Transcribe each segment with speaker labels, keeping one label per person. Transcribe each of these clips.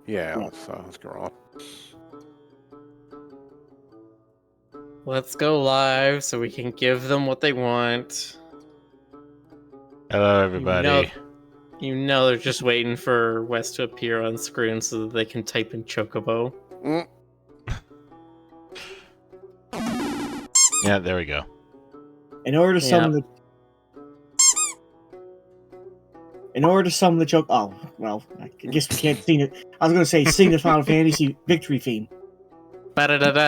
Speaker 1: Yeah, let's go roll.
Speaker 2: Let's go live so we can give them what they want.
Speaker 3: Hello, everybody.
Speaker 2: You know they're just waiting for Wes to appear on screen so that they can type in Chocobo.
Speaker 3: Yeah, there we go.
Speaker 4: In order to summon the joke. Oh, well, I guess we can't sing it. I was going to say sing the Final Fantasy victory theme.
Speaker 1: GC.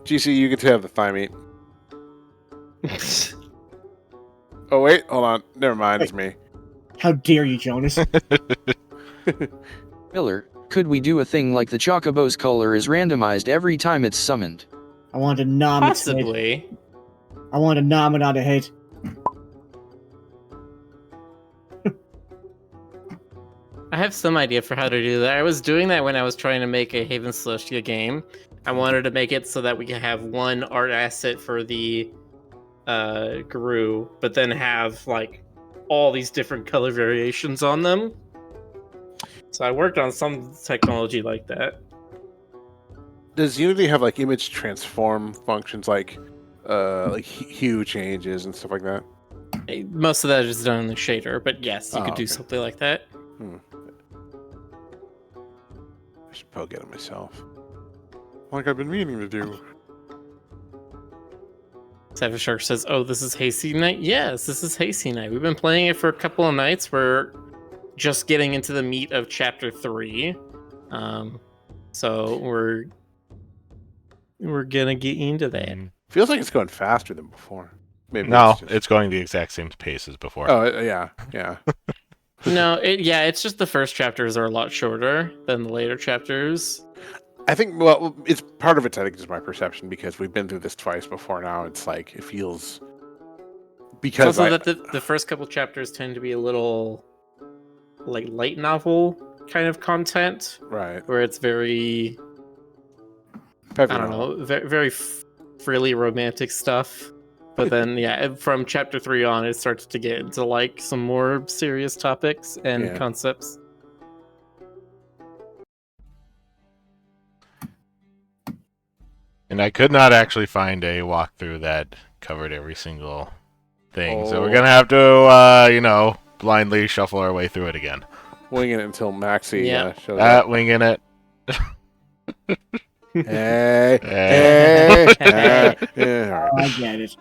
Speaker 1: GC, you get to have the thigh meat. Oh, wait, hold on. Never mind, it's me.
Speaker 4: How dare you, Jonas?
Speaker 5: Miller, could we do a thing like the Chocobo's color is randomized every time it's summoned?
Speaker 4: I want to nom its head.
Speaker 2: Possibly.
Speaker 4: I want to nom it on the head.
Speaker 2: I have some idea for how to do that. I was doing that when I was trying to make a Haven Celestia game. I wanted to make it so that we could have one art asset for the Gru, but then have like all these different color variations on them. So I worked on some technology like that.
Speaker 1: Does Unity have like image transform functions like hue changes and stuff like that?
Speaker 2: Most of that is done in the shader, but yes, you could do
Speaker 1: Okay.
Speaker 2: something like that.
Speaker 1: I should probably get it myself. Like I've been meaning to do.
Speaker 2: Savage Shark says, "Oh, this is Hayseed Knight." Yes, this is Hayseed Knight. We've been playing it for a couple of nights. We're just getting into the meat of Chapter 3, so we're gonna get into that.
Speaker 1: Feels like it's going faster than before. Maybe
Speaker 3: No,
Speaker 1: just...
Speaker 3: it's going the exact same pace as before.
Speaker 1: Oh, yeah.
Speaker 2: No, it's just the first chapters are a lot shorter than the later chapters.
Speaker 1: I think, well, it's part of it, I think, is my perception, because we've been through this twice before now. It's like, it feels... Because
Speaker 2: also that the first couple chapters tend to be a little, like, light novel kind of content.
Speaker 1: Right.
Speaker 2: Where it's very...
Speaker 1: Heavy
Speaker 2: I don't know, very freely romantic stuff. But then, yeah, from chapter 3 on, it starts to get into, like, some more serious topics and concepts.
Speaker 3: And I could not actually find a walkthrough that covered every single thing, so we're gonna have to, blindly shuffle our way through it again.
Speaker 1: Winging it until Maxie shows
Speaker 3: up. Winging it.
Speaker 1: Hey.
Speaker 4: I get it.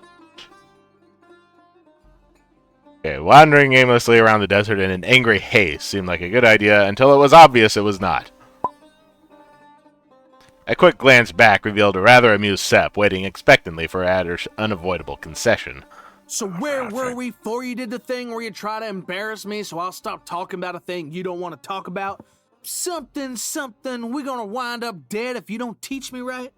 Speaker 3: Okay, wandering aimlessly around the desert in an angry haze seemed like a good idea until it was obvious it was not. A quick glance back revealed a rather amused Sepp, waiting expectantly for Adder's unavoidable concession.
Speaker 6: So where were we before you did the thing where you try to embarrass me so I'll stop talking about a thing you don't want to talk about? Something, we're gonna wind up dead if you don't teach me right?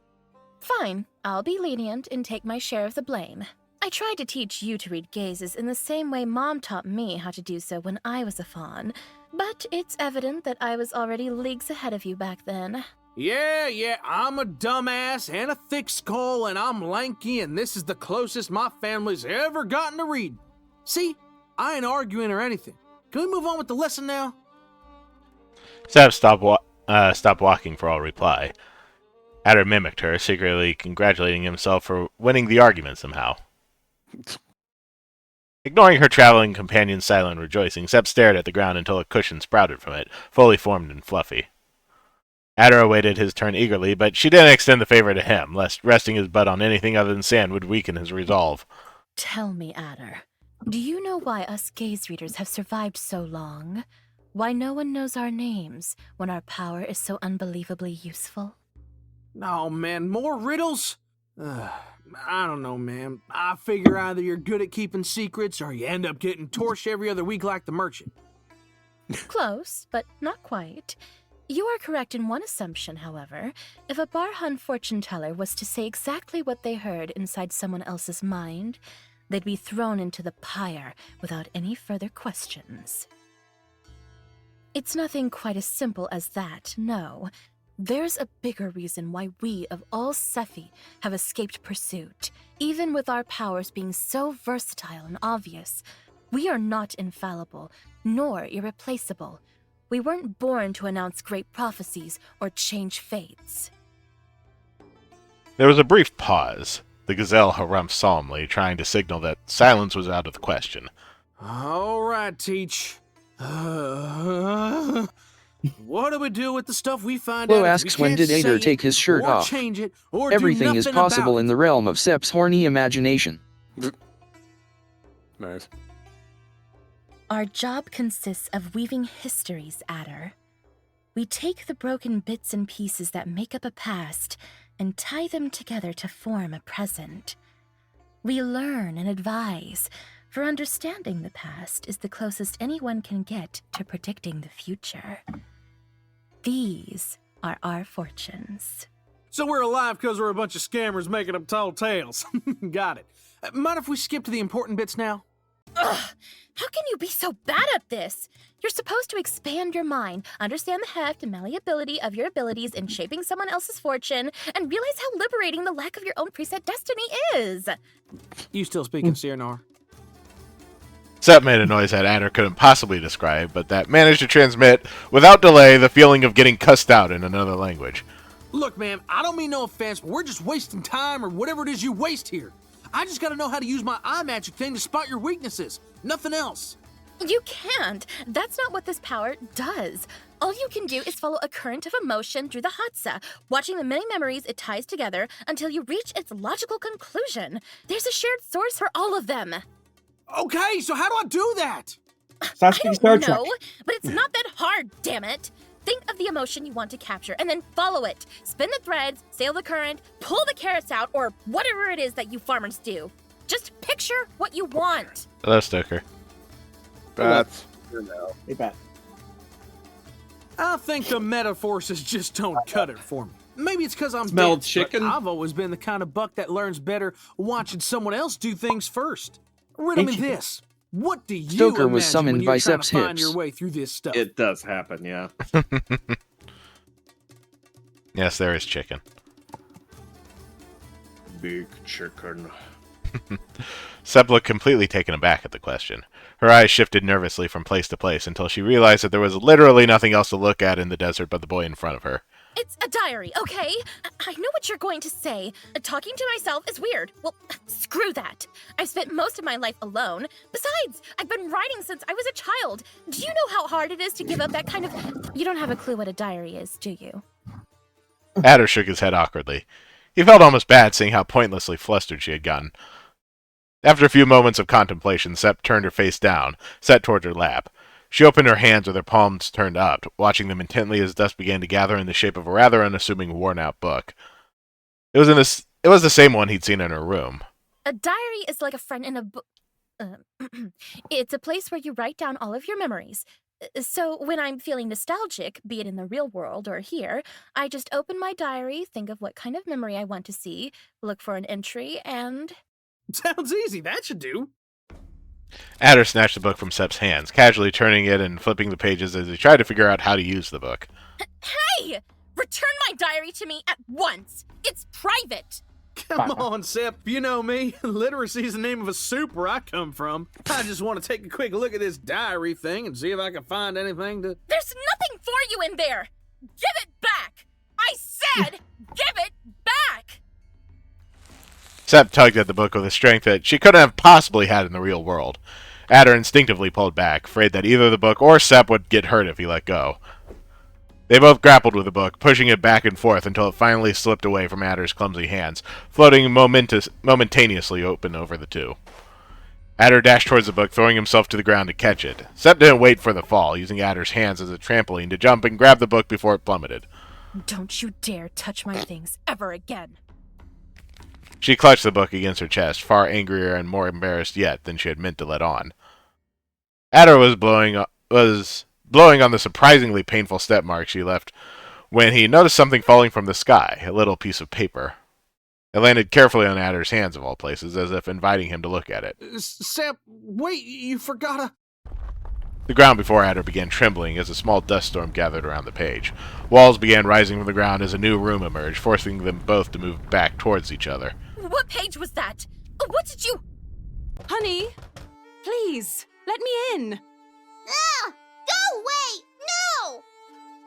Speaker 7: Fine, I'll be lenient and take my share of the blame. I tried to teach you to read gazes in the same way Mom taught me how to do so when I was a fawn, but it's evident that I was already leagues ahead of you back then.
Speaker 6: Yeah, I'm a dumbass and a thick skull and I'm lanky and this is the closest my family's ever gotten to read. See, I ain't arguing or anything. Can we move on with the lesson now?
Speaker 3: Sepp stopped walking for all reply. Adder mimicked her, secretly congratulating himself for winning the argument somehow. Ignoring her traveling companion's silent rejoicing, Sepp stared at the ground until a cushion sprouted from it, fully formed and fluffy. Adder awaited his turn eagerly, but she didn't extend the favor to him, lest resting his butt on anything other than sand would weaken his resolve.
Speaker 7: Tell me, Adder, do you know why us gaze readers have survived so long? Why no one knows our names when our power is so unbelievably useful?
Speaker 6: Oh, man, more riddles? I don't know, man. I figure either you're good at keeping secrets or you end up getting torched every other week like the merchant.
Speaker 7: Close, but not quite. You are correct in one assumption, however. If a Barhun fortune teller was to say exactly what they heard inside someone else's mind, they'd be thrown into the pyre without any further questions. It's nothing quite as simple as that, no. There's a bigger reason why we, of all Sephi, have escaped pursuit. Even with our powers being so versatile and obvious, we are not infallible, nor irreplaceable. We weren't born to announce great prophecies or change fates.
Speaker 3: There was a brief pause. The gazelle harumphed solemnly, trying to signal that silence was out of the question.
Speaker 6: All right, Teach. What do we do with the stuff we find
Speaker 5: Flo
Speaker 6: out? if
Speaker 5: asks
Speaker 6: we
Speaker 5: when
Speaker 6: can't
Speaker 5: did Ader
Speaker 6: say
Speaker 5: take his shirt
Speaker 6: or
Speaker 5: off?
Speaker 6: Change it, or do
Speaker 5: Everything is
Speaker 6: nothing
Speaker 5: possible
Speaker 6: about
Speaker 5: in
Speaker 6: it?
Speaker 5: the realm of Sep's horny imagination.
Speaker 1: Nice.
Speaker 7: Our job consists of weaving histories, Adder. We take the broken bits and pieces that make up a past and tie them together to form a present. We learn and advise, for understanding the past is the closest anyone can get to predicting the future. These are our fortunes.
Speaker 6: So we're alive because we're a bunch of scammers making up tall tales. Got it. Mind if we skip to the important bits now?
Speaker 7: Ugh! How can you be so bad at this? You're supposed to expand your mind, understand the heft and malleability of your abilities in shaping someone else's fortune, and realize how liberating the lack of your own preset destiny is.
Speaker 6: You still speaking, Cyrnar?
Speaker 3: Sep made a noise that Adder couldn't possibly describe, but that managed to transmit, without delay, the feeling of getting cussed out in another language.
Speaker 6: Look, man, I don't mean no offense, but we're just wasting time or whatever it is you waste here. I just gotta know how to use my eye magic thing to spot your weaknesses. Nothing else.
Speaker 7: You can't. That's not what this power does. All you can do is follow a current of emotion through the Hatsa, watching the many memories it ties together until you reach its logical conclusion. There's a shared source for all of them.
Speaker 6: Okay, so how do I do that?
Speaker 4: Stop
Speaker 7: I
Speaker 4: speaking
Speaker 7: don't
Speaker 4: Star
Speaker 7: know,
Speaker 4: Trek.
Speaker 7: but it's not that hard, damn it. Think of the emotion you want to capture and then follow it. Spin the threads, sail the current, pull the carrots out, or whatever it is that you farmers do. Just picture what you want.
Speaker 3: Hello, Stoker.
Speaker 1: That's
Speaker 4: Hey, Pat.
Speaker 6: I think the meta forces just don't cut it for me. Maybe it's because I'm
Speaker 8: Smelled
Speaker 6: dense,
Speaker 8: chicken?
Speaker 6: but I've always been the kind of buck that learns better watching someone else do things first. Riddle me
Speaker 4: Thank you.
Speaker 6: this. What do you
Speaker 5: Stoker was
Speaker 6: imagine
Speaker 5: summoned
Speaker 6: when you're
Speaker 5: by
Speaker 6: trying to
Speaker 5: Sep's
Speaker 6: find
Speaker 5: hips.
Speaker 6: your way through this stuff?
Speaker 8: It does happen, yeah.
Speaker 3: Yes, there is chicken.
Speaker 8: Big chicken.
Speaker 3: Sep looked completely taken aback at the question. Her eyes shifted nervously from place to place until she realized that there was literally nothing else to look at in the desert but the boy in front of her.
Speaker 7: It's a diary, okay? I know what you're going to say. Talking to myself is weird. Well, screw that. I've spent most of my life alone. Besides, I've been writing since I was a child. Do you know how hard it is to give up that kind of... You don't have a clue what a diary is, do you?
Speaker 3: Adder shook his head awkwardly. He felt almost bad seeing how pointlessly flustered she had gotten. After a few moments of contemplation, Sep turned her face down, set towards her lap. She opened her hands with her palms turned up, watching them intently as dust began to gather in the shape of a rather unassuming, worn-out book. It was the same one he'd seen in her room.
Speaker 7: A diary is like a friend in a book. It's a place where you write down all of your memories. So when I'm feeling nostalgic, be it in the real world or here, I just open my diary, think of what kind of memory I want to see, look for an entry, and...
Speaker 6: Sounds easy. That should do.
Speaker 3: Adder snatched the book from Sep's hands, casually turning it and flipping the pages as he tried to figure out how to use the book.
Speaker 7: Hey! Return my diary to me at once! It's private!
Speaker 6: Come on, Sep. You know me. Literacy's the name of a soup where I come from. I just want to take a quick look at this diary thing and see if I can find anything to...
Speaker 7: There's nothing for you in there! Give it back! I said, give it back!
Speaker 3: Sep tugged at the book with a strength that she couldn't have possibly had in the real world. Adder instinctively pulled back, afraid that either the book or Sep would get hurt if he let go. They both grappled with the book, pushing it back and forth until it finally slipped away from Adder's clumsy hands, floating momentaneously open over the two. Adder dashed towards the book, throwing himself to the ground to catch it. Sep didn't wait for the fall, using Adder's hands as a trampoline to jump and grab the book before it plummeted.
Speaker 7: Don't you dare touch my things ever again.
Speaker 3: She clutched the book against her chest, far angrier and more embarrassed yet than she had meant to let on. Adder was blowing on the surprisingly painful step mark she left when he noticed something falling from the sky, a little piece of paper. It landed carefully on Adder's hands, of all places, as if inviting him to look at it.
Speaker 6: Sep, wait, you forgot a...
Speaker 3: The ground before Adder began trembling as a small dust storm gathered around the page. Walls began rising from the ground as a new room emerged, forcing them both to move back towards each other.
Speaker 7: What page was that? What did you...
Speaker 9: Honey, please, let me in.
Speaker 10: Ah! Go away! No!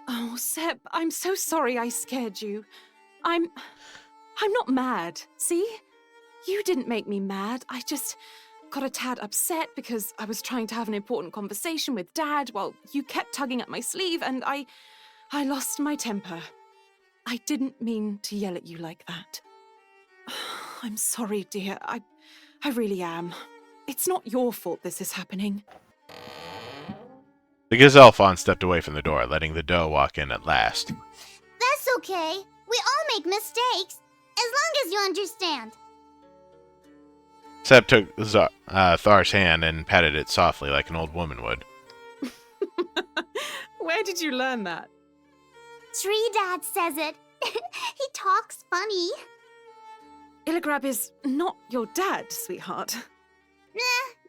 Speaker 9: Oh, Seb, I'm so sorry I scared you. I'm not mad, see? You didn't make me mad. I just got a tad upset because I was trying to have an important conversation with Dad while you kept tugging at my sleeve and I lost my temper. I didn't mean to yell at you like that. I'm sorry, dear. I really am. It's not your fault this is happening.
Speaker 3: The gazelle fawn stepped away from the door, letting the doe walk in at last.
Speaker 10: That's okay. We all make mistakes, as long as you understand.
Speaker 3: Seb took Thar's hand and patted it softly like an old woman would.
Speaker 9: Where did you learn that?
Speaker 10: Tree Dad says it. He talks funny.
Speaker 9: Illigrab is not your dad, sweetheart.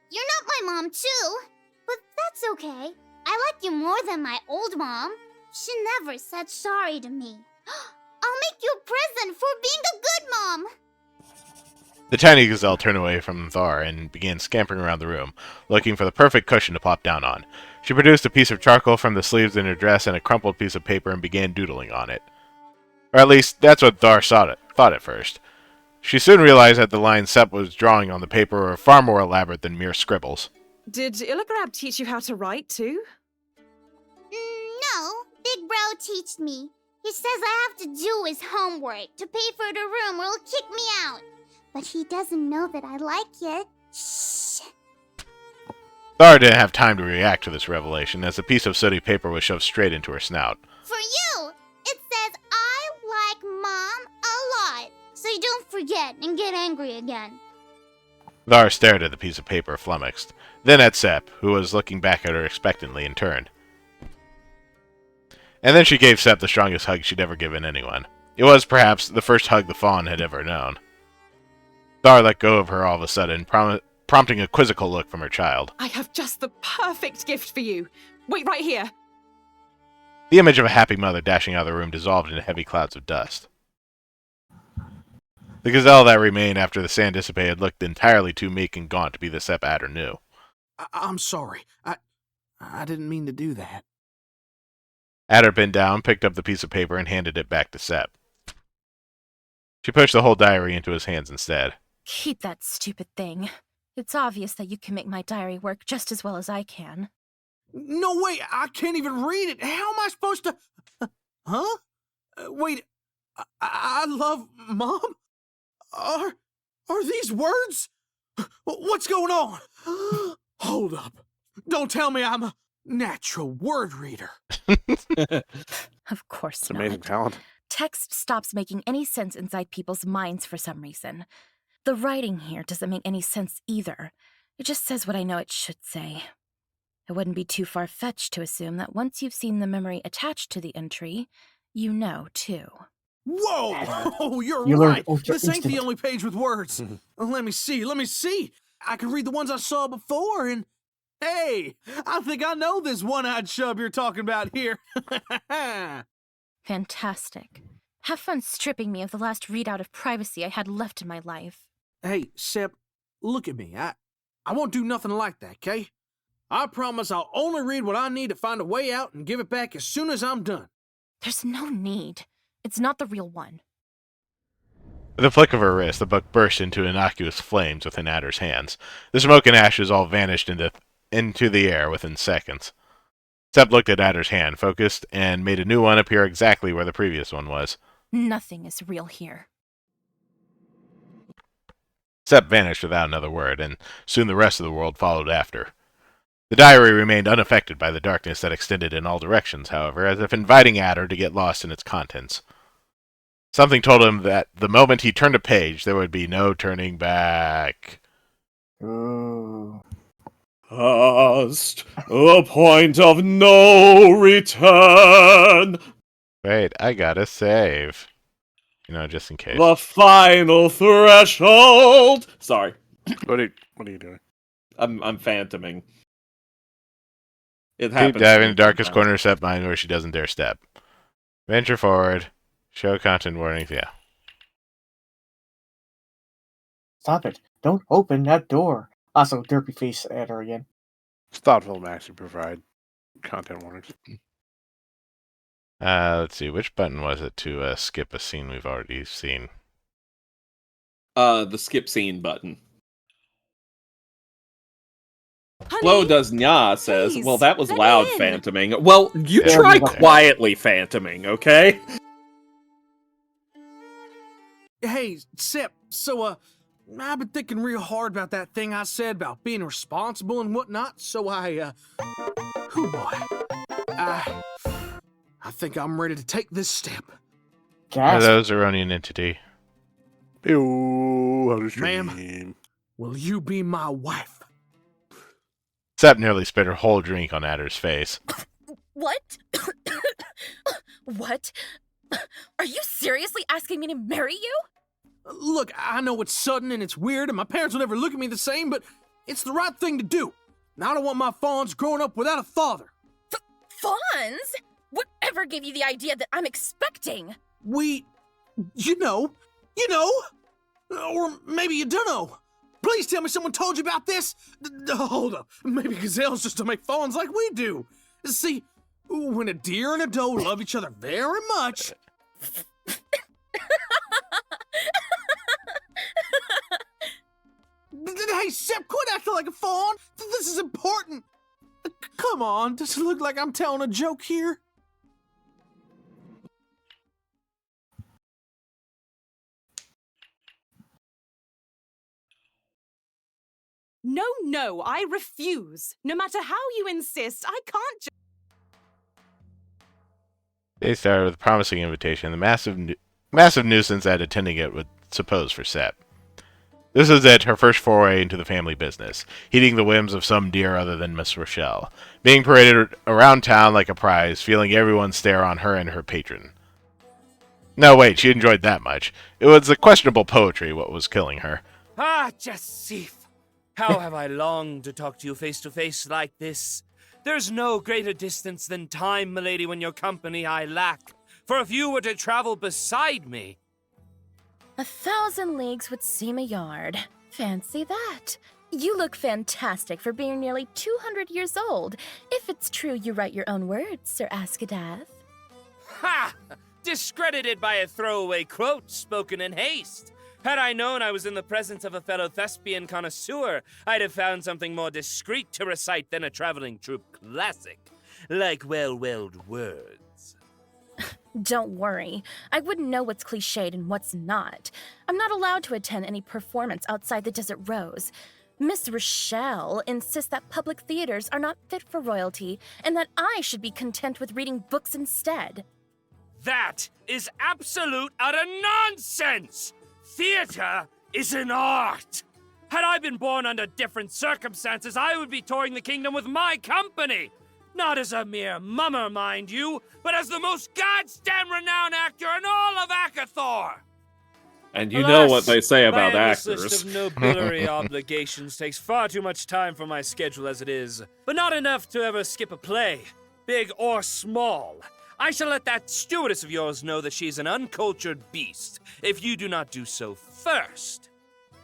Speaker 10: You're not my mom, too. But that's okay. I like you more than my old mom. She never said sorry to me. I'll make you a present for being a good mom.
Speaker 3: The tiny gazelle turned away from Thar and began scampering around the room, looking for the perfect cushion to plop down on. She produced a piece of charcoal from the sleeves in her dress and a crumpled piece of paper and began doodling on it. Or at least, that's what Thar thought at first. She soon realized that the lines Sep was drawing on the paper were far more elaborate than mere scribbles.
Speaker 9: Did Illigrab teach you how to write, too?
Speaker 10: No, Big Bro teached me. He says I have to do his homework to pay for the room or he'll kick me out. But he doesn't know that I like it. Shh.
Speaker 3: Thar didn't have time to react to this revelation, as a piece of sooty paper was shoved straight into her snout.
Speaker 10: For you, it says I like Mom a lot, so you don't forget and get angry again.
Speaker 3: Thar stared at the piece of paper, flummoxed, then at Sep, who was looking back at her expectantly and turned. And then she gave Sep the strongest hug she'd ever given anyone. It was, perhaps, the first hug the fawn had ever known. Thar let go of her all of a sudden, prompting a quizzical look from her child.
Speaker 9: I have just the perfect gift for you. Wait right here.
Speaker 3: The image of a happy mother dashing out of the room dissolved into heavy clouds of dust. The gazelle that remained after the sand dissipated looked entirely too meek and gaunt to be the Sep Adder knew.
Speaker 6: I'm sorry. I didn't mean to do that.
Speaker 3: Adder bent down, picked up the piece of paper, and handed it back to Sep. She pushed the whole diary into his hands instead.
Speaker 7: Keep that stupid thing. It's obvious that you can make my diary work just as well as I can.
Speaker 6: No way! I can't even read it! How am I supposed to... Huh? Wait, I love Mom? Are these words? What's going on? Hold up. Don't tell me I'm a natural word reader.
Speaker 7: Of course
Speaker 1: It's
Speaker 7: not.
Speaker 1: amazing talent.
Speaker 7: Text stops making any sense inside people's minds for some reason. The writing here doesn't make any sense either. It just says what I know it should say. It wouldn't be too far-fetched to assume that once you've seen the memory attached to the entry, you know, too.
Speaker 6: Whoa! Oh, you're
Speaker 4: You
Speaker 6: right.
Speaker 4: learned
Speaker 6: This ain't the
Speaker 4: instinct.
Speaker 6: only page with words. Let me see. I can read the ones I saw before, and... Hey! I think I know this one-eyed chub you're talking about here.
Speaker 7: Fantastic. Have fun stripping me of the last readout of privacy I had left in my life.
Speaker 6: Hey, Sep, look at me. I won't do nothing like that, okay? I promise I'll only read what I need to find a way out and give it back as soon as I'm done.
Speaker 7: There's no need. It's not the real one.
Speaker 3: With a flick of her wrist, the book burst into innocuous flames within Adder's hands. The smoke and ashes all vanished into the air within seconds. Sep looked at Adder's hand, focused, and made a new one appear exactly where the previous one was.
Speaker 7: Nothing is real here.
Speaker 3: Sep vanished without another word, and soon the rest of the world followed after. The diary remained unaffected by the darkness that extended in all directions, however, as if inviting Adder to get lost in its contents. Something told him that the moment he turned a page, there would be no turning back.
Speaker 8: Past the point of no return.
Speaker 3: Wait, I gotta save. Just in case.
Speaker 8: The final threshold. Sorry,
Speaker 1: What are you doing?
Speaker 8: I'm phantoming. It
Speaker 3: Deep
Speaker 8: happens.
Speaker 3: dive
Speaker 8: to
Speaker 3: in
Speaker 8: me
Speaker 3: the darkest
Speaker 8: sometimes.
Speaker 3: corner of Sep mind where she doesn't dare step. Venture forward. Show content warnings. Yeah.
Speaker 4: Stop it. Don't open that door. Also, derpy face at her again.
Speaker 1: It's thoughtful to actually provide content warnings.
Speaker 3: Let's see. Which button was it to skip a scene we've already seen?
Speaker 8: The skip scene button.
Speaker 9: Honey,
Speaker 8: Flo does nya says,
Speaker 9: please,
Speaker 8: well, that was
Speaker 9: let me
Speaker 8: loud
Speaker 9: in."
Speaker 8: phantoming. Well, you
Speaker 3: Yeah,
Speaker 8: try
Speaker 4: there.
Speaker 8: quietly phantoming, okay?
Speaker 6: Hey, Sip, so, I've been thinking real hard about that thing I said about being responsible and whatnot, so I think I'm ready to take this step.
Speaker 4: Gasp.
Speaker 3: Hello, Zeronian entity.
Speaker 1: Ew, how does
Speaker 6: Ma'am. Will you be my wife?
Speaker 3: Sep nearly spit her whole drink on Adder's face.
Speaker 7: What? What? Are you seriously asking me to marry you?
Speaker 6: Look, I know it's sudden and it's weird, and my parents will never look at me the same, but it's the right thing to do. And I don't want my fawns growing up without a father.
Speaker 7: Fawns? Whatever gave you the idea that I'm expecting?
Speaker 6: You know, or maybe you don't know. Please tell me someone told you about this. Hold up, maybe gazelles just don't make fawns like we do. See, when a deer and a doe love each other very much. Hey, Sep, quit acting like a fawn. This is important. Come on, does it look like I'm telling a joke here?
Speaker 9: No, I refuse. No matter how you insist, I can't just...
Speaker 3: They started with a promising invitation, the massive nuisance at attending it would suppose for Sep. This was it, her first foray into the family business, heeding the whims of some dear other than Miss Rochelle, being paraded around town like a prize, feeling everyone stare on her and her patron. No, wait, she enjoyed that much. It was the questionable poetry what was killing her.
Speaker 11: Ah, Jessif! How have I longed to talk to you face to face like this. There's no greater distance than time, milady, when your company I lack. For if you were to travel beside me...
Speaker 7: 1,000 leagues would seem a yard. Fancy that. You look fantastic for being nearly 200 years old, if it's true you write your own words, Sir Askadath.
Speaker 11: Ha! Discredited by a throwaway quote spoken in haste. Had I known I was in the presence of a fellow thespian connoisseur, I'd have found something more discreet to recite than a traveling troupe classic, like well-willed words.
Speaker 7: Don't worry. I wouldn't know what's cliched and what's not. I'm not allowed to attend any performance outside the Desert Rose. Miss Rochelle insists that public theaters are not fit for royalty, and that I should be content with reading books instead.
Speaker 11: That is absolute utter nonsense! Theater is an art! Had I been born under different circumstances, I would be touring the kingdom with my company! Not as a mere mummer, mind you, but as the most goddamn renowned actor in all of Akathor!
Speaker 8: And you know what
Speaker 11: Alas,
Speaker 8: they say about
Speaker 11: my endless
Speaker 8: actors.
Speaker 11: list of nobility obligations takes far too much time from my schedule as it is, but not enough to ever skip a play, big or small. I shall let that stewardess of yours know that she's an uncultured beast, if you do not do so first.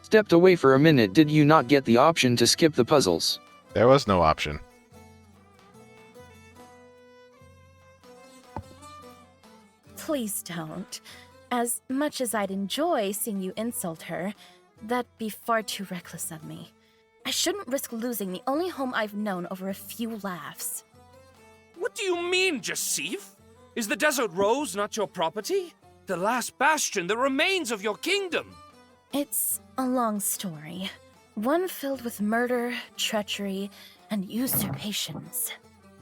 Speaker 5: Stepped away for a minute. Did you not get the option to skip the puzzles?
Speaker 3: There was no option.
Speaker 7: Please don't. As much as I'd enjoy seeing you insult her, that'd be far too reckless of me. I shouldn't risk losing the only home I've known over a few laughs.
Speaker 11: What do you mean, Jessif? Is the Desert Rose not your property? The last bastion, the remains of your kingdom?
Speaker 7: It's a long story. One filled with murder, treachery, and usurpations.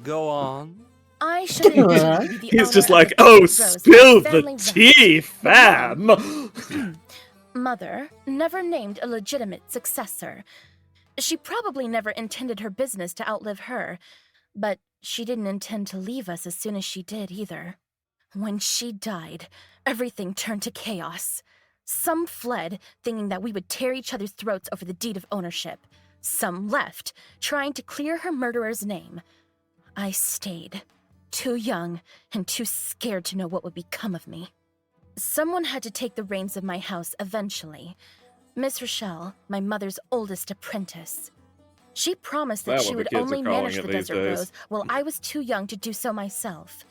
Speaker 11: Go on.
Speaker 7: I should indeed be the
Speaker 8: He's
Speaker 7: owner
Speaker 8: just
Speaker 7: of
Speaker 8: like,
Speaker 7: the
Speaker 8: oh,
Speaker 7: Desert Rose,
Speaker 8: spill
Speaker 7: family
Speaker 8: the
Speaker 7: ranch.
Speaker 8: tea, fam!
Speaker 7: Mother never named a legitimate successor. She probably never intended her business to outlive her, but she didn't intend to leave us as soon as she did either. When she died, everything turned to chaos. Some fled, thinking that we would tear each other's throats over the deed of ownership. Some left, trying to clear her murderer's name. I stayed. Too young and too scared to know what would become of me. Someone had to take the reins of my house eventually. Miss Rochelle, my mother's oldest apprentice. She promised that she would only manage the Desert Rose while I was too young to do so myself.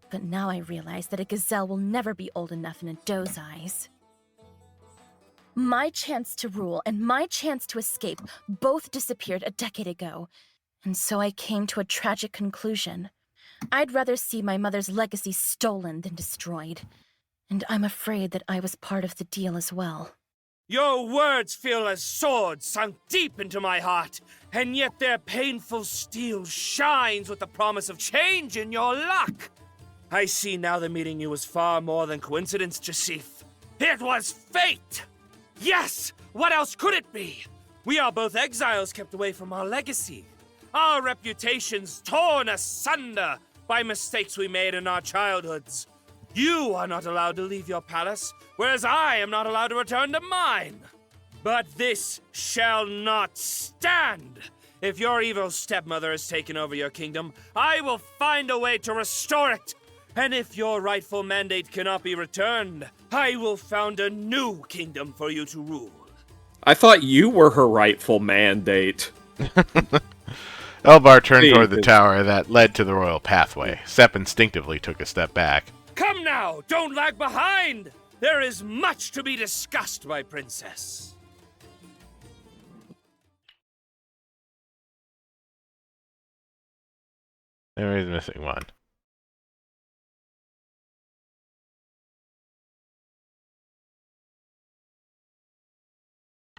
Speaker 7: But now I realize that a gazelle will never be old enough in a doe's eyes. My chance to rule and my chance to escape both disappeared a decade ago, and so I came to a tragic conclusion. I'd rather see my mother's legacy stolen than destroyed, and I'm afraid that I was part of the deal as well.
Speaker 11: Your words feel as swords sunk deep into my heart, and yet their painful steel shines with the promise of change in your luck. I see now that meeting you was far more than coincidence, Jasif. It was fate! Yes! What else could it be? We are both exiles kept away from our legacy. Our reputations torn asunder by mistakes we made in our childhoods. You are not allowed to leave your palace, whereas I am not allowed to return to mine. But this shall not stand. If your evil stepmother has taken over your kingdom, I will find a way to restore it. And if your rightful mandate cannot be returned, I will found a new kingdom for you to rule.
Speaker 8: I thought you were her rightful mandate.
Speaker 3: Elbar turned toward the tower that led to the royal pathway. Sepp instinctively took a step back.
Speaker 11: Come now, don't lag behind! There is much to be discussed, my princess.
Speaker 3: There is missing one.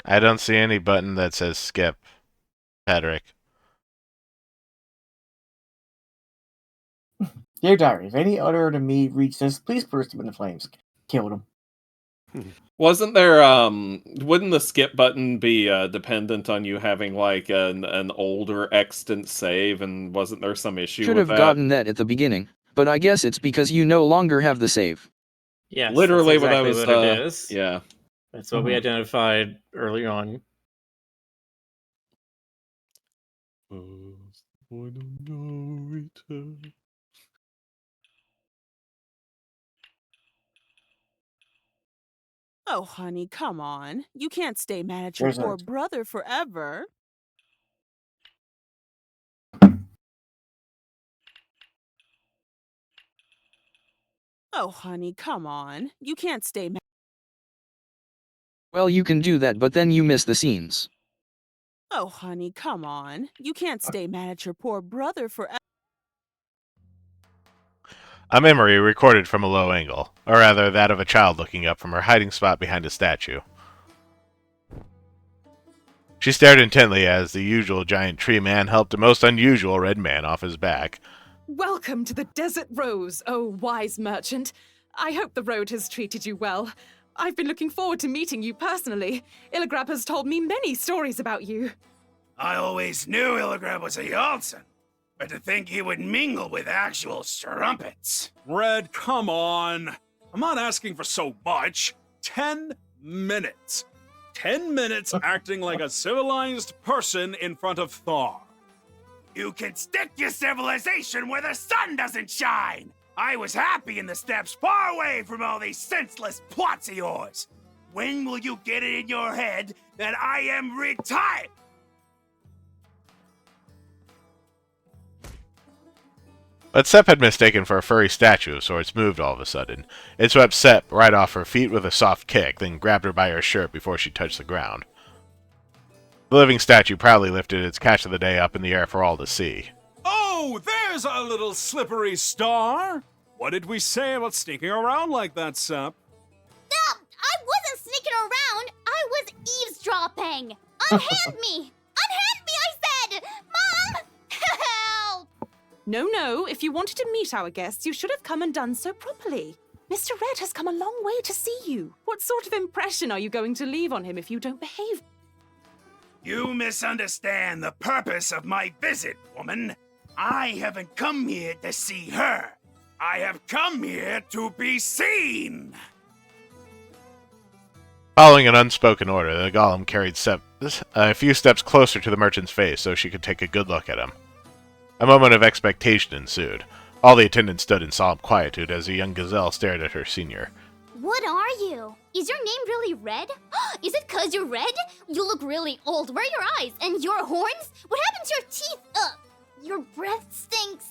Speaker 3: I don't see any button that says skip, Patrick.
Speaker 4: Dear Diary, if any other than me reads this, please burst him in the flames. Kill him.
Speaker 8: Wasn't there, wouldn't the skip button be dependent on you having, like, an older extant save, and wasn't there some issue
Speaker 5: Should
Speaker 8: with
Speaker 5: have
Speaker 8: that?
Speaker 5: gotten that at the beginning, but I guess it's because you no longer have the save.
Speaker 2: Yes,
Speaker 8: Literally
Speaker 2: that's exactly
Speaker 8: what I was,
Speaker 2: what it is.
Speaker 8: yeah.
Speaker 2: That's what we identified early on.
Speaker 12: Oh, honey, come on. You can't stay mad at your
Speaker 4: There's
Speaker 12: poor
Speaker 4: that.
Speaker 12: brother forever. Oh, honey, come on. You can't stay mad.
Speaker 5: Well, you can do that, but then you miss the scenes.
Speaker 12: Oh, honey, come on. You can't stay mad at your poor brother forever.
Speaker 3: A memory recorded from a low angle, or rather that of a child looking up from her hiding spot behind a statue. She stared intently as the usual giant tree man helped a most unusual red man off his back.
Speaker 9: Welcome to the Desert Rose, oh wise merchant. I hope the road has treated you well. I've been looking forward to meeting you personally. Illigrab has told me many stories about you.
Speaker 11: I always knew Illigrab was a Yaltsin, but to think he would mingle with actual strumpets.
Speaker 13: Red, come on. I'm not asking for so much. 10 minutes. 10 minutes acting like a civilized person in front of Thar.
Speaker 11: You can stick your civilization where the sun doesn't shine! I was happy in the steppes, far away from all these senseless plots of yours! When will you get it in your head that I am retired?
Speaker 3: But Sepp had mistaken for a furry statue of sorts moved all of a sudden. It swept Sepp right off her feet with a soft kick, then grabbed her by her shirt before she touched the ground. The living statue proudly lifted its catch of the day up in the air for all to see.
Speaker 13: Oh, there's our little slippery star. What did we say about sneaking around like that, Sepp?
Speaker 10: No, I wasn't sneaking around. I was eavesdropping. Unhand me. Unhand me, I said. Mom, help.
Speaker 9: No, if you wanted to meet our guests, you should have come and done so properly. Mr. Red has come a long way to see you. What sort of impression are you going to leave on him if you don't behave?
Speaker 11: You misunderstand the purpose of my visit, woman. I haven't come here to see her. I have come here to be seen.
Speaker 3: Following an unspoken order, the golem carried Sepp a few steps closer to the merchant's face so she could take a good look at him. A moment of expectation ensued. All the attendants stood in solemn quietude as the young gazelle stared at her senior.
Speaker 10: What are you? Is your name really Red? Is it 'cause you're red? You look really old. Where are your eyes? And your horns? What happened to your teeth? Your breath stinks.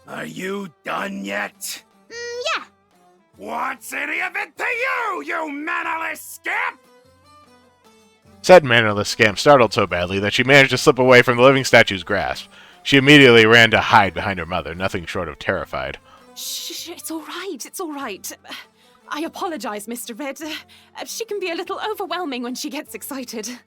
Speaker 11: Are you done yet?
Speaker 10: Yeah.
Speaker 11: What's any of it to you, you mannerless scamp?
Speaker 3: Said mannerless scamp startled so badly that she managed to slip away from the living statue's grasp. She immediately ran to hide behind her mother, nothing short of terrified.
Speaker 9: Shh, it's all right. It's all right. I apologize, Mr. Red. She can be a little overwhelming when she gets excited.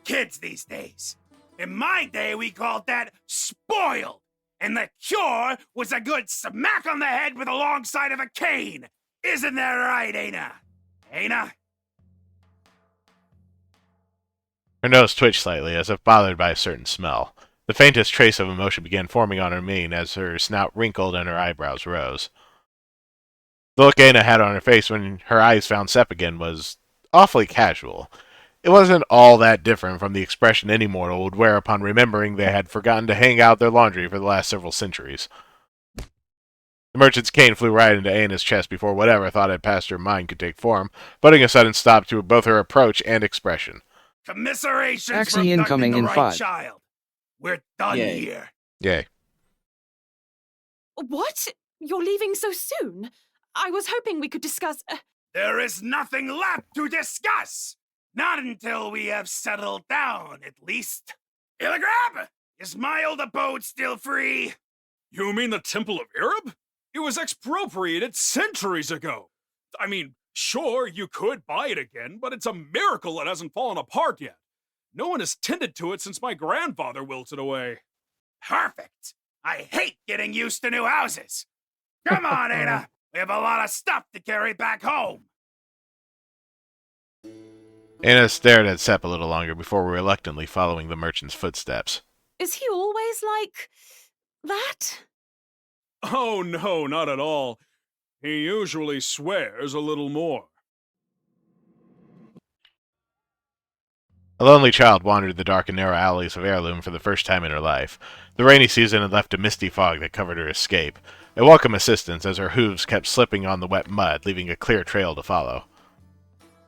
Speaker 11: Kids these days. In my day, we called that spoiled. And the cure was a good smack on the head with alongside of a cane. Isn't that right, Aina? Aina?
Speaker 3: Her nose twitched slightly, as if bothered by a certain smell. The faintest trace of emotion began forming on her mien as her snout wrinkled and her eyebrows rose. The look Aina had on her face when her eyes found Sepp again was awfully casual. It wasn't all that different from the expression any mortal would wear upon remembering they had forgotten to hang out their laundry for the last several centuries. The merchant's cane flew right into Aina's chest before whatever thought had passed her mind could take form, putting a sudden stop to both her approach and expression.
Speaker 11: Commiserations
Speaker 5: Taxi
Speaker 11: for
Speaker 5: incoming
Speaker 11: abducting
Speaker 5: in
Speaker 11: the right
Speaker 5: 5.
Speaker 11: child. We're done
Speaker 4: Yay.
Speaker 11: here.
Speaker 3: Yay.
Speaker 9: What? You're leaving so soon? I was hoping we could discuss...
Speaker 11: There is nothing left to discuss. Not until we have settled down, at least. Illigrab, is my old abode still free?
Speaker 13: You mean the Temple of Ereb? It was expropriated centuries ago. I mean, sure, you could buy it again, but it's a miracle it hasn't fallen apart yet. No one has tended to it since my grandfather wilted away.
Speaker 11: Perfect. I hate getting used to new houses. Come on, Aina. We have a lot of stuff to carry back home.
Speaker 3: Aina stared at Sepp a little longer before reluctantly following the merchant's footsteps.
Speaker 9: Is he always like... that?
Speaker 13: Oh no, not at all. He usually swears a little more.
Speaker 3: A lonely child wandered the dark and narrow alleys of Heirloom for the first time in her life. The rainy season had left a misty fog that covered her escape, a welcome assistance as her hooves kept slipping on the wet mud, leaving a clear trail to follow.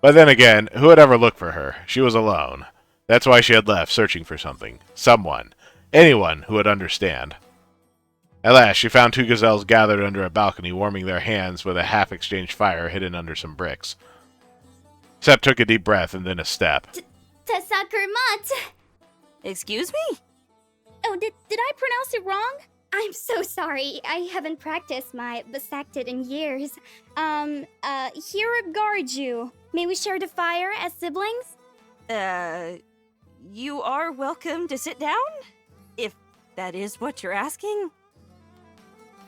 Speaker 3: But then again, who would ever look for her? She was alone. That's why she had left, searching for something. Someone. Anyone who would understand. At last, she found two gazelles gathered under a balcony, warming their hands with a half-exchanged fire hidden under some bricks. Sepp took a deep breath and then a step.
Speaker 10: Tasakurmat.
Speaker 14: Excuse me?
Speaker 10: Oh, did I pronounce it wrong? I'm so sorry. I haven't practiced my Basakted in years. Here regards you. May we share the fire as siblings?
Speaker 14: You are welcome to sit down? If that is what you're asking?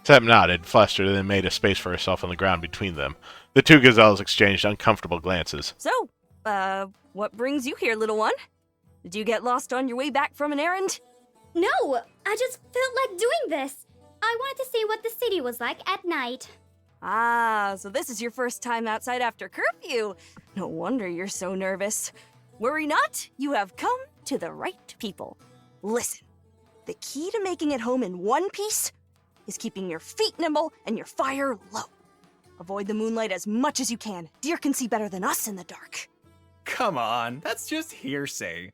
Speaker 3: Sepp nodded, flustered, and then made a space for herself on the ground between them. The two gazelles exchanged uncomfortable glances.
Speaker 14: So, what brings you here, little one? Did you get lost on your way back from an errand?
Speaker 10: No, I just felt like doing this. I wanted to see what the city was like at night.
Speaker 14: Ah, so this is your first time outside after curfew. No wonder you're so nervous. Worry not, you have come to the right people. Listen, the key to making it home in one piece is keeping your feet nimble and your fire low. Avoid the moonlight as much as you can. Deer can see better than us in the dark.
Speaker 15: Come on, that's just hearsay.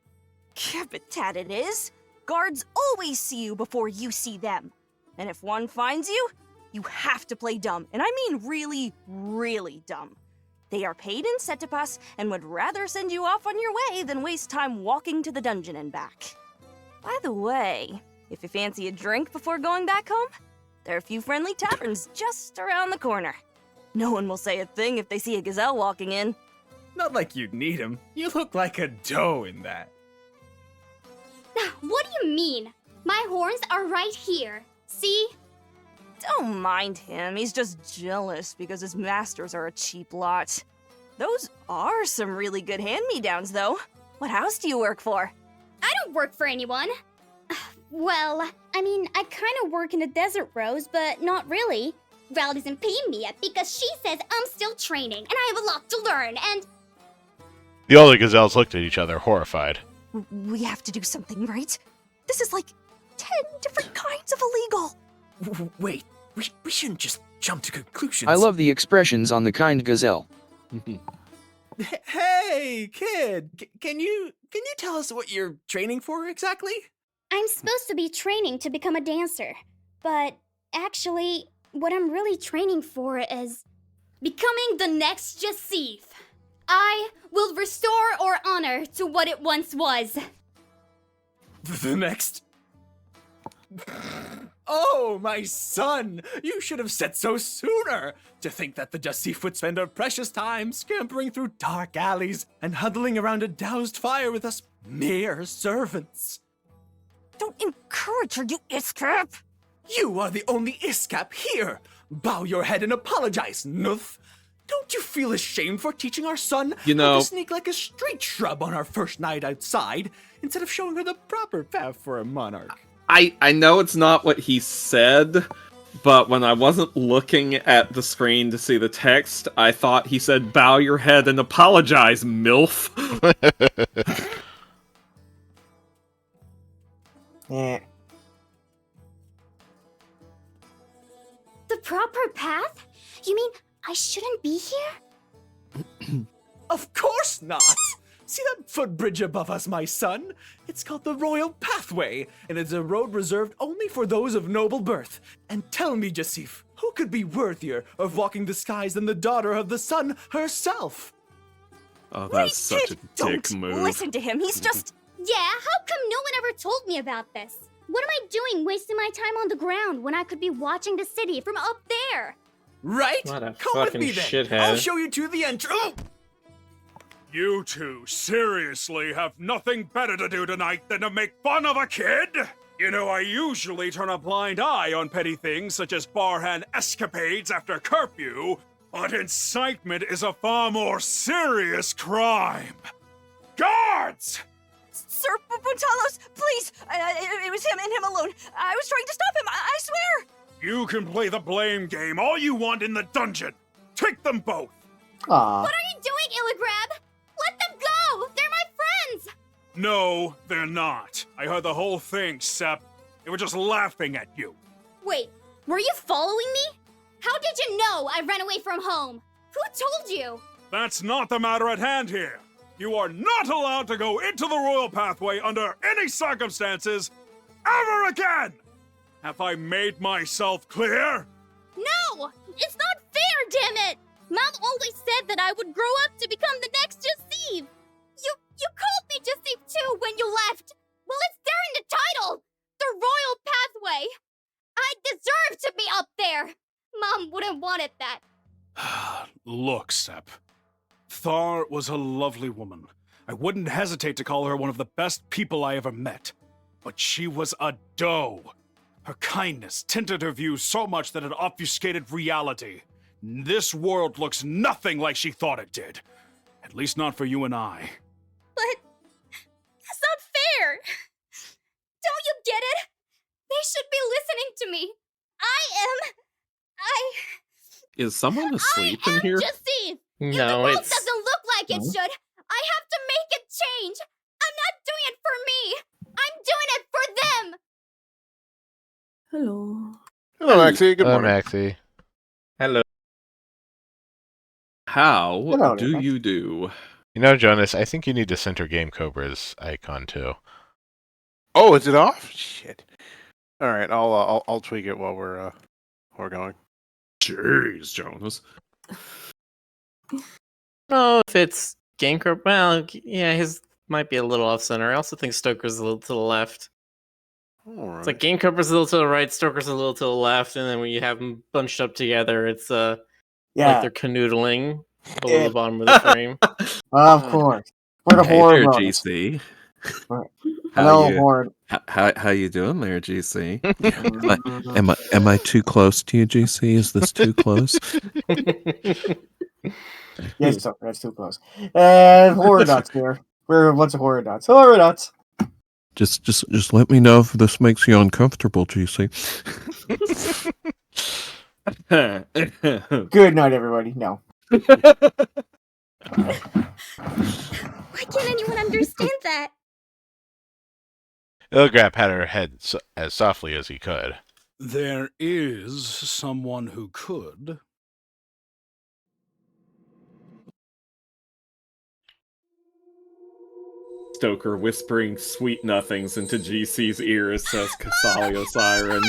Speaker 14: Capitat it is. Guards always see you before you see them. And if one finds you, you have to play dumb. And I mean really, really dumb. They are paid in Cetipas and would rather send you off on your way than waste time walking to the dungeon and back. By the way, if you fancy a drink before going back home, there are a few friendly taverns just around the corner. No one will say a thing if they see a gazelle walking in.
Speaker 15: Not like you'd need him. You look like a doe in that.
Speaker 10: What do you mean? My horns are right here. See?
Speaker 14: Don't mind him. He's just jealous because his masters are a cheap lot. Those are some really good hand-me-downs, though. What house do you work for?
Speaker 10: I don't work for anyone. Well, I mean, I kind of work in the Desert Rose, but not really. Val isn't paying me yet because she says I'm still training and I have a lot to learn, and...
Speaker 3: The older gazelles looked at each other, horrified.
Speaker 14: We have to do something, right? This is like 10 different kinds of illegal.
Speaker 15: Wait, we shouldn't just jump to conclusions.
Speaker 5: I love the expressions on the kind gazelle.
Speaker 15: Hey, kid, can you tell us what you're training for exactly?
Speaker 10: I'm supposed to be training to become a dancer, but actually, what I'm really training for is becoming the next Jacif. I will restore or honor to what it once was.
Speaker 15: The next... Oh, my son! You should have said so sooner! To think that the Jacif would spend our precious time scampering through dark alleys and huddling around a doused fire with us mere servants.
Speaker 14: Don't encourage her, you iskap!
Speaker 15: You are the only iskap here! Bow your head and apologize, Nuth! Don't you feel ashamed for teaching our son how to sneak like a street shrub on our first night outside, instead of showing her the proper path for a monarch?
Speaker 8: I know it's not what he said, but when I wasn't looking at the screen to see the text, I thought he said, bow your head and apologize, MILF.
Speaker 4: Yeah.
Speaker 10: The proper path? You mean I shouldn't be here?
Speaker 15: Of course not! See that footbridge above us, my son? It's called the Royal Pathway, and it's a road reserved only for those of noble birth. And tell me, Jacif, who could be worthier of walking the skies than the daughter of the sun herself?
Speaker 8: Oh, that's such a dick move.
Speaker 14: Listen to him, he's just...
Speaker 10: Yeah, how come no one ever told me about this? What am I doing wasting my time on the ground when I could be watching the city from up there?
Speaker 15: Right?
Speaker 2: What a
Speaker 15: Come with
Speaker 2: fucking
Speaker 15: me then.
Speaker 2: shithead.
Speaker 15: I'll show you to the entrance.
Speaker 13: You two seriously have nothing better to do tonight than to make fun of a kid? You know, I usually turn a blind eye on petty things such as barhand escapades after curfew, but incitement is a far more serious crime. Guards!
Speaker 14: Sir Puntalos, please! It was him and him alone. I was trying to stop him, I swear!
Speaker 13: You can play the blame game all you want in the dungeon. Take them both.
Speaker 4: Aw.
Speaker 10: What are you doing, Illigrab? Let them go! They're my friends!
Speaker 13: No, they're not. I heard the whole thing, Sep. They were just laughing at you.
Speaker 10: Wait, were you following me? How did you know I ran away from home? Who told you?
Speaker 13: That's not the matter at hand here. You are not allowed to go into the Royal Pathway under any circumstances ever again! Have I made myself clear?
Speaker 10: No! It's not fair, damn it! Mom always said that I would grow up to become the next Jacif! You called me Jacif too when you left! Well, it's there in the title! The Royal Pathway! I deserve to be up there! Mom wouldn't want it that.
Speaker 13: Look, Sep. Thar was a lovely woman. I wouldn't hesitate to call her one of the best people I ever met. But she was a doe. Her kindness tinted her views so much that it obfuscated reality. This world looks nothing like she thought it did. At least not for you and I.
Speaker 10: But that's not fair! Don't you get it? They should be listening to me.
Speaker 8: Is someone asleep in here?
Speaker 10: Jacif!
Speaker 2: No,
Speaker 10: If the world
Speaker 2: it's...
Speaker 10: doesn't look like it should, I have to make it change! I'm not doing it for me! I'm doing it for them!
Speaker 12: Hello.
Speaker 1: Hello, Maxie. Good
Speaker 3: Hello,
Speaker 1: morning.
Speaker 3: Maxie.
Speaker 2: Hello.
Speaker 8: How
Speaker 4: Hello,
Speaker 8: do
Speaker 4: Max.
Speaker 8: you do?
Speaker 3: You know, Jonas, I think you need to center Game Cobra's icon too.
Speaker 1: Oh, is it off? Shit. All right, I'll tweak it while we're going.
Speaker 8: Jeez, Jonas.
Speaker 2: Oh, if it's GameCorp, well, yeah, his might be a little off center. I also think Stoker's a little to the left.
Speaker 1: All right.
Speaker 2: It's like GameCorp's a little to the right, Stoker's a little to the left, and then when you have them bunched up together, it's like they're canoodling below the bottom of the frame.
Speaker 4: Of course. We're the
Speaker 16: Hey
Speaker 4: horror
Speaker 16: there,
Speaker 4: brothers.
Speaker 16: GC.
Speaker 4: Hello, Horde.
Speaker 16: How you doing there, GC? am I too close to you, GC? Is this too close?
Speaker 4: Yes, so that's too close. And horror dots here. We're a bunch of horror dots. Horror dots.
Speaker 16: Just let me know if this makes you uncomfortable, GC.
Speaker 4: Good night, everybody. No.
Speaker 10: Why can't anyone understand that?
Speaker 3: Ilgrap had her head as softly as he could.
Speaker 13: There is someone who could.
Speaker 8: Stoker whispering sweet nothings into GC's ears, says Casalia Siren.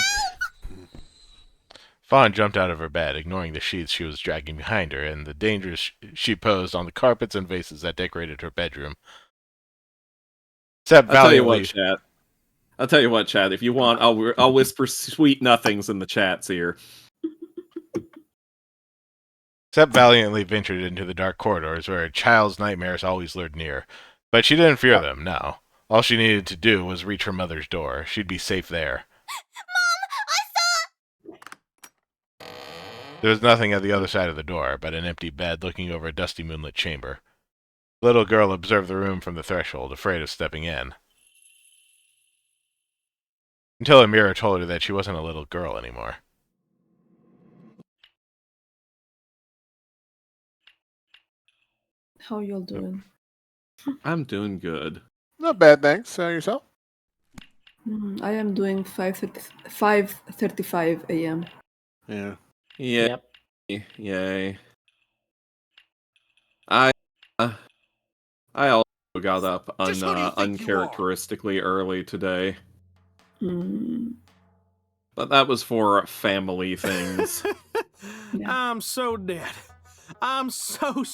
Speaker 3: Fawn jumped out of her bed, ignoring the sheets she was dragging behind her and the dangers she posed on the carpets and vases that decorated her bedroom. Sep
Speaker 8: I'll tell you what,
Speaker 3: valiantly...
Speaker 8: chat. I'll tell you what, chat. If you want, I'll whisper sweet nothings in the chat's ear.
Speaker 3: Sep valiantly ventured into the dark corridors where a child's nightmares always lured near. But she didn't fear them, no. All she needed to do was reach her mother's door. She'd be safe there.
Speaker 10: Mom, I saw...
Speaker 3: There was nothing at the other side of the door but an empty bed looking over a dusty moonlit chamber. The little girl observed the room from the threshold, afraid of stepping in. Until a mirror told her that she wasn't a little girl anymore.
Speaker 17: How y'all doing?
Speaker 8: I'm doing good.
Speaker 1: Not bad, thanks. Yourself?
Speaker 17: I am doing 5:35 a.m.
Speaker 1: Yeah.
Speaker 8: Yeah.
Speaker 2: Yep.
Speaker 8: Yay. I also got up uncharacteristically early today. But that was for family things.
Speaker 6: I'm so dead. I'm so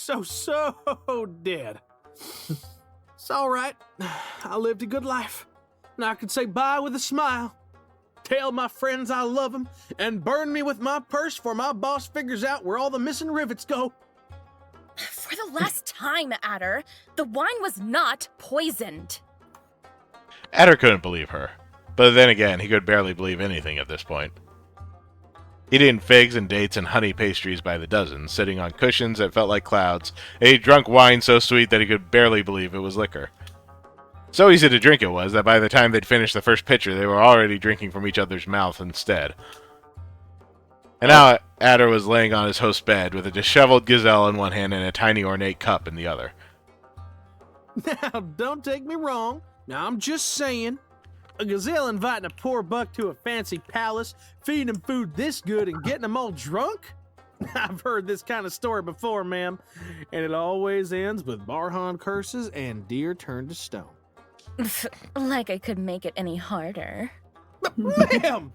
Speaker 6: dead. It's alright. I lived a good life. And I can say bye with a smile. Tell my friends I love them, and burn me with my purse for my boss figures out where all the missing rivets go.
Speaker 7: For the last time, Adder, the wine was not poisoned.
Speaker 3: Adder couldn't believe her. But then again, he could barely believe anything at this point. He'd eaten figs and dates and honey pastries by the dozen, sitting on cushions that felt like clouds, and he drunk wine so sweet that he could barely believe it was liquor. So easy to drink it was that by the time they'd finished the first pitcher, they were already drinking from each other's mouth instead. And now Adder was laying on his host's bed with a disheveled gazelle in one hand and a tiny ornate cup in the other.
Speaker 6: Now, don't take me wrong. Now, I'm just saying, a gazelle inviting a poor buck to a fancy palace, feeding him food this good and getting him all drunk? I've heard this kind of story before, ma'am, and it always ends with Barhan curses and deer turned to stone.
Speaker 7: Like I could make it any harder.
Speaker 6: Ma'am!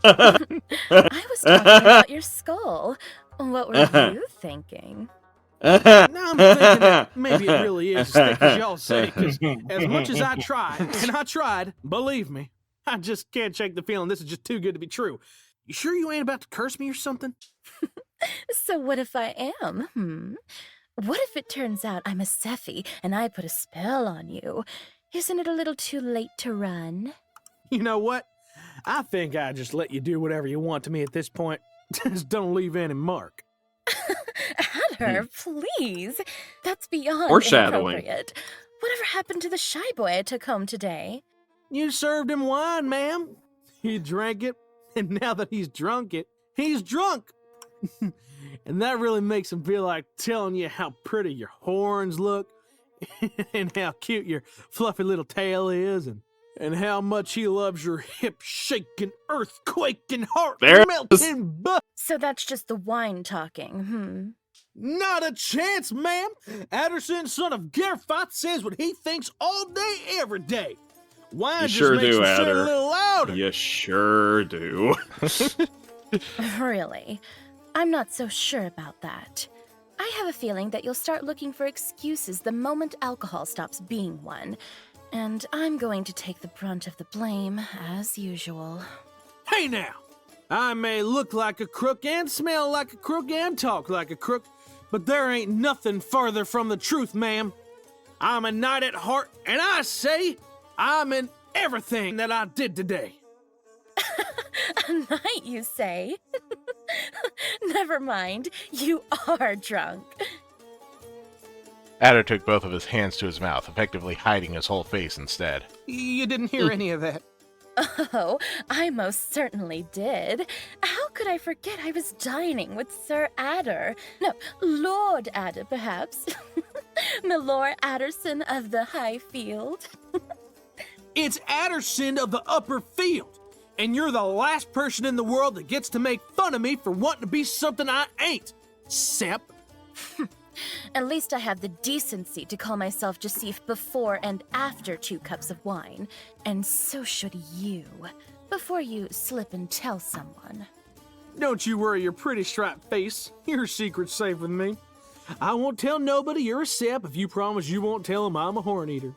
Speaker 7: I was talking about your skull. What were you thinking?
Speaker 6: Now I'm thinking that maybe it really is as thick as y'all say, because as much as I tried, and I tried, believe me, I just can't shake the feeling this is just too good to be true. You sure you ain't about to curse me or something?
Speaker 7: So what if I am, What if it turns out I'm a Sephi and I put a spell on you? Isn't it a little too late to run?
Speaker 6: You know what? I think I just let you do whatever you want to me at this point. Just don't leave any mark.
Speaker 7: Adder, please. That's beyond
Speaker 8: Foreshadowing.
Speaker 7: inappropriate. Whatever happened to the shy boy I took home today?
Speaker 6: You served him wine, ma'am. He drank it, and now that he's drunk it, he's drunk. And that really makes him feel like telling you how pretty your horns look, and how cute your fluffy little tail is, and how much he loves your hip-shaking, earthquaking, heart-melting butt.
Speaker 7: So that's just the wine talking,
Speaker 6: Not a chance, ma'am. Adderson, son of Gerfoth, says what he thinks all day, every day. Wine
Speaker 8: You
Speaker 6: just
Speaker 8: sure
Speaker 6: makes
Speaker 8: do,
Speaker 6: him say it a
Speaker 8: Adder.
Speaker 6: little louder.
Speaker 8: You sure do.
Speaker 7: Really? I'm not so sure about that. I have a feeling that you'll start looking for excuses the moment alcohol stops being one. And I'm going to take the brunt of the blame, as usual.
Speaker 6: Hey now! I may look like a crook and smell like a crook and talk like a crook, but there ain't nothing further from the truth, ma'am. I'm a knight at heart, and I say I'm in everything that I did today.
Speaker 7: A night, you say? Never mind, you are drunk.
Speaker 3: Adder took both of his hands to his mouth, effectively hiding his whole face instead.
Speaker 6: You didn't hear any of that.
Speaker 7: Oh, I most certainly did. How could I forget I was dining with Sir Adder? No, Lord Adder, perhaps. Milord Adderson of the Highfield.
Speaker 6: It's Adderson of the upper field, and you're the last person in the world that gets to make fun of me for wanting to be something I ain't, Sep.
Speaker 7: At least I have the decency to call myself Jasif before and after 2 cups of wine, and so should you, before you slip and tell someone.
Speaker 6: Don't you worry your pretty striped face. Your secret's safe with me. I won't tell nobody you're a Sep if you promise you won't tell them I'm a horn eater.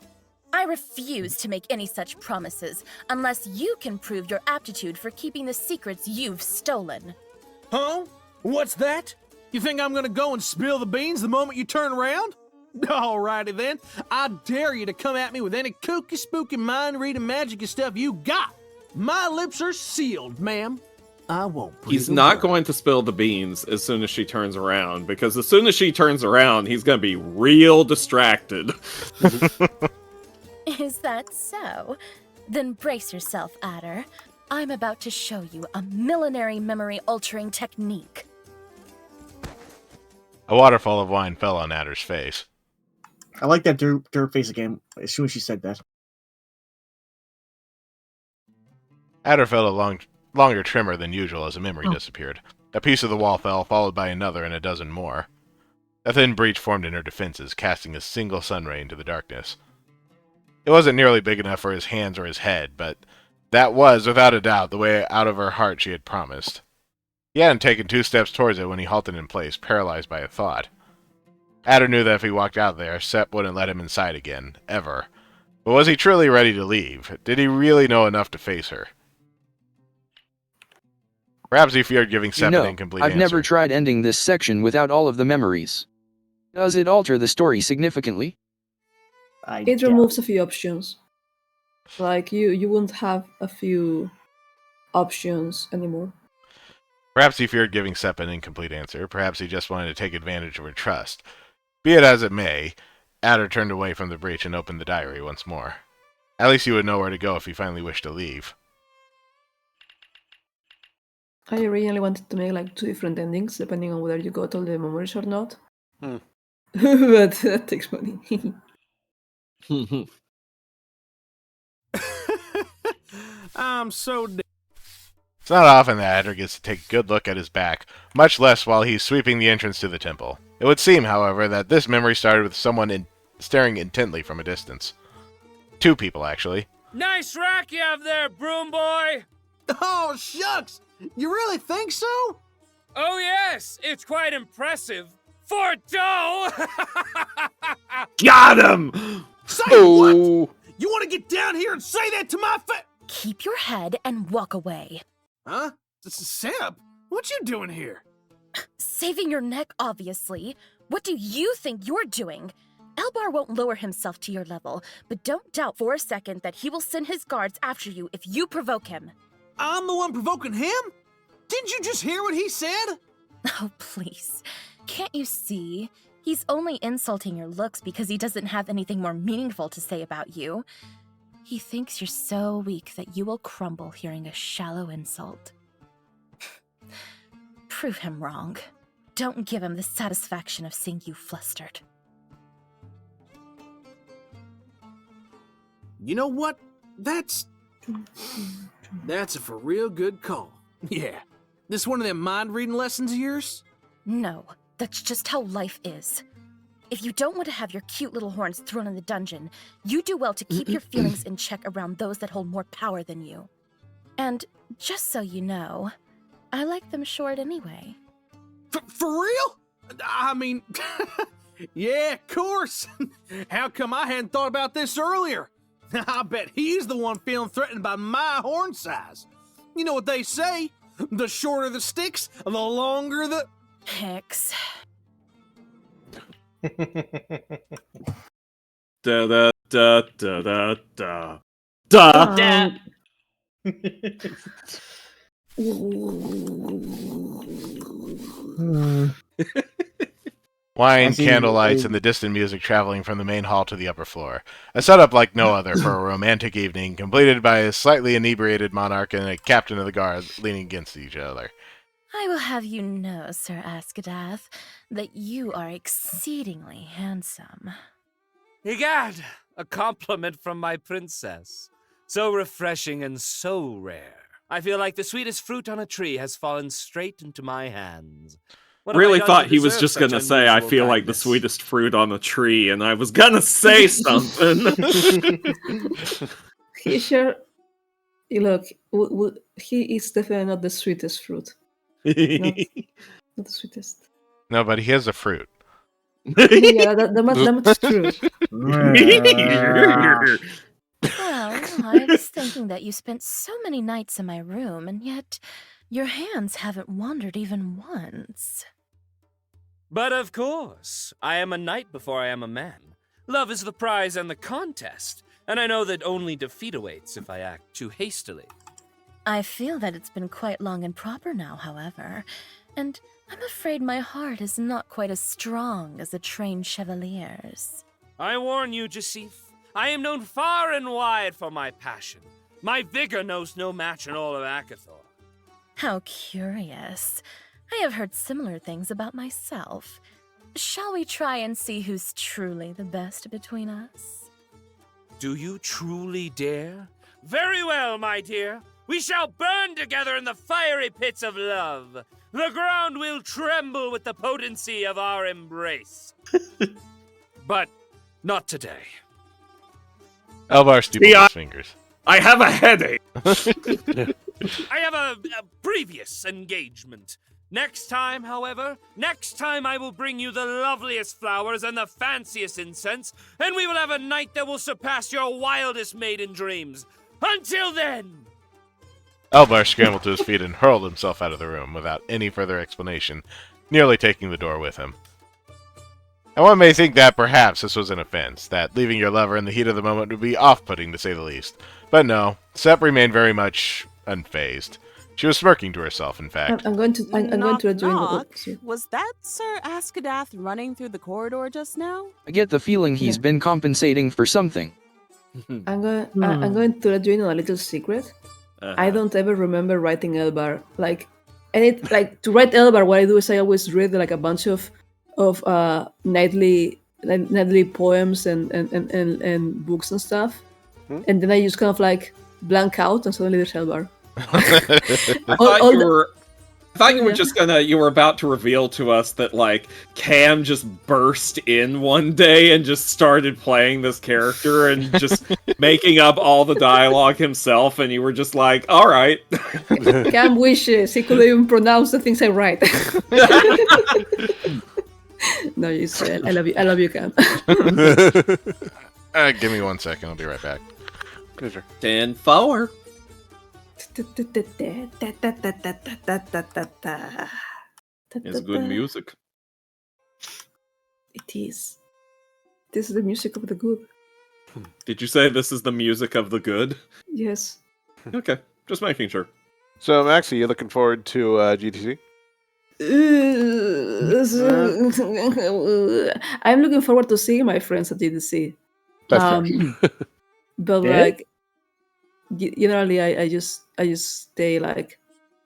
Speaker 7: I refuse to make any such promises unless you can prove your aptitude for keeping the secrets you've stolen.
Speaker 6: Huh? What's that? You think I'm gonna go and spill the beans the moment you turn around? Alrighty then. I dare you to come at me with any kooky spooky mind-reading magic stuff you got. My lips are sealed, ma'am. I won't.
Speaker 8: He's not going to spill the beans as soon as she turns around, because as soon as she turns around, he's going to be real distracted.
Speaker 7: Is that so? Then brace yourself, Adder. I'm about to show you a millinery memory-altering technique.
Speaker 3: A waterfall of wine fell on Adder's face.
Speaker 4: I like that dirt face again, as soon as she said that.
Speaker 3: Adder felt a longer tremor than usual as a memory disappeared. A piece of the wall fell, followed by another and a dozen more. A thin breach formed in her defenses, casting a single sun ray into the darkness. It wasn't nearly big enough for his hands or his head, but that was, without a doubt, the way out of her heart she had promised. He hadn't taken 2 steps towards it when he halted in place, paralyzed by a thought. Adder knew that if he walked out there, Sep wouldn't let him inside again, ever. But was he truly ready to leave? Did he really know enough to face her? Perhaps he feared giving Sep an incomplete
Speaker 5: I've
Speaker 3: answer.
Speaker 5: never tried ending this section without all of the memories. Does it alter the story significantly?
Speaker 17: It removes a few options. Like, you wouldn't have a few options anymore.
Speaker 3: Perhaps he feared giving Sep an incomplete answer. Perhaps he just wanted to take advantage of her trust. Be it as it may, Adder turned away from the breach and opened the diary once more. At least he would know where to go if he finally wished to leave.
Speaker 17: I originally wanted to make like 2 different endings, depending on whether you got all the memories or not. But that takes money.
Speaker 6: I'm so dead.
Speaker 3: It's not often that Adder gets to take a good look at his back, much less while he's sweeping the entrance to the temple. It would seem, however, that this memory started with someone staring intently from a distance. 2 people, actually.
Speaker 11: Nice rack you have there, broom boy!
Speaker 6: Oh, shucks! You really think so?
Speaker 11: Oh, yes! It's quite impressive. For dough!
Speaker 8: Got him!
Speaker 6: Say what? You want to get down here and say that to my face?
Speaker 7: Keep your head and walk away.
Speaker 6: Huh? This is Sep. What you doing here?
Speaker 7: Saving your neck, obviously. What do you think you're doing? Elbar won't lower himself to your level, but don't doubt for a second that he will send his guards after you if you provoke him.
Speaker 6: I'm the one provoking him? Didn't you just hear what he said?
Speaker 7: Oh, please. Can't you see? He's only insulting your looks because he doesn't have anything more meaningful to say about you. He thinks you're so weak that you will crumble hearing a shallow insult. Prove him wrong. Don't give him the satisfaction of seeing you flustered.
Speaker 6: You know what? That's a for real good call. Yeah. This one of them mind-reading lessons of yours?
Speaker 7: No, that's just how life is. If you don't want to have your cute little horns thrown in the dungeon, you do well to keep your feelings in check around those that hold more power than you. And just so you know, I like them short anyway.
Speaker 6: For real? I mean, yeah, of course. How come I hadn't thought about this earlier? I bet he's the one feeling threatened by my horn size. You know what they say? The shorter the sticks, the longer the...
Speaker 7: Hicks.
Speaker 8: Da da da da da da. Da.
Speaker 3: Wine, candlelights, and the distant music traveling from the main hall to the upper floor. A setup like no other for a romantic evening, completed by a slightly inebriated monarch and a captain of the guard leaning against each other.
Speaker 7: I will have you know, Sir Askadath, that you are exceedingly handsome.
Speaker 11: Egad, a compliment from my princess. So refreshing and so rare. I feel like the sweetest fruit on a tree has fallen straight into my hands. What have I
Speaker 8: Really
Speaker 11: done
Speaker 8: thought
Speaker 11: to
Speaker 8: he was
Speaker 11: deserve
Speaker 8: just
Speaker 11: such
Speaker 8: gonna say, I
Speaker 11: unusual
Speaker 8: feel like the
Speaker 11: kindness?"
Speaker 8: sweetest fruit on the tree, and I was gonna say something.
Speaker 17: He sure. Look, he is definitely not the sweetest fruit. Not the sweetest.
Speaker 3: No, but he has a fruit.
Speaker 17: Yeah, that's true.
Speaker 7: Well, I was thinking that you spent so many nights in my room, and yet your hands haven't wandered even once.
Speaker 11: But of course, I am a knight before I am a man. Love is the prize and the contest, and I know that only defeat awaits if I act too hastily.
Speaker 7: I feel that it's been quite long and proper now, however, and I'm afraid my heart is not quite as strong as a trained chevalier's.
Speaker 11: I warn you, Jasif, I am known far and wide for my passion. My vigor knows no match in all of Akathor.
Speaker 7: How curious. I have heard similar things about myself. Shall we try and see who's truly the best between us?
Speaker 11: Do you truly dare? Very well, my dear. We shall burn together in the fiery pits of love. The ground will tremble with the potency of our embrace. But not today.
Speaker 3: Elbar steepled his fingers.
Speaker 8: I have a headache.
Speaker 11: I have a previous engagement. Next time, however, I will bring you the loveliest flowers and the fanciest incense, and we will have a night that will surpass your wildest maiden dreams. Until then!
Speaker 3: Elbar scrambled to his feet and hurled himself out of the room without any further explanation, nearly taking the door with him. And one may think that perhaps this was an offense, that leaving your lover in the heat of the moment would be off-putting to say the least. But no, Sep remained very much unfazed. She was smirking to herself, in fact.
Speaker 17: I'm going to join
Speaker 12: Knock.
Speaker 17: the.
Speaker 12: Was that Sir Askadath running through the corridor just now?
Speaker 5: I get the feeling he's been compensating for something.
Speaker 17: I'm going to let you in on a little secret. I don't ever remember writing Elbar. To write Elbar, what I do is I always read like a bunch of nightly poems and books and stuff, and then I just kind of like blank out, and suddenly there's Elbar.
Speaker 8: I thought you were just you were about to reveal to us that, like, Cam just burst in one day and just started playing this character and just making up all the dialogue himself, and you were just like, alright.
Speaker 17: Cam wishes he could even pronounce the things I write. No, you said, I love you, Cam.
Speaker 3: Give me 1 second, I'll be right back.
Speaker 1: Pleasure.
Speaker 8: 10-4. It's good music.
Speaker 17: It is. This is the music of the good.
Speaker 8: Did you say this is the music of the good?
Speaker 17: Yes.
Speaker 8: Okay, just making sure.
Speaker 1: So, Maxie, you looking forward to GTC?
Speaker 17: I'm looking forward to seeing my friends at GTC.
Speaker 1: That's
Speaker 17: but like, generally, I just stay like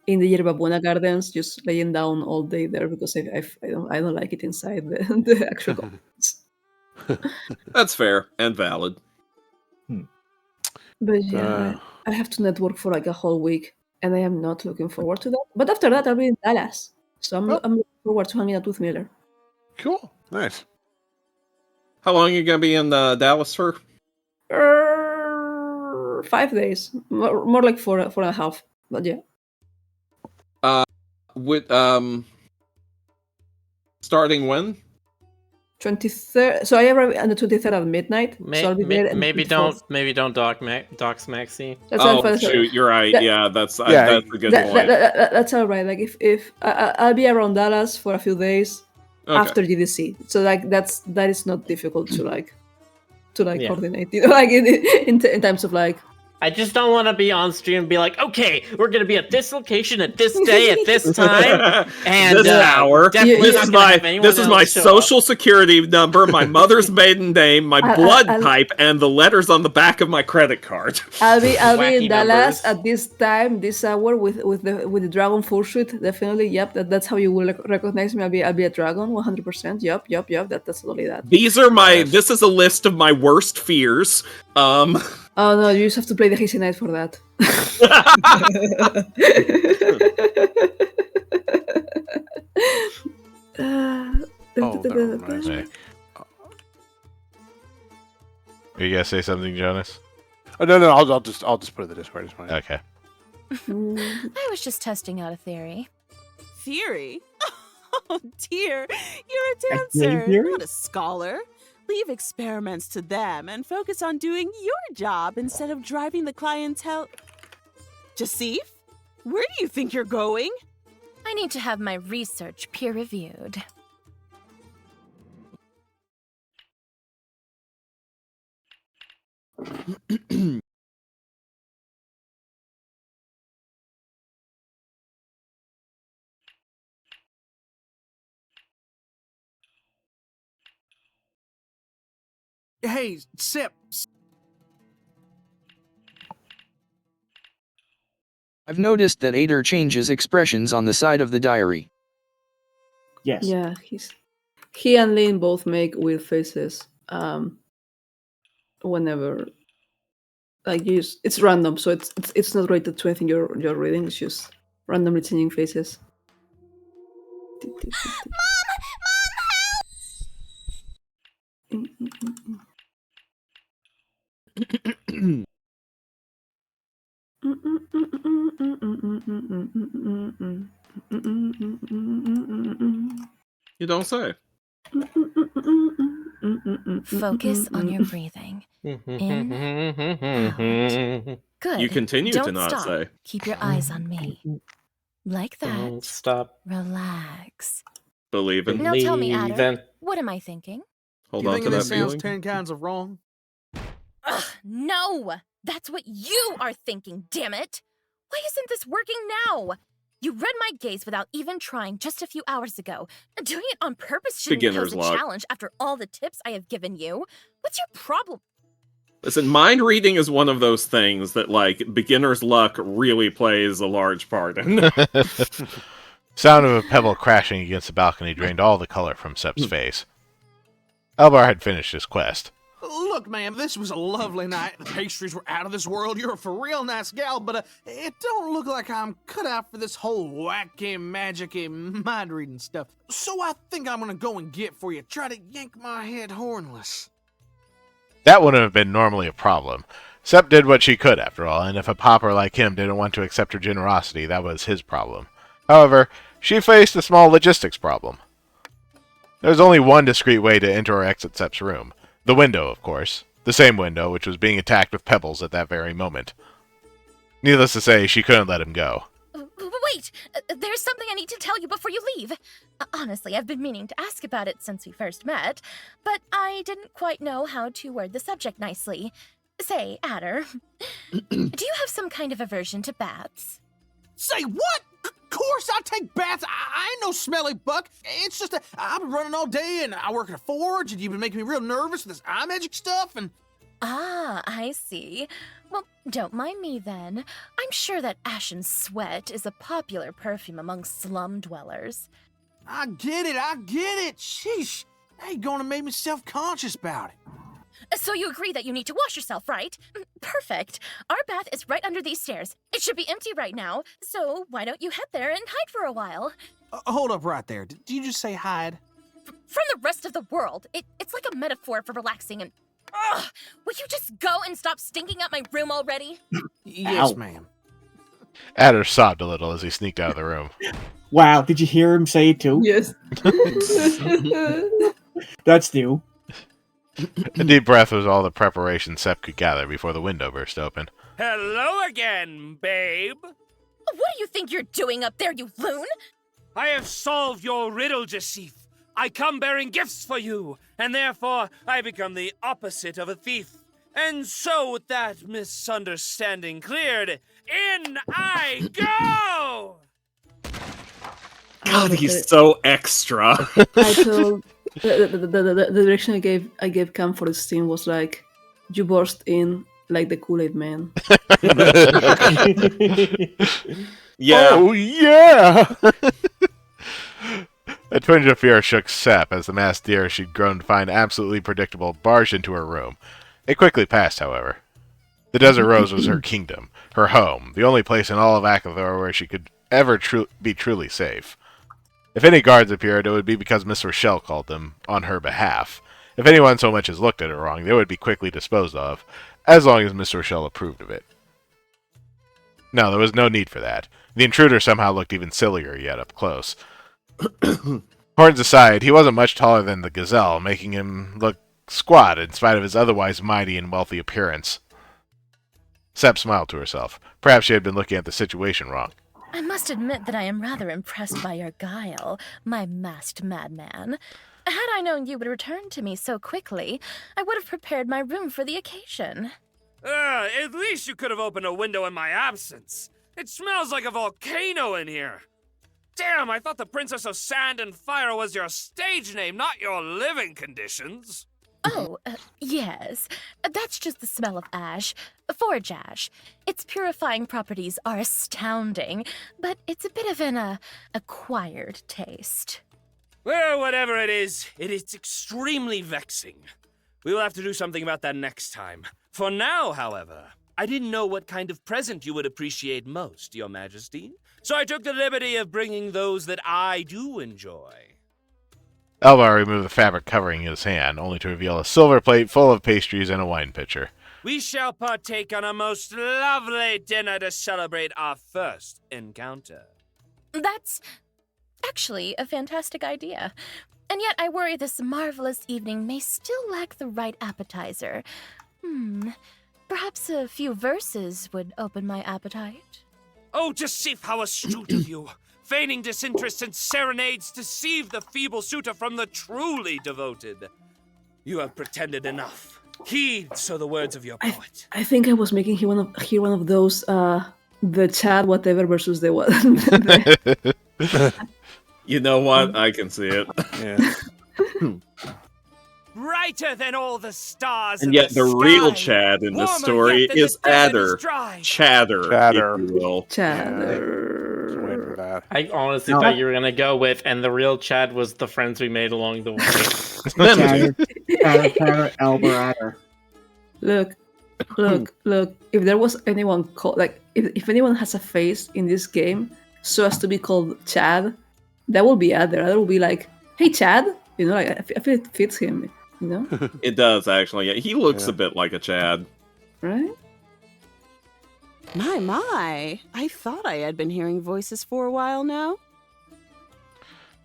Speaker 17: in the Yerba Buena Gardens, just laying down all day there because I don't like it inside the actual gardens.
Speaker 8: That's fair and valid.
Speaker 17: But yeah, I have to network for like a whole week, and I am not looking forward to that. But after that, I'll be in Dallas, so I'm looking forward to hanging out with Miller.
Speaker 1: Cool, nice.
Speaker 8: How long are you gonna be in Dallas for?
Speaker 17: 5 days, more like 4.5. But yeah.
Speaker 8: Starting when?
Speaker 17: 23rd. So I arrive on the 23rd at midnight. So I'll be there.
Speaker 2: Maybe don't dox Maxie.
Speaker 17: That's
Speaker 8: shoot, you're right. That's a good point.
Speaker 17: That's all right. Like if I'll be around Dallas for a few days after GDC. So like that is not difficult to coordinate. You know, like in terms of like.
Speaker 2: I just don't want to be on stream and be like, okay, we're going to be at this location at this day at this time and
Speaker 8: this hour.
Speaker 2: Definitely
Speaker 8: This is my social security number, my mother's maiden name, my blood type, and the letters on the back of my credit card.
Speaker 17: I'll be in Dallas at this time, this hour with the dragon fursuit. Definitely, yep. That's how you will recognize me. I'll be a dragon, 100%. Yep. That's totally that.
Speaker 8: This is a list of my worst fears.
Speaker 17: Oh no, you just have to play the Hayseed Knight for that.
Speaker 1: That reminds me.
Speaker 3: Are you gonna say something, Jonas?
Speaker 1: Oh, no, I'll just put it in the Discord. It's fine.
Speaker 3: Okay.
Speaker 7: I was just testing out a theory.
Speaker 12: Theory? Oh dear, you're a
Speaker 4: A
Speaker 12: dancer,
Speaker 4: theory?
Speaker 12: not a scholar. Leave experiments to them and focus on doing your job instead of driving the clientele. Jasif, where do you think you're going?
Speaker 7: I need to have my research peer-reviewed.
Speaker 6: Hey, Sip.
Speaker 5: I've noticed that Ader changes expressions on the side of the diary.
Speaker 4: Yes.
Speaker 17: Yeah, he and Lynn both make weird faces. Whenever, like, it's random, so it's not related to anything you're reading. It's just randomly changing faces.
Speaker 8: You don't say.
Speaker 7: Focus on your breathing. In, out. Good.
Speaker 8: You continue
Speaker 7: Don't
Speaker 8: to not
Speaker 7: stop.
Speaker 8: say.
Speaker 7: Keep your eyes on me. Like that.
Speaker 2: Don't stop.
Speaker 7: Relax.
Speaker 8: Believe in.
Speaker 7: Now tell me, Adder, what am I thinking?
Speaker 8: Hold
Speaker 6: you
Speaker 8: on
Speaker 6: think
Speaker 8: to that
Speaker 6: this sounds
Speaker 8: feeling.
Speaker 6: 10 kinds of wrong?
Speaker 7: Ugh, no! That's what you are thinking, damn it! Why isn't this working now? You read my gaze without even trying just a few hours ago. Doing it on purpose shouldn't
Speaker 8: Beginner's
Speaker 7: pose a
Speaker 8: luck.
Speaker 7: challenge after all the tips I have given you. What's your problem?
Speaker 8: Listen, mind reading is one of those things that, like, beginner's luck really plays a large part in.
Speaker 3: Sound of a pebble crashing against the balcony drained all the color from Sep's face. Elbar had finished his quest.
Speaker 6: Look, ma'am, this was a lovely night. The pastries were out of this world. You're a for real nice gal, but it don't look like I'm cut out for this whole wacky, magic-y mind-reading stuff. So I think I'm gonna go and get for you. Try to yank my head hornless.
Speaker 3: That wouldn't have been normally a problem. Sep did what she could, after all, and if a pauper like him didn't want to accept her generosity, that was his problem. However, she faced a small logistics problem. There was only one discreet way to enter or exit Sep's room. The window, of course. The same window, which was being attacked with pebbles at that very moment. Needless to say, she couldn't let him go.
Speaker 7: Wait! There's something I need to tell you before you leave. Honestly, I've been meaning to ask about it since we first met, but I didn't quite know how to word the subject nicely. Say, Adder, do you have some kind of aversion to baths?
Speaker 6: Say what? Of course I take baths. I ain't no smelly buck. It's just that I've been running all day and I work at a forge and you've been making me real nervous with this eye magic stuff and...
Speaker 7: Ah, I see. Well, don't mind me then. I'm sure that Ashen Sweat is a popular perfume among slum dwellers.
Speaker 6: I get it. Sheesh. Now you're gonna make me self-conscious about it.
Speaker 7: So you agree that you need to wash yourself, right? Perfect. Our bath is right under these stairs. It should be empty right now, so why don't you head there and hide for a while?
Speaker 6: Hold up right there. Did you just say hide?
Speaker 7: From the rest of the world. It's like a metaphor for relaxing and... Ugh! Will you just go and stop stinking up my room already?
Speaker 6: Yes, ma'am.
Speaker 3: Adder sobbed a little as he sneaked out of the room.
Speaker 4: Wow, did you hear him say it too?
Speaker 17: Yes.
Speaker 4: That's new.
Speaker 3: A deep breath was all the preparation Sep could gather before the window burst open.
Speaker 11: Hello again, babe.
Speaker 7: What do you think you're doing up there, you loon?
Speaker 11: I have solved your riddle, Jasif. I come bearing gifts for you, and therefore I become the opposite of a thief. And so, with that misunderstanding cleared, in I go!
Speaker 8: God, he's so extra.
Speaker 17: I told the direction I gave Cam for his team was like, you burst in like the Kool-Aid man.
Speaker 8: Yeah.
Speaker 3: Oh, yeah! A twinge of fear shook Sep as the masked deer she'd grown to find absolutely predictable barged into her room. It quickly passed, however. The Desert Rose was her kingdom, her home, the only place in all of Akathor where she could ever be truly safe. If any guards appeared, it would be because Miss Rochelle called them on her behalf. If anyone so much as looked at her wrong, they would be quickly disposed of, as long as Miss Rochelle approved of it. No, there was no need for that. The intruder somehow looked even sillier yet up close. Horns aside, he wasn't much taller than the gazelle, making him look squat in spite of his otherwise mighty and wealthy appearance. Sepp smiled to herself. Perhaps she had been looking at the situation wrong.
Speaker 7: I must admit that I am rather impressed by your guile, my masked madman. Had I known you would return to me so quickly, I would have prepared my room for the occasion.
Speaker 11: At least you could have opened a window in my absence. It smells like a volcano in here. Damn, I thought the Princess of Sand and Fire was your stage name, not your living conditions.
Speaker 7: Oh, yes. That's just the smell of ash. Forge ash. Its purifying properties are astounding, but it's a bit of an, acquired taste.
Speaker 11: Well, whatever it is extremely vexing. We will have to do something about that next time. For now, however, I didn't know what kind of present you would appreciate most, Your Majesty, so I took the liberty of bringing those that I do enjoy.
Speaker 3: Elbar removed the fabric covering his hand, only to reveal a silver plate full of pastries and a wine pitcher.
Speaker 11: We shall partake on a most lovely dinner to celebrate our first encounter.
Speaker 7: That's actually a fantastic idea. And yet I worry this marvelous evening may still lack the right appetizer. Perhaps a few verses would open my appetite.
Speaker 11: Oh, Jasif, how astute of you! Feigning disinterest in serenades deceive the feeble suitor from the truly devoted. You have pretended enough. Heed so the words of your poet.
Speaker 17: I think I was making one of those the Chad whatever versus the what.
Speaker 8: You know what? I can see it.
Speaker 1: Yeah.
Speaker 11: Brighter than all the stars.
Speaker 8: And yet the real Chad in this story is Adder. Chatter, if you will.
Speaker 17: Chatter.
Speaker 2: I honestly thought you were gonna go with, and the real Chad was the friends we made along the way.
Speaker 4: Chatter, Elber.
Speaker 17: Look. If there was anyone called, like, if anyone has a face in this game so as to be called Chad, that will be Adder. Adder will be like, "Hey, Chad," you know, like I feel it fits him. You know?
Speaker 8: It does, actually. Yeah, he looks a bit like a Chad.
Speaker 17: Right?
Speaker 12: My. I thought I had been hearing voices for a while now.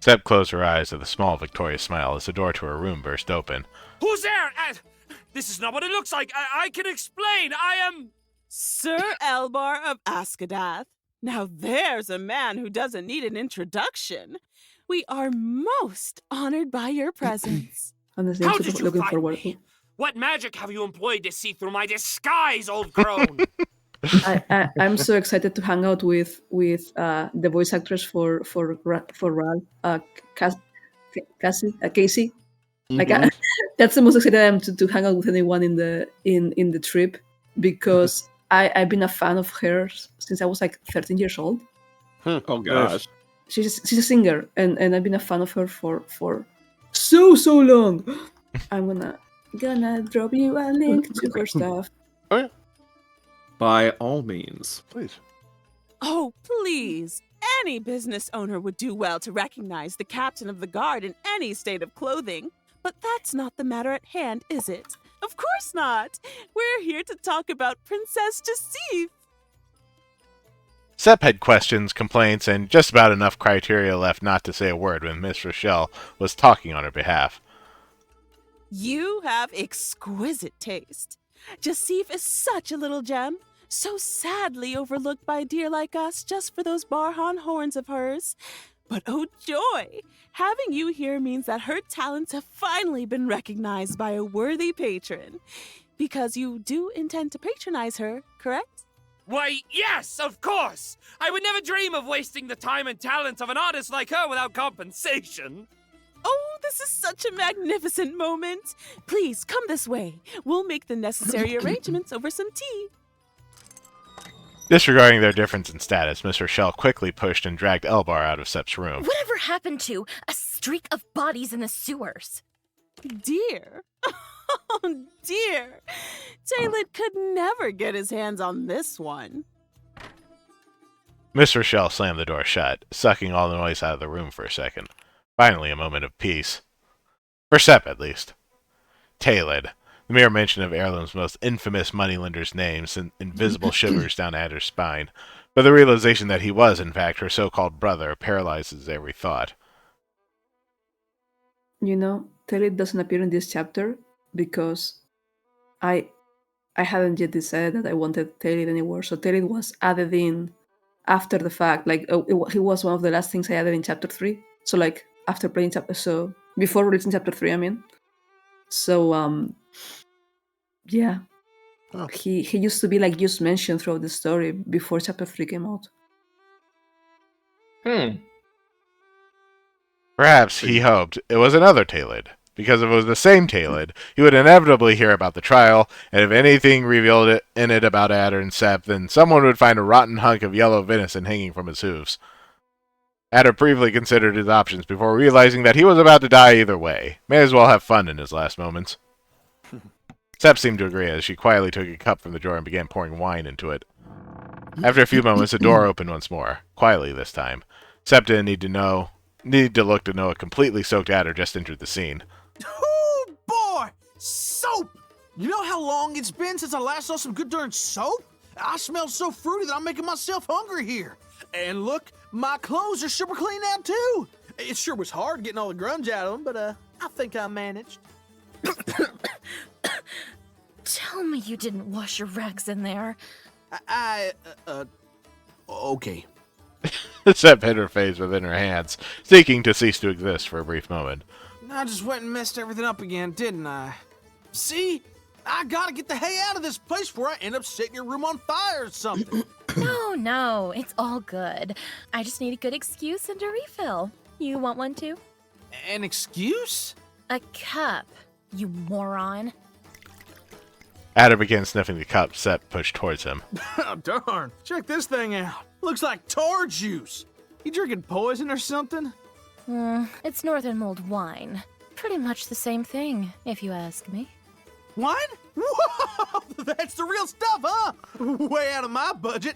Speaker 3: Sepp closed her eyes with a small victorious smile as the door to her room burst open.
Speaker 11: Who's there? This is not what it looks like. I can explain. I am...
Speaker 12: Sir Elbar of Askadath. Now there's a man who doesn't need an introduction. We are most honored by your presence.
Speaker 11: How did you find me? What magic have you employed to see through my disguise, old crone?
Speaker 17: I'm so excited to hang out with the voice actress for Ral, Casey. Like that's the most excited I am to hang out with anyone in the trip, because I've been a fan of hers since I was like 13 years old.
Speaker 8: Oh gosh.
Speaker 17: She's a singer, and I've been a fan of her for so long. I'm gonna drop you a link to her stuff.
Speaker 1: Oh yeah.
Speaker 8: By all means,
Speaker 1: please.
Speaker 12: Oh, please. Any business owner would do well to recognize the captain of the guard in any state of clothing. But that's not the matter at hand, is it? Of course not. We're here to talk about Princess Jasif.
Speaker 3: Sepp had questions, complaints, and just about enough criteria left not to say a word when Miss Rochelle was talking on her behalf.
Speaker 12: You have exquisite taste. Jasif is such a little gem, so sadly overlooked by a dear like us just for those Barhan horns of hers. But oh joy! Having you here means that her talents have finally been recognized by a worthy patron. Because you do intend to patronize her, correct?
Speaker 11: Why, yes, of course! I would never dream of wasting the time and talents of an artist like her without compensation.
Speaker 12: Oh, this is such a magnificent moment. Please, come this way. We'll make the necessary arrangements over some tea.
Speaker 3: Disregarding their difference in status, Miss Rochelle quickly pushed and dragged Elbar out of Sepp's room.
Speaker 7: Whatever happened to a streak of bodies in the sewers?
Speaker 12: Dear. Oh dear. Taylor could never get his hands on this one.
Speaker 3: Miss Rochelle slammed the door shut, sucking all the noise out of the room for a second. Finally, a moment of peace. For Sepp, at least. Taylor. The mere mention of Heirloom's most infamous moneylender's name sent invisible shivers down Adder's spine, but the realization that he was, in fact, her so-called brother paralyzes every thought.
Speaker 17: You know, Taylor doesn't appear in this chapter because I hadn't yet decided that I wanted Taylor anymore, so Taylor was added in after the fact. Like, he was one of the last things I added in chapter 3. So, like, after playing before releasing chapter 3, I mean. So, yeah. Oh. He used to be, like, just mentioned throughout the story before chapter 3 came out.
Speaker 3: Perhaps he hoped it was another Taylor, because if it was the same Taylor, he would inevitably hear about the trial, and if anything revealed in it about Adder and Sepp, then someone would find a rotten hunk of yellow venison hanging from his hooves. Adder briefly considered his options before realizing that he was about to die either way. May as well have fun in his last moments. Sepp seemed to agree as she quietly took a cup from the drawer and began pouring wine into it. After a few moments, the door opened once more, quietly this time. Sepp didn't need to look to know a completely soaked Adder just entered the scene.
Speaker 6: Oh boy! Soap! You know how long it's been since I last saw some good darn soap? I smell so fruity that I'm making myself hungry here. And look, my clothes are super clean now too. It sure was hard getting all the grunge out of them, but I think I managed.
Speaker 7: Tell me you didn't wash your rags in there.
Speaker 6: Okay.
Speaker 3: Sepp hid her face within her hands, seeking to cease to exist for a brief moment.
Speaker 6: I just went and messed everything up again, didn't I? See? I gotta get the hay out of this place before I end up setting your room on fire or something.
Speaker 7: No, it's all good. I just need a good excuse and a refill. You want one too?
Speaker 6: An excuse?
Speaker 7: A cup, you moron.
Speaker 3: Adder began sniffing the cup Sepp pushed towards him.
Speaker 6: Oh, darn. Check this thing out. Looks like tar juice. You drinking poison or something?
Speaker 7: It's Northern Mold wine. Pretty much the same thing, if you ask me.
Speaker 6: Wine? Whoa! That's the real stuff, huh? Way out of my budget.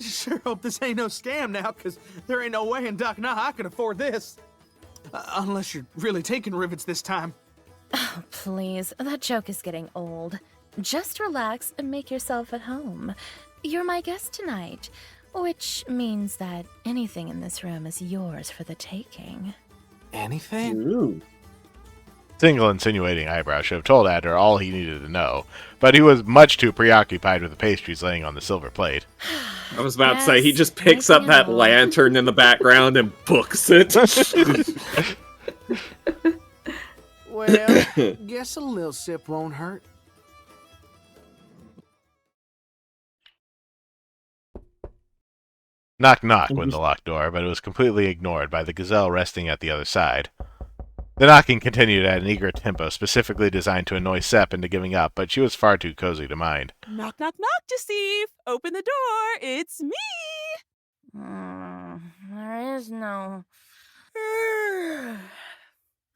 Speaker 6: Sure hope this ain't no scam now, because there ain't no way in Doc and I can afford this. Unless you're really taking rivets this time.
Speaker 7: Oh, please, that joke is getting old. Just relax and make yourself at home. You're my guest tonight, which means that anything in this room is yours for the taking.
Speaker 6: Anything?
Speaker 4: Ooh.
Speaker 3: Single insinuating eyebrow should have told Adder all he needed to know, but he was much too preoccupied with the pastries laying on the silver plate.
Speaker 8: I was about to say, he just picks up that lantern in the background and books it.
Speaker 6: Well, guess a little sip won't hurt.
Speaker 3: Knock knock went the locked door, but it was completely ignored by the gazelle resting at the other side. The knocking continued at an eager tempo specifically designed to annoy Sepp into giving up, but she was far too cozy to mind.
Speaker 12: Knock, knock, knock, Jacif! Open the door! It's me!
Speaker 7: There is no...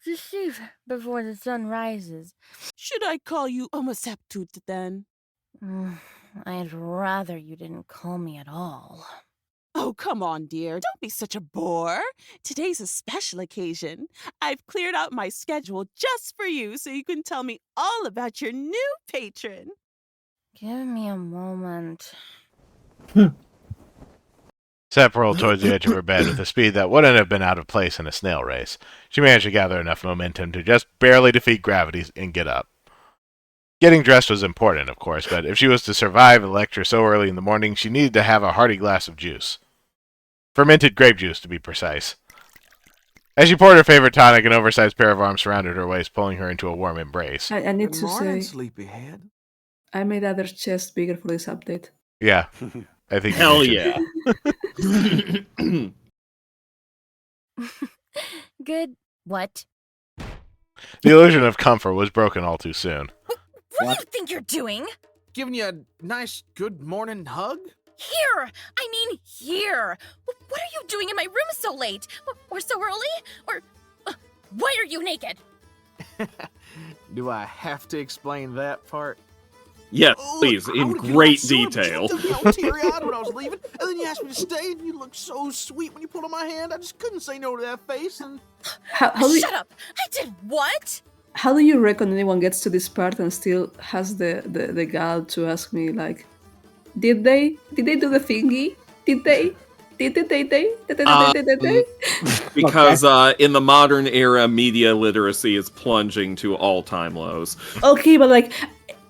Speaker 7: Jacif, before the sun rises.
Speaker 12: Should I call you Omoseptut then?
Speaker 7: I'd rather you didn't call me at all.
Speaker 12: Oh, come on, dear. Don't be such a bore. Today's a special occasion. I've cleared out my schedule just for you so you can tell me all about your new patron.
Speaker 7: Give me a moment.
Speaker 3: Sepp rolled towards the edge of her bed with a speed that wouldn't have been out of place in a snail race. She managed to gather enough momentum to just barely defeat gravity and get up. Getting dressed was important, of course, but if she was to survive a lecture so early in the morning, she needed to have a hearty glass of juice. Fermented grape juice, to be precise. As she poured her favorite tonic, an oversized pair of arms surrounded her waist, pulling her into a warm embrace.
Speaker 17: I need to say,
Speaker 6: sleepyhead.
Speaker 17: I made Adder's chest bigger for this update.
Speaker 3: Yeah, I think.
Speaker 8: Hell yeah.
Speaker 7: Good. What?
Speaker 3: The illusion of comfort was broken all too soon.
Speaker 7: What do you think you're doing?
Speaker 6: Giving you a nice good morning hug?
Speaker 7: Here! I mean here! What are you doing in my room so late? Or so early? Or why are you naked?
Speaker 6: Do I have to explain that part?
Speaker 8: Yes, please, in great detail.
Speaker 6: You looked all teary-eyed when I was leaving, and then you asked me to stay, and you looked so sweet when you pulled on my hand. I just couldn't say no to that face, and...
Speaker 7: Shut up! I did what?
Speaker 17: How do you reckon anyone gets to this part and still has the gall to ask me, like, did they do the thingy? Did they?
Speaker 8: Because in the modern era, media literacy is plunging to all-time lows.
Speaker 17: Okay, but like,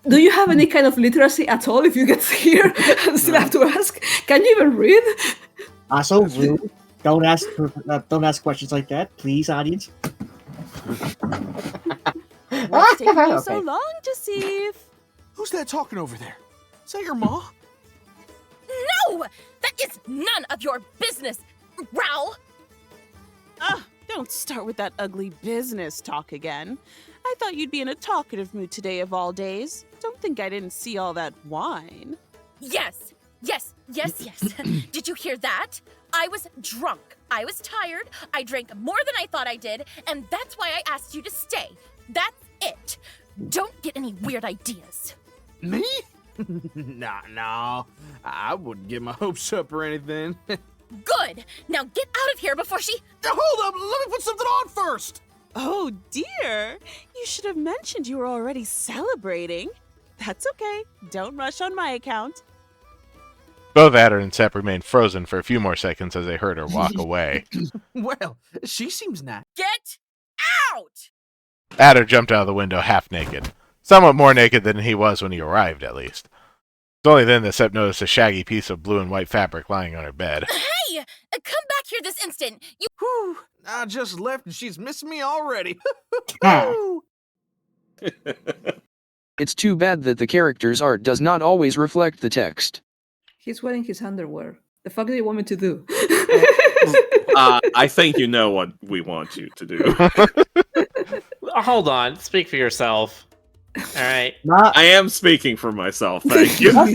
Speaker 17: do you have any kind of literacy at all if you get here and still have to ask? Can you even read?
Speaker 4: Also, rude. Don't ask questions like that, please, audience.
Speaker 12: What's taking you
Speaker 4: Okay.
Speaker 12: so long, Jacif?
Speaker 6: Who's that talking over there? Is that your ma?
Speaker 7: No! That is none of your business, Raoul!
Speaker 12: Don't start with that ugly business talk again. I thought you'd be in a talkative mood today of all days. Don't think I didn't see all that wine.
Speaker 7: Yes. Did you hear that? I was drunk. I was tired. I drank more than I thought I did, and that's why I asked you to stay. That's it. Don't get any weird ideas.
Speaker 6: Me? Nah. I wouldn't get my hopes up or anything.
Speaker 7: Good. Now get out of here before she...
Speaker 6: Hold up! Let me put something on first!
Speaker 12: Oh dear, you should have mentioned you were already celebrating. That's okay. Don't rush on my account.
Speaker 3: Both Adder and Sepp remained frozen for a few more seconds as they heard her walk away.
Speaker 6: Well, she seems nice.
Speaker 7: Get out!
Speaker 3: Adder jumped out of the window half naked. Somewhat more naked than he was when he arrived, at least. It's only then that Sepp noticed a shaggy piece of blue and white fabric lying on her bed.
Speaker 7: Hey! Come back here this instant! You...
Speaker 6: Whew, I just left and she's missing me already.
Speaker 5: It's too bad that the character's art does not always reflect the text.
Speaker 17: He's wearing his underwear. The fuck do you want me to do?
Speaker 8: I think you know what we want you to do.
Speaker 2: Hold on. Speak for yourself. All right.
Speaker 8: I am speaking for myself, thank you.
Speaker 2: None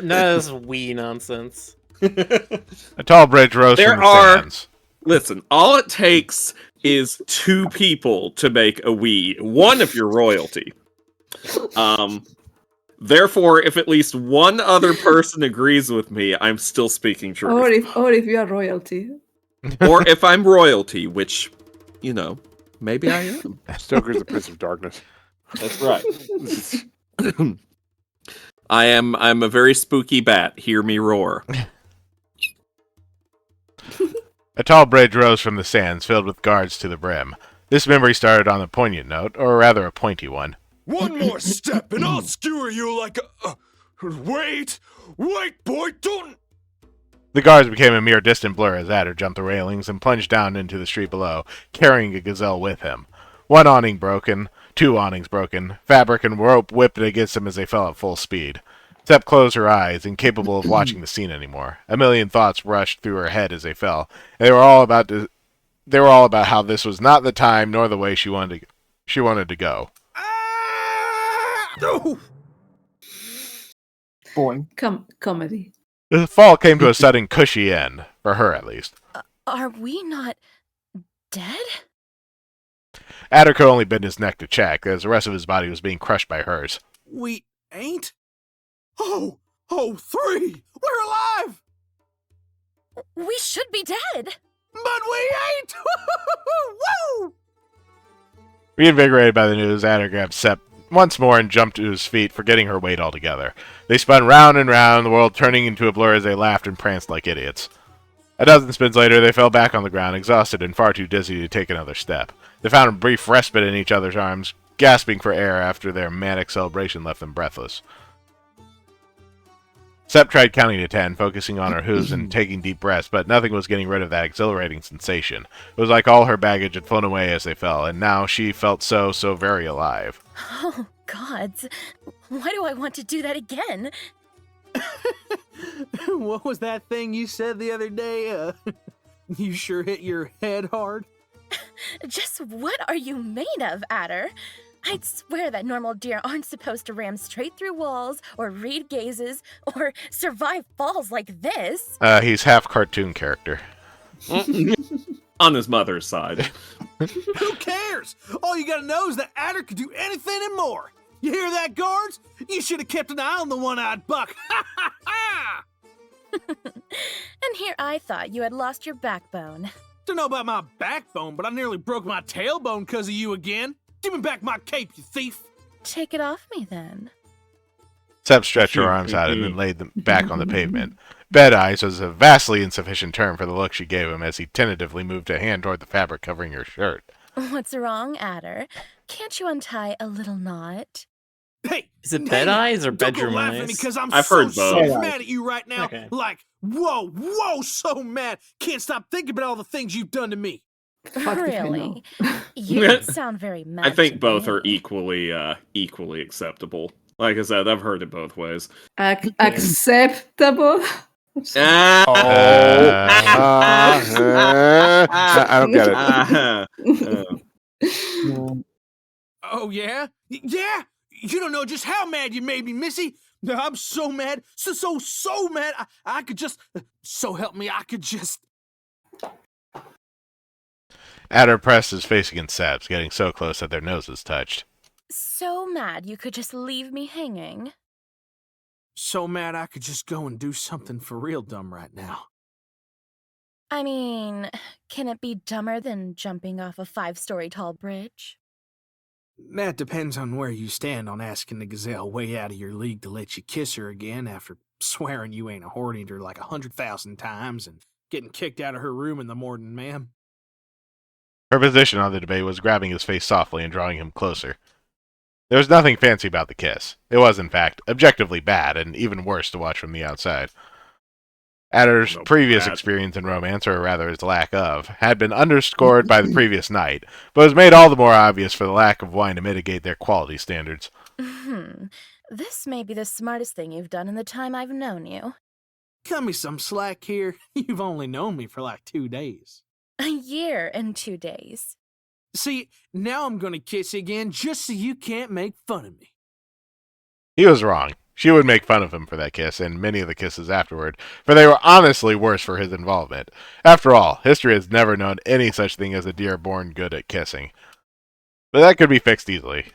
Speaker 2: of this wee nonsense.
Speaker 3: A tall bridge rose from the sands.
Speaker 8: Listen, all it takes is 2 people to make a Wii, one if you're royalty. Therefore, if at least one other person agrees with me, I'm still speaking truth.
Speaker 17: Or if you are royalty.
Speaker 8: Or if I'm royalty, which, you know, maybe I am.
Speaker 1: Stoker's the Prince of Darkness.
Speaker 8: That's right. I'm a very spooky bat. Hear me roar.
Speaker 3: A tall bridge rose from the sands, filled with guards to the brim. This memory started on a poignant note, or rather a pointy one.
Speaker 13: One more step and I'll skewer you like a... Wait, boy, don't...
Speaker 3: The guards became a mere distant blur as Adder jumped the railings and plunged down into the street below, carrying a gazelle with him. One awning broken, 2 awnings broken, fabric and rope whipped against him as they fell at full speed. Sepp closed her eyes, incapable of watching the scene anymore. A million thoughts rushed through her head as they fell. They were all about how this was not the time nor the way she wanted to go.
Speaker 6: No!
Speaker 4: Boing.
Speaker 17: Comedy.
Speaker 3: The fall came to a sudden cushy end, for her at least.
Speaker 7: Are we not dead?
Speaker 3: Adder could only bend his neck to check, as the rest of his body was being crushed by hers.
Speaker 6: We ain't? Oh, 3! We're alive!
Speaker 7: We should be dead.
Speaker 6: But we ain't! Woo!
Speaker 3: Reinvigorated by the news, Adder grabbed Sepp once more and jumped to his feet, forgetting her weight altogether. They spun round and round, the world turning into a blur as they laughed and pranced like idiots. A dozen spins later, they fell back on the ground, exhausted and far too dizzy to take another step. They found a brief respite in each other's arms, gasping for air after their manic celebration left them breathless. Sepp tried counting to 10, focusing on her hooves and taking deep breaths, but nothing was getting rid of that exhilarating sensation. It was like all her baggage had flown away as they fell, and now she felt so very alive.
Speaker 7: Oh, gods. Why do I want to do that again?
Speaker 6: What was that thing you said the other day? You sure hit your head hard?
Speaker 7: Just what are you made of, Adder? I'd swear that normal deer aren't supposed to ram straight through walls, or read gazes, or survive falls like this.
Speaker 3: He's half cartoon character.
Speaker 8: On his mother's side.
Speaker 6: Who cares? All you gotta know is that Adder could do anything and more. You hear that, guards? You should have kept an eye on the one-eyed buck. Ha ha ha!
Speaker 7: And here I thought you had lost your backbone.
Speaker 6: Don't know about my backbone, but I nearly broke my tailbone because of you again. Give me back my cape, you thief.
Speaker 7: Take it off me then.
Speaker 3: Sep stretched her arms out and then laid them back on the pavement. Bed eyes was a vastly insufficient term for the look she gave him as he tentatively moved a hand toward the fabric covering her shirt.
Speaker 7: What's wrong, Adder? Can't you untie a little knot?
Speaker 6: Hey,
Speaker 2: is it bed eyes or bedroom eyes?
Speaker 6: Because I'm
Speaker 8: I've heard both.
Speaker 6: So mad at you right now.
Speaker 2: Okay.
Speaker 6: Like, whoa, so mad. Can't stop thinking about all the things you've done to me.
Speaker 7: Really? You don't sound very mad.
Speaker 8: I think both are equally acceptable. Like I said, I've heard it both ways.
Speaker 17: Acceptable?
Speaker 1: I don't get it.
Speaker 6: Oh, yeah? Yeah? You don't know just how mad you made me, Missy. I'm so mad. So mad. I could just... So help me, I could just...
Speaker 3: Adder pressed his face against Seb's, getting so close that their noses touched.
Speaker 7: So mad you could just leave me hanging.
Speaker 6: So mad I could just go and do something for real dumb right now.
Speaker 7: I mean, can it be dumber than jumping off a 5-story tall bridge?
Speaker 6: That depends on where you stand on asking the gazelle way out of your league to let you kiss her again after swearing you ain't a horn-eater like 100,000 times and getting kicked out of her room in the morning, ma'am.
Speaker 3: Her position on the debate was grabbing his face softly and drawing him closer. There was nothing fancy about the kiss. It was, in fact, objectively bad and even worse to watch from the outside. Adder's previous experience in romance, or rather his lack of, had been underscored by the previous night, but was made all the more obvious for the lack of wine to mitigate their quality standards.
Speaker 7: This may be the smartest thing you've done in the time I've known you.
Speaker 6: Cut me some slack here. You've only known me for like 2 days.
Speaker 7: A year and 2 days.
Speaker 6: See, now I'm gonna kiss you again just so you can't make fun of me.
Speaker 3: He was wrong. She would make fun of him for that kiss, and many of the kisses afterward, for they were honestly worse for his involvement. After all, history has never known any such thing as a deer born good at kissing. But that could be fixed easily.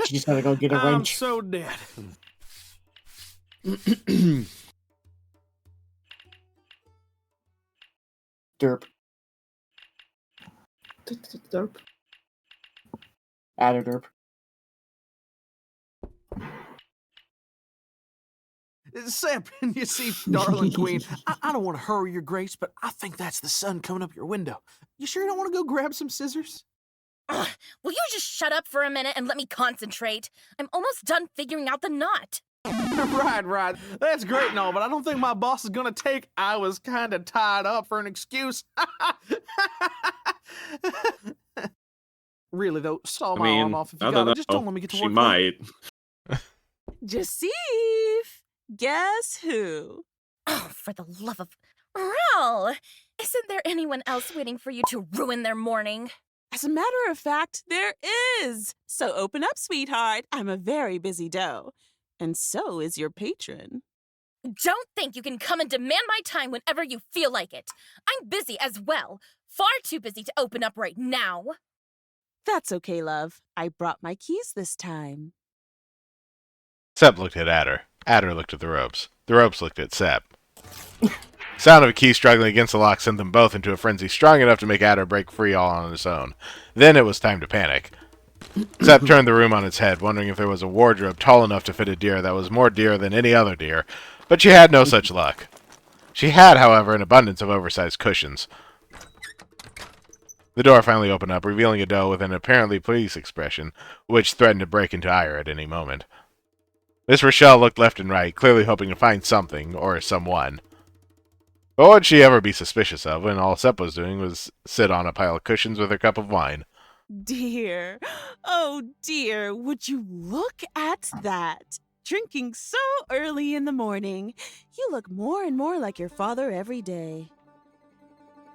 Speaker 4: She's gotta go get a
Speaker 6: I'm
Speaker 4: wrench.
Speaker 6: so dead.
Speaker 4: Derp.
Speaker 17: Derp.
Speaker 4: Adder derp.
Speaker 6: Sep, you see, darling queen, I don't want to hurry your grace, but I think that's the sun coming up your window. You sure you don't want to go grab some scissors?
Speaker 7: Ugh, will you just shut up for a minute and let me concentrate? I'm almost done figuring out the knot.
Speaker 6: Right. That's great and all, but I don't think my boss is gonna take I was kind of tied up for an excuse. Really, though, stall my arm off if you got it. Just don't let me get to work.
Speaker 8: She might.
Speaker 12: Jacif, guess who?
Speaker 7: Oh, for the love of... Rel! Isn't there anyone else waiting for you to ruin their morning?
Speaker 12: As a matter of fact, there is. So open up, sweetheart. I'm a very busy doe. And so is your patron.
Speaker 7: Don't think you can come and demand my time whenever you feel like it. I'm busy as well. Far too busy to open up right now.
Speaker 12: That's okay, love. I brought my keys this time.
Speaker 3: Sep looked at Adder. Adder looked at the ropes. The ropes looked at Sep. Sound of a key struggling against the lock sent them both into a frenzy strong enough to make Adder break free all on his own. Then it was time to panic. Sep turned the room on its head, wondering if there was a wardrobe tall enough to fit a deer that was more deer than any other deer, but she had no such luck. She had, however, an abundance of oversized cushions. The door finally opened up, revealing a doe with an apparently pleased expression, which threatened to break into ire at any moment. Miss Rochelle looked left and right, clearly hoping to find something, or someone. But what would she ever be suspicious of when all Sep was doing was sit on a pile of cushions with her cup of wine?
Speaker 12: Dear, oh dear, would you look at that? Drinking so early in the morning. You look more and more like your father every day.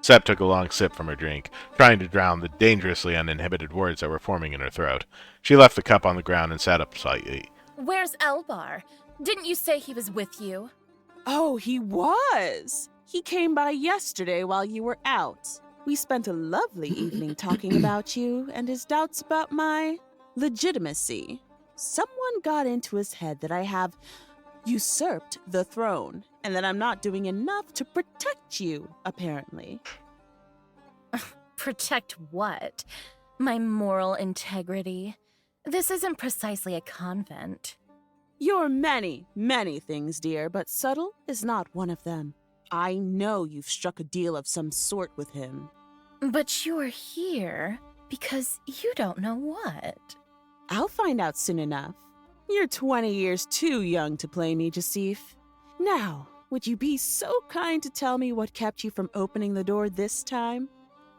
Speaker 3: Sep took a long sip from her drink, trying to drown the dangerously uninhibited words that were forming in her throat. She left the cup on the ground and sat up slightly.
Speaker 7: Where's Elbar? Didn't you say he was with you?
Speaker 12: Oh, he was. He came by yesterday while you were out. We spent a lovely evening talking about you and his doubts about my legitimacy. Someone got into his head that I have usurped the throne and that I'm not doing enough to protect you, apparently.
Speaker 7: Protect what? My moral integrity? This isn't precisely a convent.
Speaker 12: You're many, many things, dear, but subtle is not one of them. I know you've struck a deal of some sort with him.
Speaker 7: But you're here because you don't know what.
Speaker 12: I'll find out soon enough. You're 20 years too young to play me, Jasif. Now, would you be so kind to tell me what kept you from opening the door this time?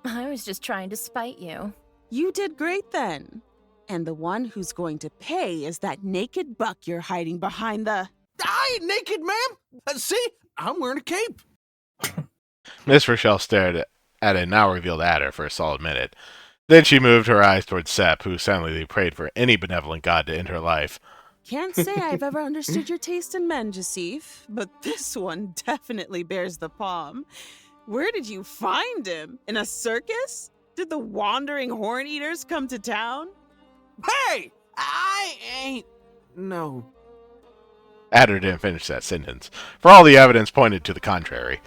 Speaker 7: I was just trying to spite you.
Speaker 12: You did great then. And the one who's going to pay is that naked buck you're hiding behind the...
Speaker 6: I ain't naked, ma'am! See? I'm wearing a cape.
Speaker 3: Miss Rochelle stared at a now revealed adder for a solid minute. Then she moved her eyes towards Sepp, who silently prayed for any benevolent god to end her life.
Speaker 12: Can't say I've ever understood your taste in men, Jasif, but this one definitely bears the palm. Where did you find him? In a circus? Did the wandering horn eaters come to town?
Speaker 6: Hey! I ain't... No.
Speaker 3: Adder didn't finish that sentence, for all the evidence pointed to the contrary.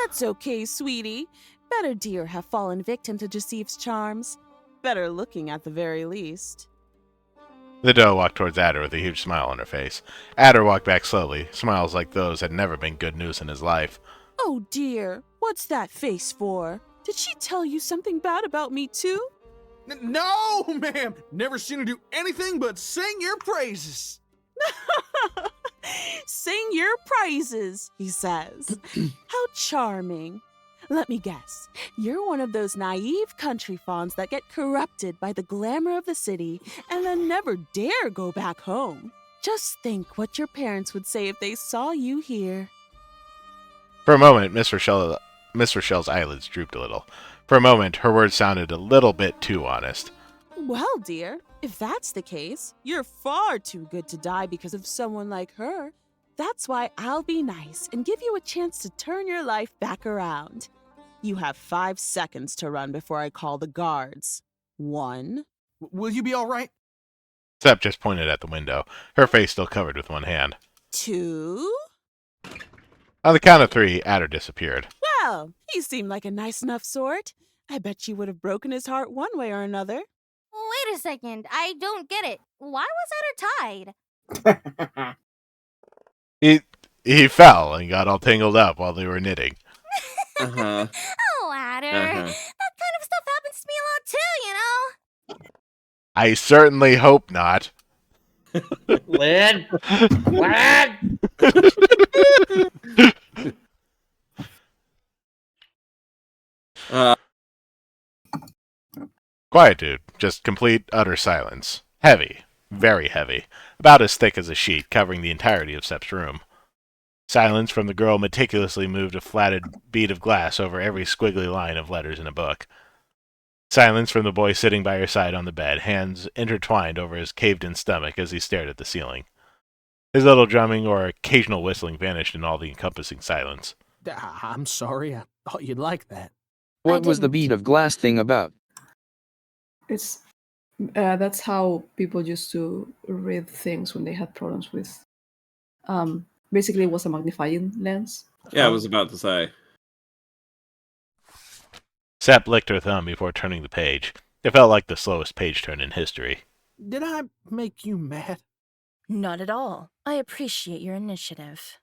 Speaker 12: That's okay, sweetie. Better deer have fallen victim to Jasif's charms. Better looking at the very least.
Speaker 3: The doe walked towards Adder with a huge smile on her face. Adder walked back slowly. Smiles like those had never been good news in his life.
Speaker 12: Oh dear, what's that face for? Did she tell you something bad about me too?
Speaker 6: No, ma'am! Never seen her do anything but sing your praises.
Speaker 12: Sing your praises, he says. How charming. Let me guess. You're one of those naive country fawns that get corrupted by the glamour of the city and then never dare go back home. Just think what your parents would say if they saw you here.
Speaker 3: For a moment, Miss Rochelle's eyelids drooped a little. For a moment, her words sounded a little bit too honest.
Speaker 12: Well, dear, if that's the case, you're far too good to die because of someone like her. That's why I'll be nice and give you a chance to turn your life back around. You have 5 seconds to run before I call the guards. 1.
Speaker 6: Will you be all right?
Speaker 3: Sepp just pointed at the window, her face still covered with one hand.
Speaker 12: 2.
Speaker 3: On the count of 3, Adder disappeared.
Speaker 12: Well, he seemed like a nice enough sort. I bet you would have broken his heart one way or another.
Speaker 10: Wait a second. I don't get it. Why was Adder tied?
Speaker 3: He fell and got all tangled up while they were knitting.
Speaker 10: Oh, Adder. That kind of stuff happens to me a lot too, you know?
Speaker 3: I certainly hope not.
Speaker 2: Lynn! Lynn!
Speaker 3: Quietude. Just complete, utter silence. Heavy. Very heavy. About as thick as a sheet, covering the entirety of Sepp's room. Silence from the girl meticulously moved a flatted bead of glass over every squiggly line of letters in a book. Silence from the boy sitting by her side on the bed, hands intertwined over his caved-in stomach as he stared at the ceiling. His little drumming or occasional whistling vanished in all the encompassing silence.
Speaker 6: I'm sorry. I thought you'd like that.
Speaker 5: What was the bead of glass thing about?
Speaker 17: It's that's how people used to read things when they had problems with. Basically, it was a magnifying lens.
Speaker 8: Yeah, I was about to say.
Speaker 3: Sepp licked her thumb before turning the page. It felt like the slowest page turn in history.
Speaker 6: Did I make you mad?
Speaker 7: Not at all. I appreciate your initiative.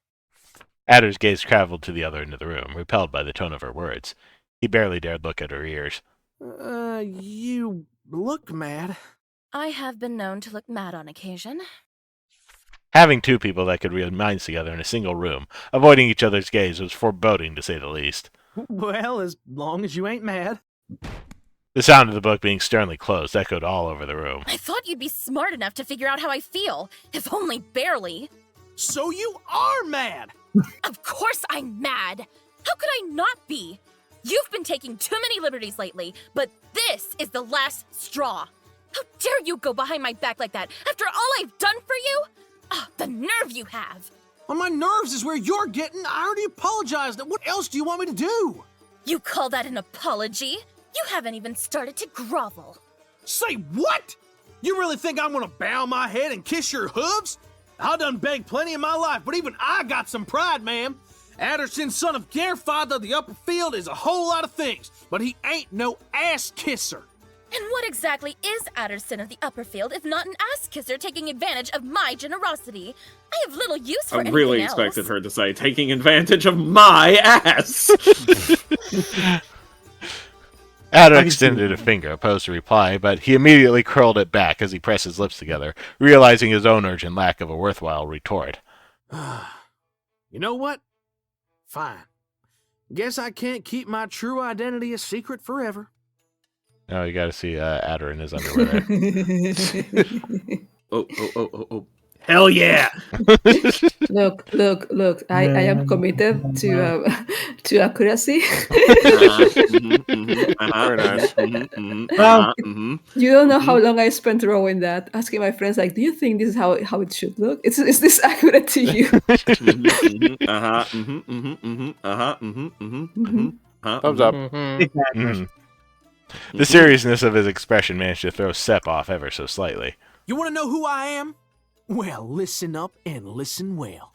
Speaker 3: Adder's gaze traveled to the other end of the room, repelled by the tone of her words. He barely dared look at her ears.
Speaker 6: You look mad.
Speaker 7: I have been known to look mad on occasion.
Speaker 3: Having two people that could read minds together in a single room, avoiding each other's gaze, was foreboding, to say the least.
Speaker 6: Well, as long as you ain't mad.
Speaker 3: The sound of the book being sternly closed echoed all over the room.
Speaker 7: I thought you'd be smart enough to figure out how I feel, if only barely.
Speaker 6: So you are mad!
Speaker 7: Of course I'm mad! How could I not be? You've been taking too many liberties lately, but this is the last straw. How dare you go behind my back like that after all I've done for you? Oh, the nerve you have!
Speaker 6: On my nerves is where you're getting. I already apologized. What else do you want me to do?
Speaker 7: You call that an apology? You haven't even started to grovel.
Speaker 6: Say what? You really think I'm gonna bow my head and kiss your hooves? I done begged plenty in my life, but even I got some pride, ma'am. Adderson, son of Garefather of the Upper Field, is a whole lot of things, but he ain't no ass kisser.
Speaker 7: And what exactly is Adderson of the Upperfield if not an ass kisser taking advantage of my generosity? I have little use for
Speaker 8: I
Speaker 7: anything
Speaker 8: really
Speaker 7: else.
Speaker 8: expected her to say, taking advantage of my ass.
Speaker 3: Adder extended a finger, opposed to reply, but he immediately curled it back as he pressed his lips together, realizing his own urgent lack of a worthwhile retort.
Speaker 6: You know what? Fine. Guess I can't keep my true identity a secret forever.
Speaker 3: Oh, you gotta see Adder in his underwear there.
Speaker 8: Oh. Hell yeah!
Speaker 17: Look. I am committed to accuracy.
Speaker 1: Very nice.
Speaker 17: You don't know how long I spent rowing that, asking my friends, like, do you think this is how it should look? Is this accurate to you?
Speaker 1: Thumbs up.
Speaker 3: The seriousness of his expression managed to throw Sepp off ever so slightly.
Speaker 6: You want to know who I am? Well, listen up and listen well.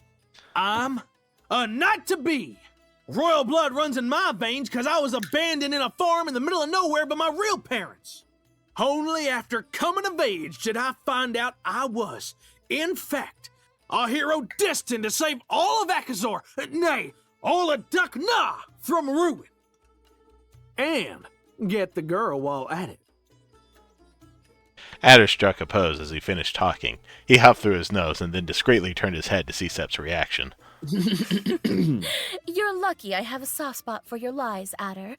Speaker 6: I'm a knight-to-be. Royal blood runs in my veins because I was abandoned in a farm in the middle of nowhere by my real parents. Only after coming of age did I find out I was, in fact, a hero destined to save all of Akazor, nay, all of Duck-Nah from ruin. And get the girl while at it.
Speaker 3: Adder struck a pose as he finished talking. He huffed through his nose and then discreetly turned his head to see Sepp's reaction.
Speaker 7: You're lucky I have a soft spot for your lies, Adder.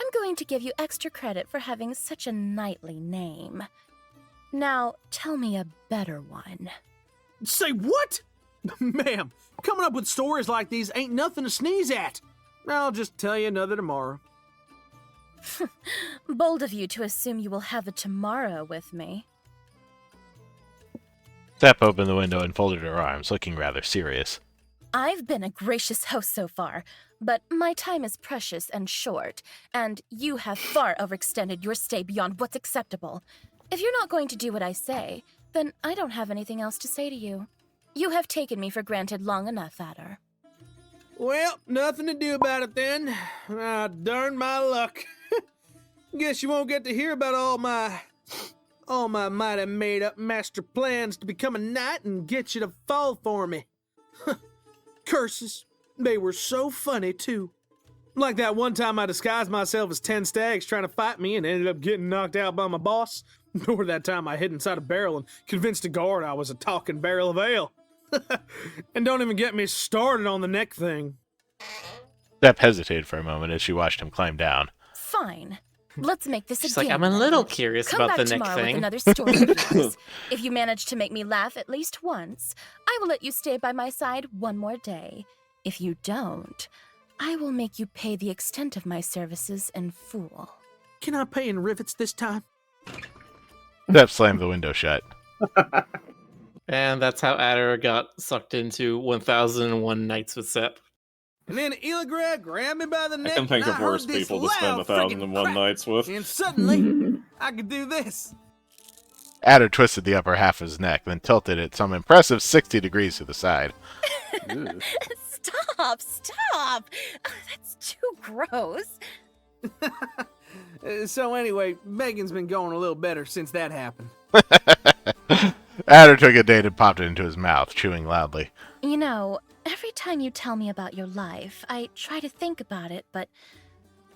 Speaker 7: I'm going to give you extra credit for having such a knightly name. Now, tell me a better one.
Speaker 6: Say what? Ma'am, coming up with stories like these ain't nothing to sneeze at. I'll just tell you another tomorrow.
Speaker 7: Bold of you to assume you will have a tomorrow with me.
Speaker 3: Sepp opened the window and folded her arms, looking rather serious.
Speaker 7: I've been a gracious host so far, but my time is precious and short, and you have far overextended your stay beyond what's acceptable. If you're not going to do what I say, then I don't have anything else to say to you. You have taken me for granted long enough, Adder.
Speaker 6: Well, nothing to do about it then. Ah, darn my luck. Guess you won't get to hear about all my mighty made-up master plans to become a knight and get you to fall for me. Curses. They were so funny, too. Like that one time I disguised myself as 10 stags trying to fight me and ended up getting knocked out by my boss. Or that time I hid inside a barrel and convinced a guard I was a talking barrel of ale. And don't even get me started on the neck thing.
Speaker 3: Sepp hesitated for a moment as she watched him climb down.
Speaker 7: Fine. Let's make this
Speaker 2: She's
Speaker 7: a
Speaker 2: like,
Speaker 7: game.
Speaker 2: I'm a little curious
Speaker 7: Come
Speaker 2: about
Speaker 7: back
Speaker 2: the neck
Speaker 7: tomorrow
Speaker 2: thing.
Speaker 7: with another story of yours. If you manage to make me laugh at least once, I will let you stay by my side one more day. If you don't, I will make you pay the extent of my services in full.
Speaker 6: Can I pay in rivets this time?
Speaker 3: Sepp slammed the window shut.
Speaker 2: And that's how Adder got sucked into 1001 Nights with Sepp.
Speaker 6: And then Illigrad grabbed me by the neck.
Speaker 8: I can think
Speaker 6: and
Speaker 8: of
Speaker 6: I heard
Speaker 8: worse
Speaker 6: this
Speaker 8: people to spend
Speaker 6: loud
Speaker 8: 1001
Speaker 6: friggin'
Speaker 8: nights with.
Speaker 6: And suddenly, I could do this.
Speaker 3: Adder twisted the upper half of his neck, then tilted it some impressive 60 degrees to the side.
Speaker 7: Stop! Oh, that's too gross.
Speaker 6: So anyway, begging's been going a little better since that happened.
Speaker 3: Adder took a date and popped it into his mouth, chewing loudly.
Speaker 7: You know, every time you tell me about your life, I try to think about it, but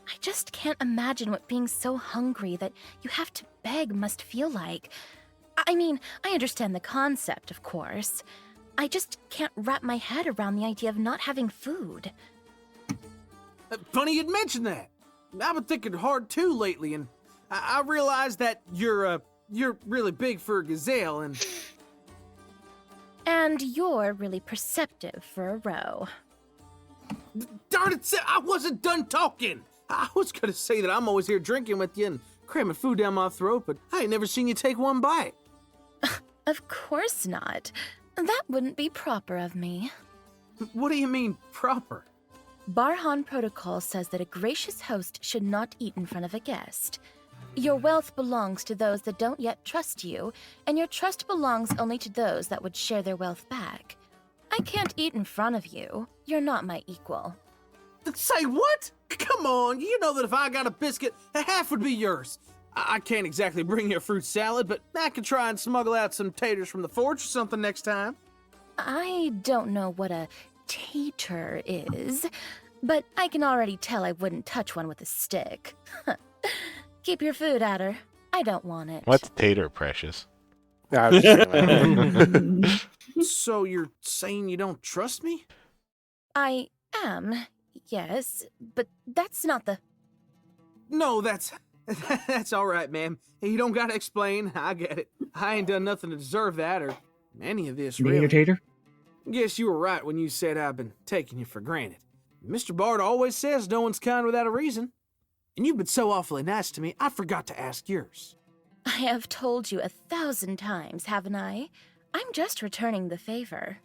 Speaker 7: I just can't imagine what being so hungry that you have to beg must feel like. I mean, I understand the concept, of course. I just can't wrap my head around the idea of not having food.
Speaker 6: Funny you'd mention that. I've been thinking hard too lately, and I realized that you're really big for a gazelle, and...
Speaker 7: And you're really perceptive for a row.
Speaker 6: Darn it, I wasn't done talking! I was gonna say that I'm always here drinking with you and cramming food down my throat, but I ain't never seen you take one bite.
Speaker 7: Of course not. That wouldn't be proper of me.
Speaker 6: What do you mean, proper?
Speaker 7: Barhan protocol says that a gracious host should not eat in front of a guest. Your wealth belongs to those that don't yet trust you, and your trust belongs only to those that would share their wealth back. I can't eat in front of you. You're not my equal.
Speaker 6: Say what? Come on, you know that if I got a biscuit, half would be yours. I can't exactly bring you a fruit salad, but I can try and smuggle out some taters from the forge or something next time.
Speaker 7: I don't know what a tater is, but I can already tell I wouldn't touch one with a stick. Keep your food, Adder. I don't want it.
Speaker 3: What's tater, Precious?
Speaker 6: So you're saying you don't trust me?
Speaker 7: I am, yes, but that's not the...
Speaker 6: No, that's all right, ma'am. You don't gotta explain. I get it. I ain't done nothing to deserve that or any of this, really.
Speaker 4: Tater?
Speaker 6: Guess you were right when you said I've been taking you for granted. Mr. Bard always says no one's kind without a reason. And you've been so awfully nice to me, I forgot to ask yours.
Speaker 7: I have told you 1,000 times, haven't I? I'm just returning the favor.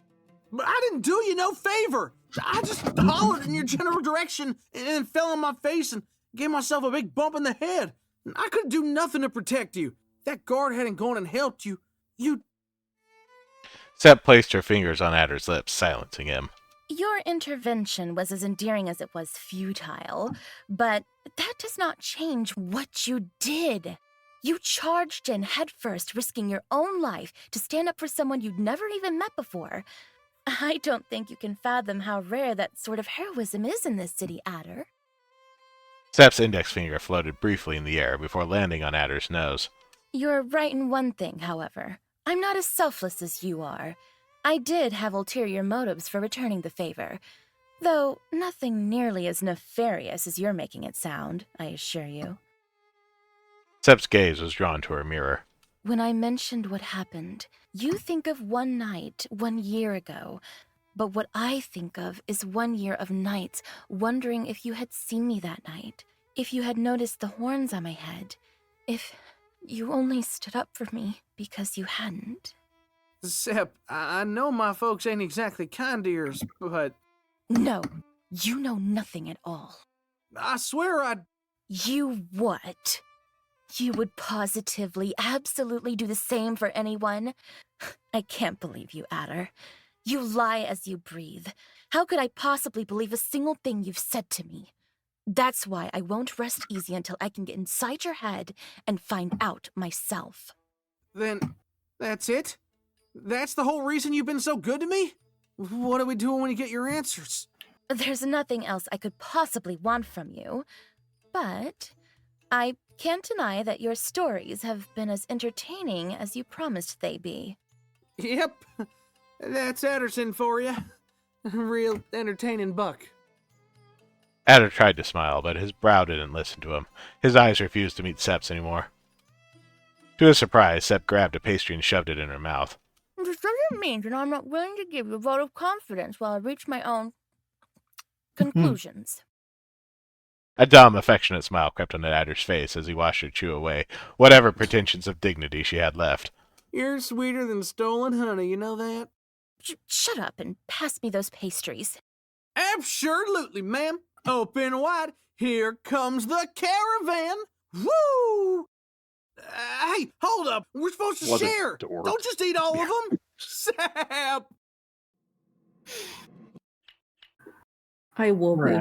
Speaker 6: But I didn't do you no favor. I just hollered in your general direction and then fell on my face and gave myself a big bump in the head. I couldn't do nothing to protect you. If that guard hadn't gone and helped you, you'd...
Speaker 3: Sep placed her fingers on Adder's lips, silencing him.
Speaker 7: Your intervention was as endearing as it was futile, but that does not change what you did. You charged in headfirst, risking your own life to stand up for someone you'd never even met before. I don't think you can fathom how rare that sort of heroism is in this city, Adder.
Speaker 3: Sep's index finger floated briefly in the air before landing on Adder's nose.
Speaker 7: You're right in one thing, however. I'm not as selfless as you are. I did have ulterior motives for returning the favor, though nothing nearly as nefarious as you're making it sound, I assure you.
Speaker 3: Sep's gaze was drawn to her mirror.
Speaker 7: When I mentioned what happened, you think of one night 1 year ago, but what I think of is 1 year of nights wondering if you had seen me that night, if you had noticed the horns on my head, if you only stood up for me because you hadn't.
Speaker 6: Sep, I know my folks ain't exactly kind to yours, but...
Speaker 7: No, you know nothing at all.
Speaker 6: I swear I'd...
Speaker 7: You what? You would positively, absolutely do the same for anyone? I can't believe you, Adder. You lie as you breathe. How could I possibly believe a single thing you've said to me? That's why I won't rest easy until I can get inside your head and find out myself.
Speaker 6: Then, that's it? That's the whole reason you've been so good to me? What are we doing when you get your answers?
Speaker 7: There's nothing else I could possibly want from you, but I can't deny that your stories have been as entertaining as you promised they'd be.
Speaker 6: Yep, that's Adderson for you. Real entertaining buck.
Speaker 3: Adder tried to smile, but his brow didn't listen to him. His eyes refused to meet Sep's anymore. To his surprise, Sep grabbed a pastry and shoved it in her mouth.
Speaker 7: This doesn't mean that I'm not willing to give you a vote of confidence while I reach my own conclusions.
Speaker 3: A dumb, affectionate smile crept onto Adder's face as he watched her chew away whatever pretensions of dignity she had left.
Speaker 6: You're sweeter than stolen honey, you know that?
Speaker 7: Shut up and pass me those pastries.
Speaker 6: Absolutely, ma'am. Open wide. Here comes the caravan. Woo! Hey, hold up. We're supposed to share. Don't just eat all of them. Sap!
Speaker 17: I will be.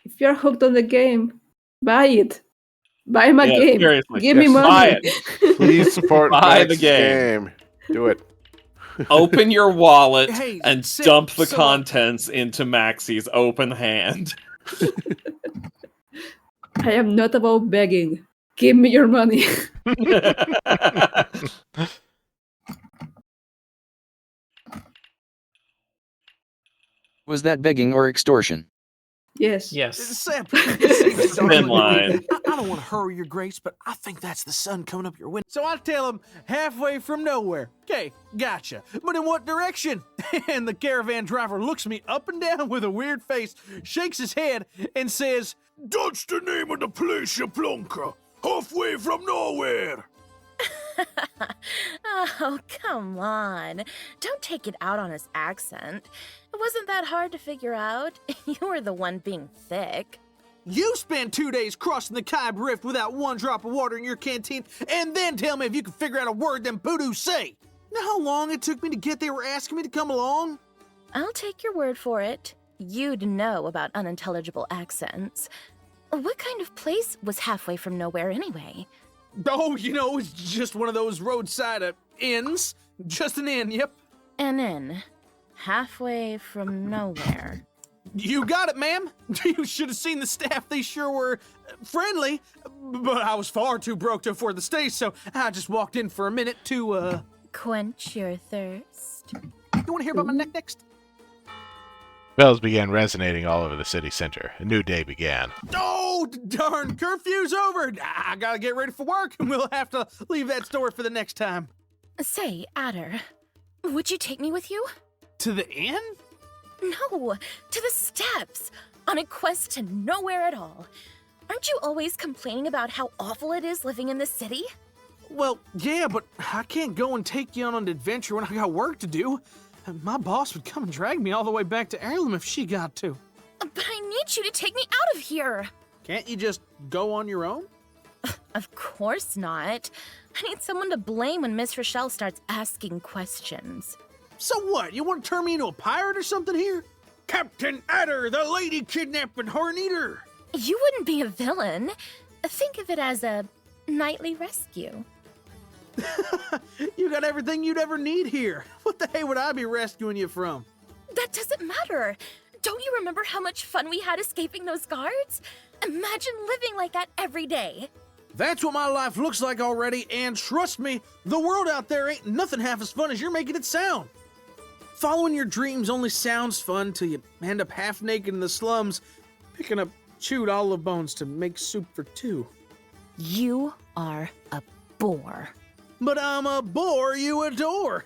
Speaker 17: If you're hooked on the game, buy it. Buy my game.
Speaker 8: Seriously.
Speaker 17: Give me money.
Speaker 8: Buy it.
Speaker 1: Please support
Speaker 8: Buy the
Speaker 1: Max's
Speaker 8: game.
Speaker 1: Do it.
Speaker 8: Open your wallet
Speaker 6: Hey,
Speaker 8: and
Speaker 6: Sip,
Speaker 8: dump the
Speaker 6: so-
Speaker 8: contents into Maxie's open hand.
Speaker 17: I am not about begging. Give me your money.
Speaker 5: Was that begging or extortion?
Speaker 17: Yes.
Speaker 2: Yes.
Speaker 6: Sap,
Speaker 8: Thin line.
Speaker 6: I don't want to hurry your grace, but I think that's the sun coming up your window. So I tell him halfway from nowhere. Okay, gotcha. But in what direction? And the caravan driver looks me up and down with a weird face, shakes his head, and says,
Speaker 13: That's the name of the place, you plunker. Halfway from nowhere.
Speaker 7: Oh, come on. Don't take it out on his accent. It wasn't that hard to figure out. You were the one being thick.
Speaker 6: You spend 2 days crossing the Kaib Rift without one drop of water in your canteen, and then tell me if you can figure out a word them Poodoo say. Know how long it took me to get there? Were asking me to come along?
Speaker 7: I'll take your word for it. You'd know about unintelligible accents. What kind of place was halfway from nowhere anyway?
Speaker 6: Oh, it's just one of those roadside inns. Just an inn, yep.
Speaker 7: An inn. Halfway from nowhere.
Speaker 6: You got it, ma'am. You should have seen the staff. They sure were friendly. But I was far too broke to afford the stay, so I just walked in for a minute to,
Speaker 7: quench your thirst.
Speaker 6: You want to hear about my neck next?
Speaker 3: Bells began resonating all over the city center. A new day began.
Speaker 6: Oh, darn, curfew's over. I gotta get ready for work, and we'll have to leave that story for the next time.
Speaker 7: Say, Adder, would you take me with you?
Speaker 6: To the inn?
Speaker 7: No, to the steps, on a quest to nowhere at all. Aren't you always complaining about how awful it is living in the city?
Speaker 6: Well, yeah, but I can't go and take you on an adventure when I got work to do. My boss would come and drag me all the way back to Heirloom if she got to.
Speaker 7: But I need you to take me out of here.
Speaker 6: Can't you just go on your own?
Speaker 7: Of course not. I need someone to blame when Miss Rochelle starts asking questions.
Speaker 6: So what? You want to turn me into a pirate or something here? Captain Adder, the lady kidnapping horn eater.
Speaker 7: You wouldn't be a villain. Think of it as a nightly rescue.
Speaker 6: You got everything you'd ever need here. What the hell would I be rescuing you from?
Speaker 7: That doesn't matter. Don't you remember how much fun we had escaping those guards? Imagine living like that every day.
Speaker 6: That's what my life looks like already, and trust me, the world out there ain't nothing half as fun as you're making it sound. Following your dreams only sounds fun till you end up half naked in the slums, picking up chewed olive bones to make soup for two.
Speaker 7: You are a bore.
Speaker 6: But I'm a bore you adore.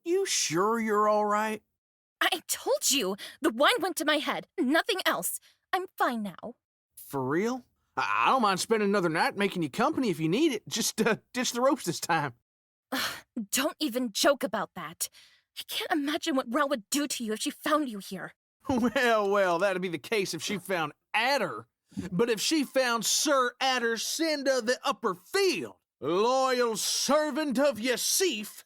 Speaker 6: You sure you're all right?
Speaker 7: I told you, the wine went to my head, nothing else. I'm fine now.
Speaker 6: For real? I don't mind spending another night making you company if you need it. Just ditch the ropes this time.
Speaker 7: Don't even joke about that. I can't imagine what Rel would do to you if she found you here.
Speaker 6: Well, that'd be the case if she found Adder. But if she found Sir Adder Cinda the Upper Field, loyal servant of Yasif.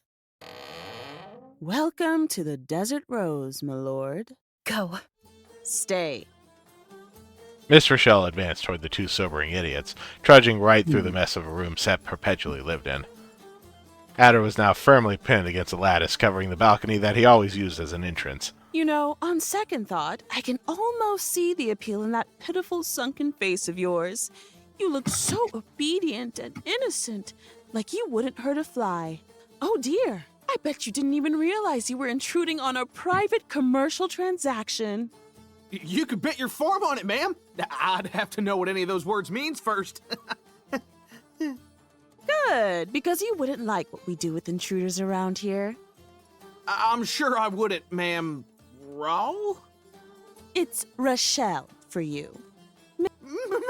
Speaker 12: Welcome to the Desert Rose, my lord.
Speaker 7: Go.
Speaker 12: Stay.
Speaker 3: Miss Rochelle advanced toward the two sobering idiots, trudging right through the mess of a room Sepp perpetually lived in. Adder was now firmly pinned against a lattice covering the balcony that he always used as an entrance.
Speaker 12: You know, on second thought, I can almost see the appeal in that pitiful sunken face of yours. You look so obedient and innocent, like you wouldn't hurt a fly. Oh dear, I bet you didn't even realize you were intruding on a private commercial transaction.
Speaker 6: You could bet your farm on it, ma'am. I'd have to know what any of those words means first.
Speaker 12: Good, because you wouldn't like what we do with intruders around here.
Speaker 6: I'm sure I wouldn't, ma'am. Raul?
Speaker 12: It's Rochelle for you.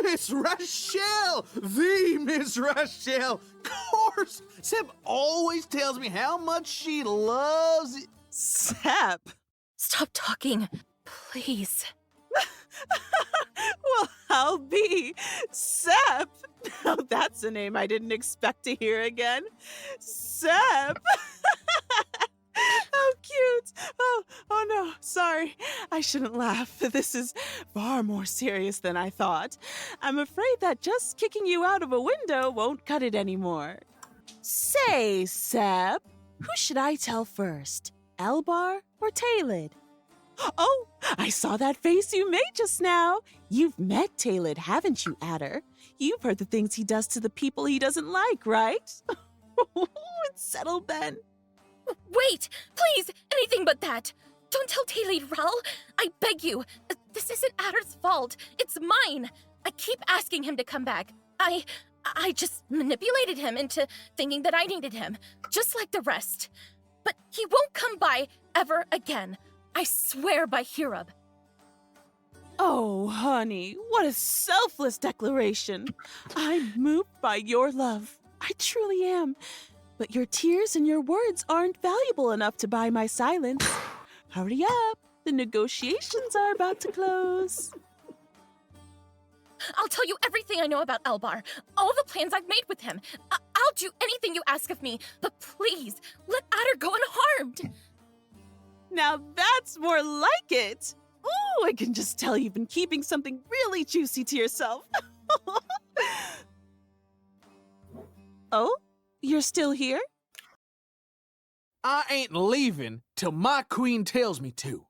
Speaker 6: Miss Rochelle! The Miss Rochelle! Of course! Seb always tells me how much she loves it.
Speaker 12: Seb!
Speaker 7: Stop talking, please.
Speaker 12: Well, I'll be Seb. Now that's a name I didn't expect to hear again. Seb. How cute. Oh no, sorry. I shouldn't laugh. This is far more serious than I thought. I'm afraid that just kicking you out of a window won't cut it anymore. Say, Seb, who should I tell first? Elbar or Talid? Oh, I saw that face you made just now. You've met Talid, haven't you, Adder? You've heard the things he does to the people he doesn't like, right? It's settled then.
Speaker 7: Wait, please, anything but that. Don't tell Taylor, Raul. I beg you. This isn't Adder's fault. It's mine. I keep asking him to come back. I just manipulated him into thinking that I needed him, just like the rest. But he won't come by ever again. I swear by Hirub.
Speaker 12: Oh, honey, what a selfless declaration. I'm moved by your love. I truly am. But your tears and your words aren't valuable enough to buy my silence. Hurry up. The negotiations are about to close.
Speaker 7: I'll tell you everything I know about Elbar, all the plans I've made with him. I'll do anything you ask of me, but please, let Adder go unharmed.
Speaker 12: Now that's more like it. Ooh, I can just tell you've been keeping something really juicy to yourself. Oh, you're still here?
Speaker 6: I ain't leaving till my queen tells me to.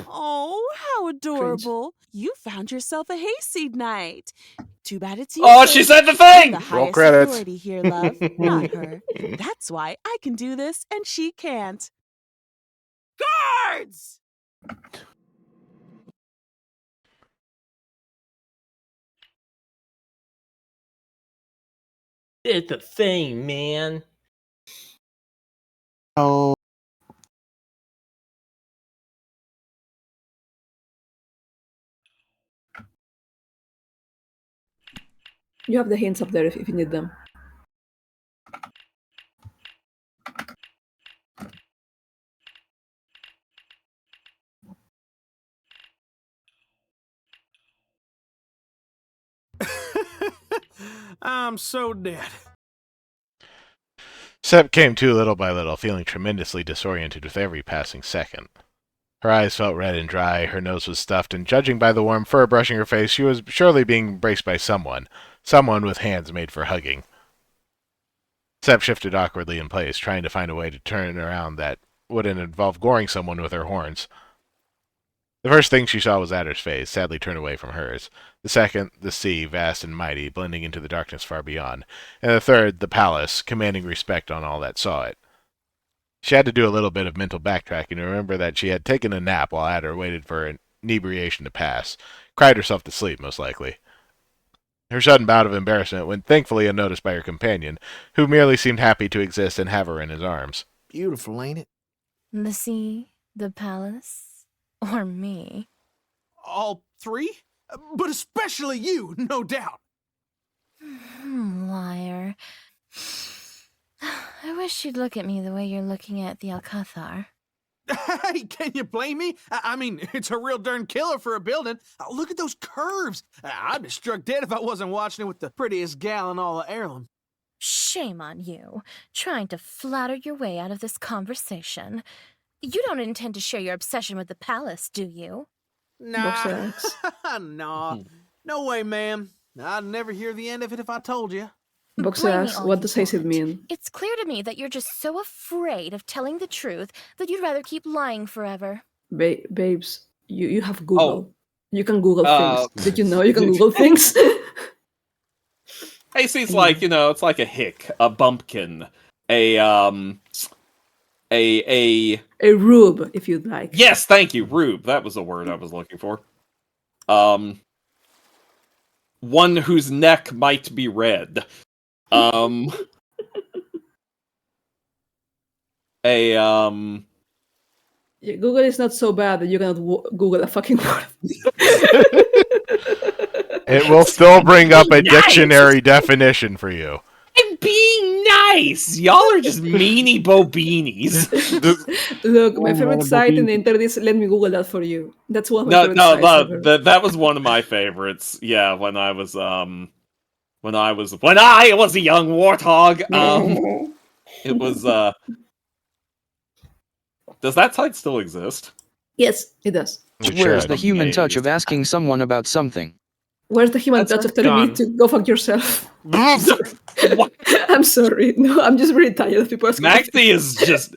Speaker 12: Oh, how adorable. You found yourself a Hayseed Knight. Too bad it's you.
Speaker 8: Oh, she said the thing!
Speaker 12: The
Speaker 1: Roll
Speaker 12: highest
Speaker 1: credits.
Speaker 12: authority here, love, not her. That's why I can do this and she can't. Guards!
Speaker 2: It's a thing, man.
Speaker 1: Oh.
Speaker 17: You have the hints up there if you need them.
Speaker 6: I'm so dead.
Speaker 3: Sep came to little by little, feeling tremendously disoriented with every passing second. Her eyes felt red and dry, her nose was stuffed, and judging by the warm fur brushing her face, she was surely being embraced by someone with hands made for hugging. Sep shifted awkwardly in place, trying to find a way to turn around that wouldn't involve goring someone with her horns. The first thing she saw was Adder's face, sadly turned away from hers. The second, the sea, vast and mighty, blending into the darkness far beyond. And the third, the palace, commanding respect on all that saw it. She had to do a little bit of mental backtracking to remember that she had taken a nap while Adder waited for inebriation to pass. Cried herself to sleep, most likely. Her sudden bout of embarrassment went thankfully unnoticed by her companion, who merely seemed happy to exist and have her in his arms.
Speaker 6: Beautiful, ain't it?
Speaker 7: The sea, the palace, or me?
Speaker 6: All three? But especially you, no doubt.
Speaker 7: Liar. I wish you'd look at me the way you're looking at the Alcazar.
Speaker 6: Hey, can you blame me? I mean, it's a real darn killer for a building. Look at those curves. I'd be struck dead if I wasn't watching it with the prettiest gal in all of Ireland.
Speaker 7: Shame on you, trying to flatter your way out of this conversation. You don't intend to share your obsession with the palace, do you?
Speaker 6: Nah, nah. No way, ma'am. I'd never hear the end of it if I told you.
Speaker 17: Boxer asks, what does Hayseed mean?
Speaker 7: It's clear to me that you're just so afraid of telling the truth that you'd rather keep lying forever.
Speaker 17: Babes, you have Google. You can Google things. Did you know you can Google things?
Speaker 8: Hayseed's like, it's like a hick, a bumpkin, a
Speaker 17: rube, if you'd like.
Speaker 8: Yes, thank you, rube. That was the word I was looking for. One whose neck might be red.
Speaker 17: Yeah, Google is not so bad that you cannot Google a fucking word.
Speaker 3: It will still bring up a dictionary definition for you.
Speaker 8: I'm being nice! Y'all are just meanie bobeanies.
Speaker 17: Look, my favorite site in the internet is let me Google that for you. That's one of my favorite sites ever.
Speaker 8: That was one of my favorites. Yeah, when I was a young warthog. It was Does that site still exist?
Speaker 17: Yes, it does.
Speaker 5: Where's the human touch of asking someone about something?
Speaker 17: Where's the human touch of telling me to go fuck yourself? I'm sorry. No, I'm just really tired of people asking.
Speaker 8: Maxie is just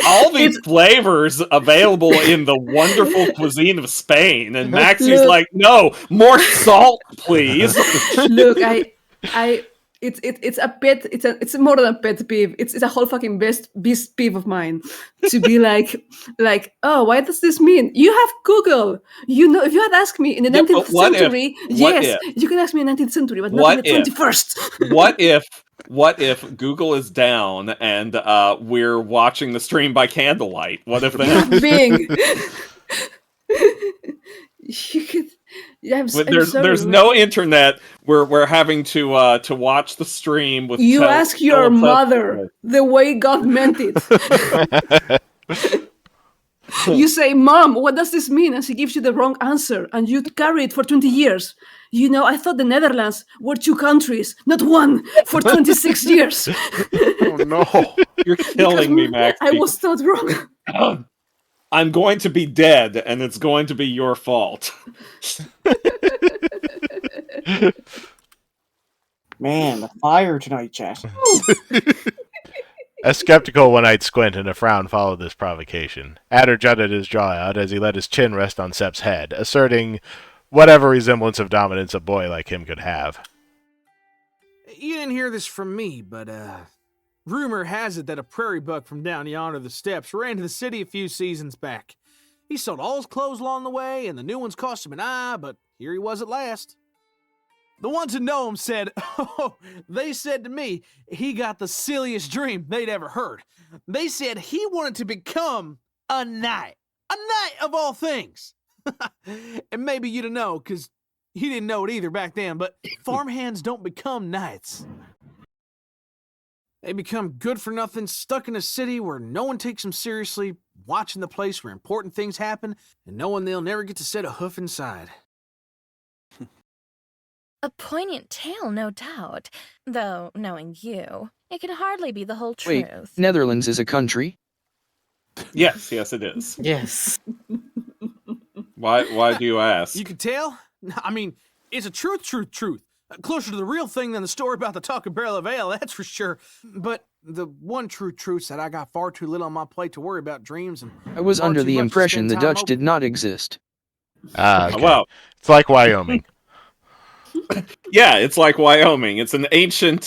Speaker 8: all these flavors available in the wonderful cuisine of Spain, and Maxie's like, no, more salt, please.
Speaker 17: Look, it's a pet. It's more than a pet peeve. It's a whole fucking beast peeve of mine to be like oh, why does this mean? You have Google. You know, if you had asked me in the 19th century, you can ask me in the 19th century, but not in the 21st.
Speaker 8: What if Google is down and we're watching the stream by candlelight? What if that?
Speaker 17: Bing. You could.
Speaker 8: There's no internet. We're having to watch the stream with.
Speaker 17: You ask your mother the way God meant it. You say, "Mom, what does this mean?" And she gives you the wrong answer, and you carry it for 20 years. You know, I thought the Netherlands were 2 countries, not one, for 26 years.
Speaker 1: Oh no,
Speaker 8: you're killing me, Max.
Speaker 17: I was taught wrong.
Speaker 8: I'm going to be dead, and it's going to be your fault.
Speaker 4: Man, the fire tonight, chat.
Speaker 3: A skeptical one-eyed squint and a frown followed this provocation. Adder jutted his jaw out as he let his chin rest on Sep's head, asserting whatever resemblance of dominance a boy like him could have.
Speaker 6: You didn't hear this from me, but rumor has it that a prairie buck from down yonder the steppes ran to the city a few seasons back. He sold all his clothes along the way, and the new ones cost him an eye, but here he was at last. The ones who know him said, they said to me, he got the silliest dream they'd ever heard. They said he wanted to become a knight of all things. And maybe you don't know, because he didn't know it either back then, but farmhands don't become knights. They become good-for-nothing, stuck in a city where no one takes them seriously, watching the place where important things happen, and knowing they'll never get to set a hoof inside.
Speaker 7: A poignant tale, no doubt. Though, knowing you, it can hardly be the whole truth.
Speaker 5: Wait, Netherlands is a country?
Speaker 8: Yes, it is.
Speaker 2: Yes.
Speaker 8: Why do you ask?
Speaker 6: You can tell? I mean, it's a truth. Closer to the real thing than the story about the talking barrel of ale, that's for sure. But the one true truth that I got far too little on my plate to worry about dreams. And
Speaker 5: I was under the impression the Dutch did not exist.
Speaker 3: Okay.
Speaker 8: Well,
Speaker 3: it's like Wyoming.
Speaker 8: Yeah, it's like Wyoming. It's an ancient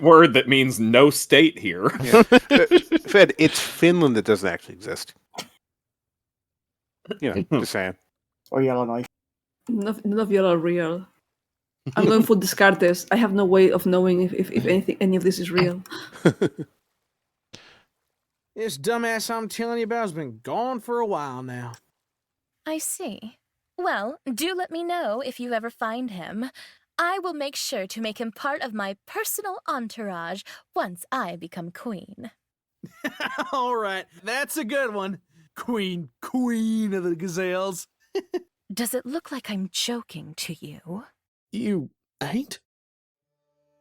Speaker 8: word that means no state here.
Speaker 1: Yeah. Fed, it's Finland that doesn't actually exist. You know, just saying.
Speaker 4: Or Yellowknife.
Speaker 17: None of you are real. I'm going for Descartes. I have no way of knowing if any of this is real.
Speaker 6: This dumbass I'm telling you about has been gone for a while now.
Speaker 7: I see. Well, do let me know if you ever find him. I will make sure to make him part of my personal entourage once I become queen.
Speaker 6: All right, that's a good one. Queen of the gazelles.
Speaker 7: Does it look like I'm joking to you?
Speaker 6: You ain't?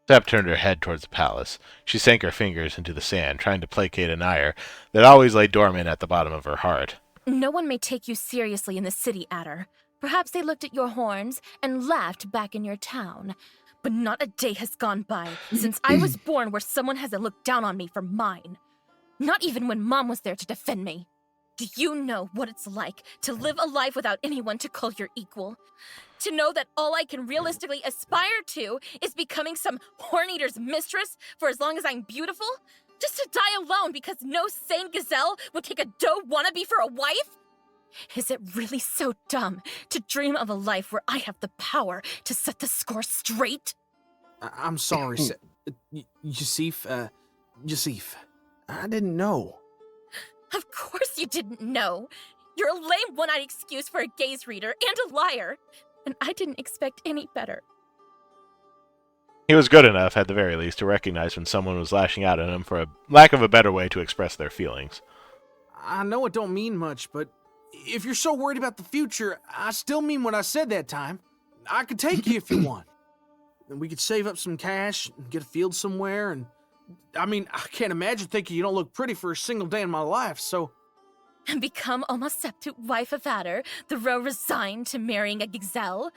Speaker 3: Sep turned her head towards the palace. She sank her fingers into the sand, trying to placate an ire that always lay dormant at the bottom of her heart.
Speaker 7: No one may take you seriously in the city, Adder. Perhaps they looked at your horns and laughed back in your town. But not a day has gone by since I was born where someone hasn't looked down on me for mine. Not even when Mom was there to defend me. Do you know what it's like to live a life without anyone to call your equal? To know that all I can realistically aspire to is becoming some horn-eater's mistress for as long as I'm beautiful? Just to die alone because no sane gazelle would take a doe wannabe for a wife? Is it really so dumb to dream of a life where I have the power to set the score straight?
Speaker 6: I'm sorry, Yusif. I didn't know.
Speaker 7: Of course you didn't know. You're a lame one-eyed excuse for a gaze reader and a liar. And I didn't expect any better.
Speaker 3: He was good enough, at the very least, to recognize when someone was lashing out at him for a lack of a better way to express their feelings.
Speaker 6: I know it don't mean much, but if you're so worried about the future, I still mean what I said that time. I could take you if you want. And we could save up some cash and get a field somewhere, and I mean, I can't imagine thinking you don't look pretty for a single day in my life, so...
Speaker 7: And become almost septuate wife of Adder, the roe resigned to marrying a gazelle?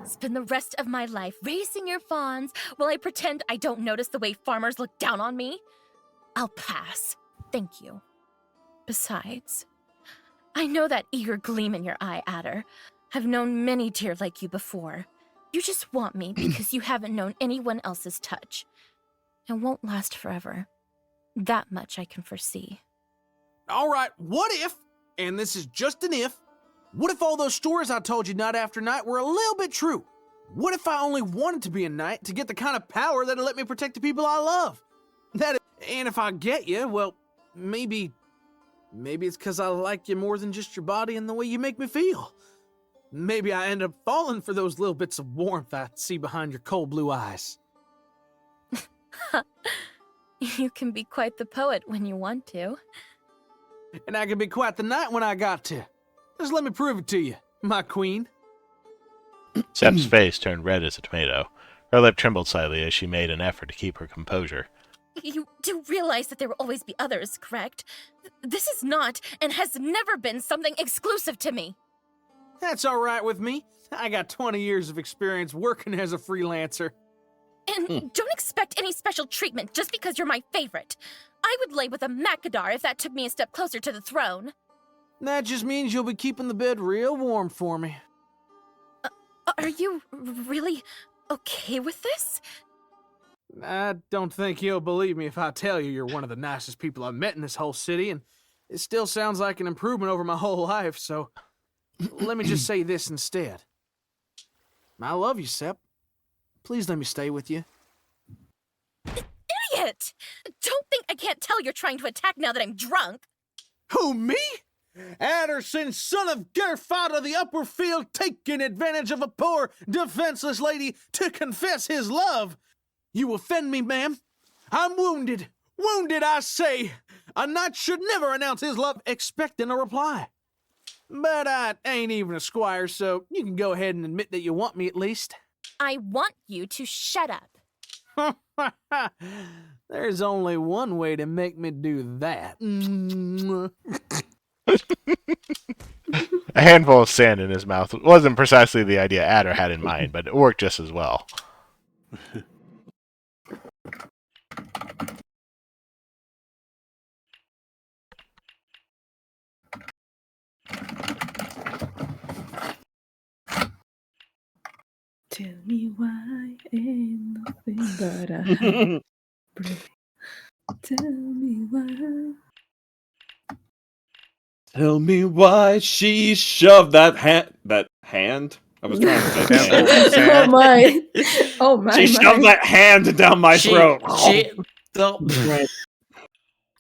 Speaker 7: Spend the rest of my life raising your fawns while I pretend I don't notice the way farmers look down on me? I'll pass. Thank you. Besides, I know that eager gleam in your eye, Adder. I've known many deer like you before. You just want me because you haven't known anyone else's touch. It won't last forever. That much I can foresee.
Speaker 6: All right, what if, and this is just an if, what if all those stories I told you night after night were a little bit true? What if I only wanted to be a knight to get the kind of power that'll let me protect the people I love? And if I get you, well, maybe it's because I like you more than just your body and the way you make me feel. Maybe I end up falling for those little bits of warmth I see behind your cold blue eyes.
Speaker 7: You can be quite the poet when you want to.
Speaker 6: And I can be quite the knight when I got to. Just let me prove it to you, my queen.
Speaker 3: Sep's face turned red as a tomato. Her lip trembled slightly as she made an effort to keep her composure.
Speaker 7: You do realize that there will always be others, correct? This is not, and has never been, something exclusive to me.
Speaker 6: That's all right with me. I got 20 years of experience working as a freelancer.
Speaker 7: And don't expect any special treatment just because you're my favorite. I would lay with a Macadar if that took me a step closer to the throne.
Speaker 6: That just means you'll be keeping the bed real warm for me.
Speaker 7: Are you really okay with this?
Speaker 6: I don't think you'll believe me if I tell you you're one of the nicest people I've met in this whole city, and it still sounds like an improvement over my whole life, so let me just say this instead. I love you, Sep. Please let me stay with you.
Speaker 7: Idiot! Don't think I can't tell you're trying to attack now that I'm drunk.
Speaker 6: Who, me? Adderson, son of Gerfod of the Upper Field, taking advantage of a poor, defenseless lady to confess his love. You offend me, ma'am. I'm wounded. Wounded, I say. A knight should never announce his love expecting a reply. But I ain't even a squire, so you can go ahead and admit that you want me at least.
Speaker 7: I want you to shut up.
Speaker 6: There's only one way to make me do that.
Speaker 3: A handful of sand in his mouth wasn't precisely the idea Adder had in mind, but it worked just as well.
Speaker 17: Tell me why ain't nothing but a heartbreak. Tell me why.
Speaker 8: Tell me why she shoved that hand? I was trying to say hand.
Speaker 17: Oh my! Oh my!
Speaker 8: She shoved that hand down my throat.
Speaker 2: I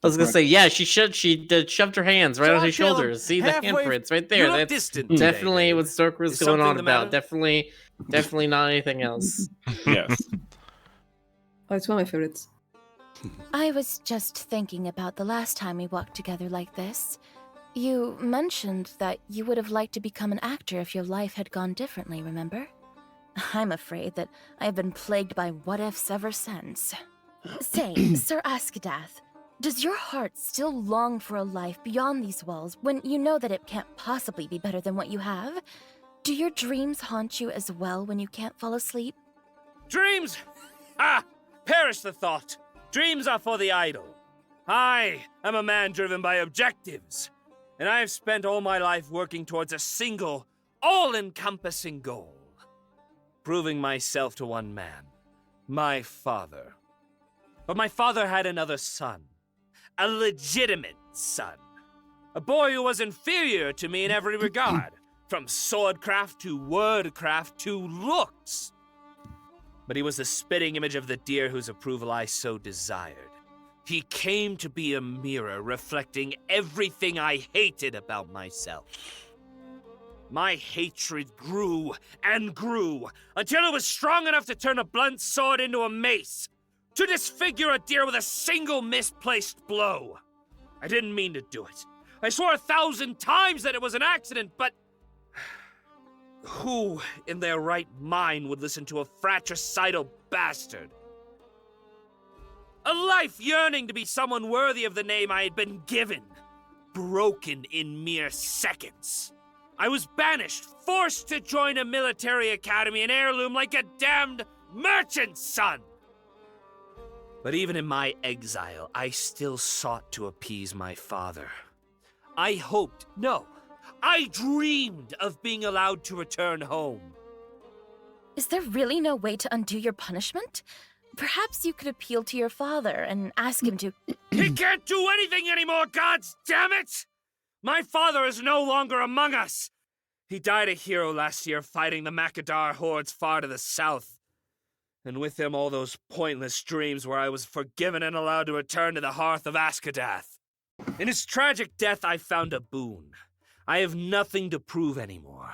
Speaker 2: was gonna say, yeah, she shoved her hands right on his shoulders. See the handprints right there. That's definitely what Stork was going on about. Definitely not anything else.
Speaker 8: Yes.
Speaker 17: Oh, it's one of my favorites.
Speaker 7: I was just thinking about the last time we walked together like this. You mentioned that you would have liked to become an actor if your life had gone differently, remember? I'm afraid that I have been plagued by what-ifs ever since. Say, Sir Askadath, does your heart still long for a life beyond these walls when you know that it can't possibly be better than what you have? Do your dreams haunt you as well when you can't fall asleep?
Speaker 11: Dreams? Ah! Perish the thought! Dreams are for the idle. I am a man driven by objectives, and I have spent all my life working towards a single, all-encompassing goal. Proving myself to one man, my father. But my father had another son. A legitimate son. A boy who was inferior to me in every regard. From swordcraft to wordcraft to looks. But he was the spitting image of the deer whose approval I so desired. He came to be a mirror reflecting everything I hated about myself. My hatred grew and grew until it was strong enough to turn a blunt sword into a mace, to disfigure a deer with a single misplaced blow. I didn't mean to do it. I swore 1,000 times that it was an accident, but who in their right mind would listen to a fratricidal bastard? A life yearning to be someone worthy of the name I had been given, broken in mere seconds. I was banished, forced to join a military academy and heirloom like a damned merchant's son. But even in my exile, I still sought to appease my father. I hoped, no, I dreamed of being allowed to return home.
Speaker 7: Is there really no way to undo your punishment? Perhaps you could appeal to your father and ask him to...
Speaker 11: He can't do anything anymore, gods damn it! My father is no longer among us! He died a hero last year fighting the Makadar hordes far to the south. And with him all those pointless dreams where I was forgiven and allowed to return to the hearth of Askadath. In his tragic death, I found a boon. I have nothing to prove anymore.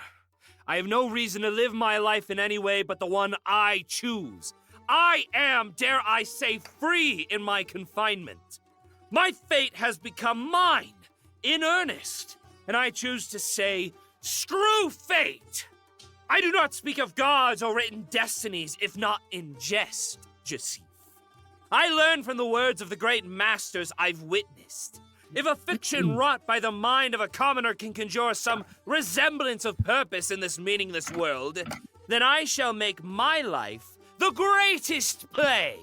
Speaker 11: I have no reason to live my life in any way but the one I choose. I am, dare I say, free in my confinement. My fate has become mine, in earnest, and I choose to say, screw fate! I do not speak of gods or written destinies, if not in jest, Jasif. I learn from the words of the great masters I've witnessed. If a fiction wrought by the mind of a commoner can conjure some resemblance of purpose in this meaningless world, then I shall make my life the greatest play!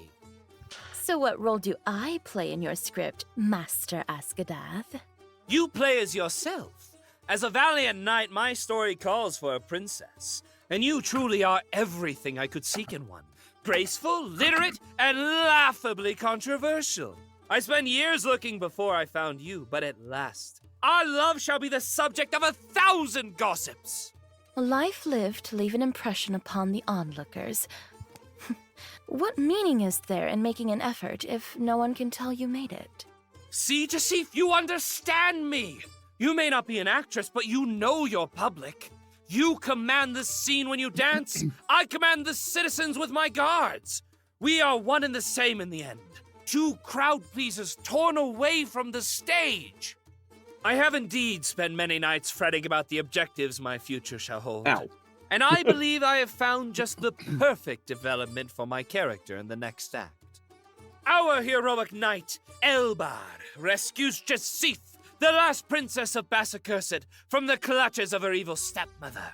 Speaker 7: So what role do I play in your script, Master Askadath?
Speaker 11: You play as yourself. As a valiant knight, my story calls for a princess. And you truly are everything I could seek in one. Graceful, literate, and laughably controversial. I spent years looking before I found you, but at last, our love shall be the subject of 1,000 gossips.
Speaker 7: A life lived to leave an impression upon the onlookers. What meaning is there in making an effort if no one can tell you made it?
Speaker 11: See, Jasif, you understand me. You may not be an actress, but you know your public. You command the scene when you dance. I command the citizens with my guards. We are one and the same in the end. Two crowd pleasers torn away from the stage. I have indeed spent many nights fretting about the objectives my future shall hold.
Speaker 8: Ow.
Speaker 11: And I believe I have found just the perfect development for my character in the next act. Our heroic knight, Elbar, rescues Jasif, the last princess of Bassacursed, from the clutches of her evil stepmother.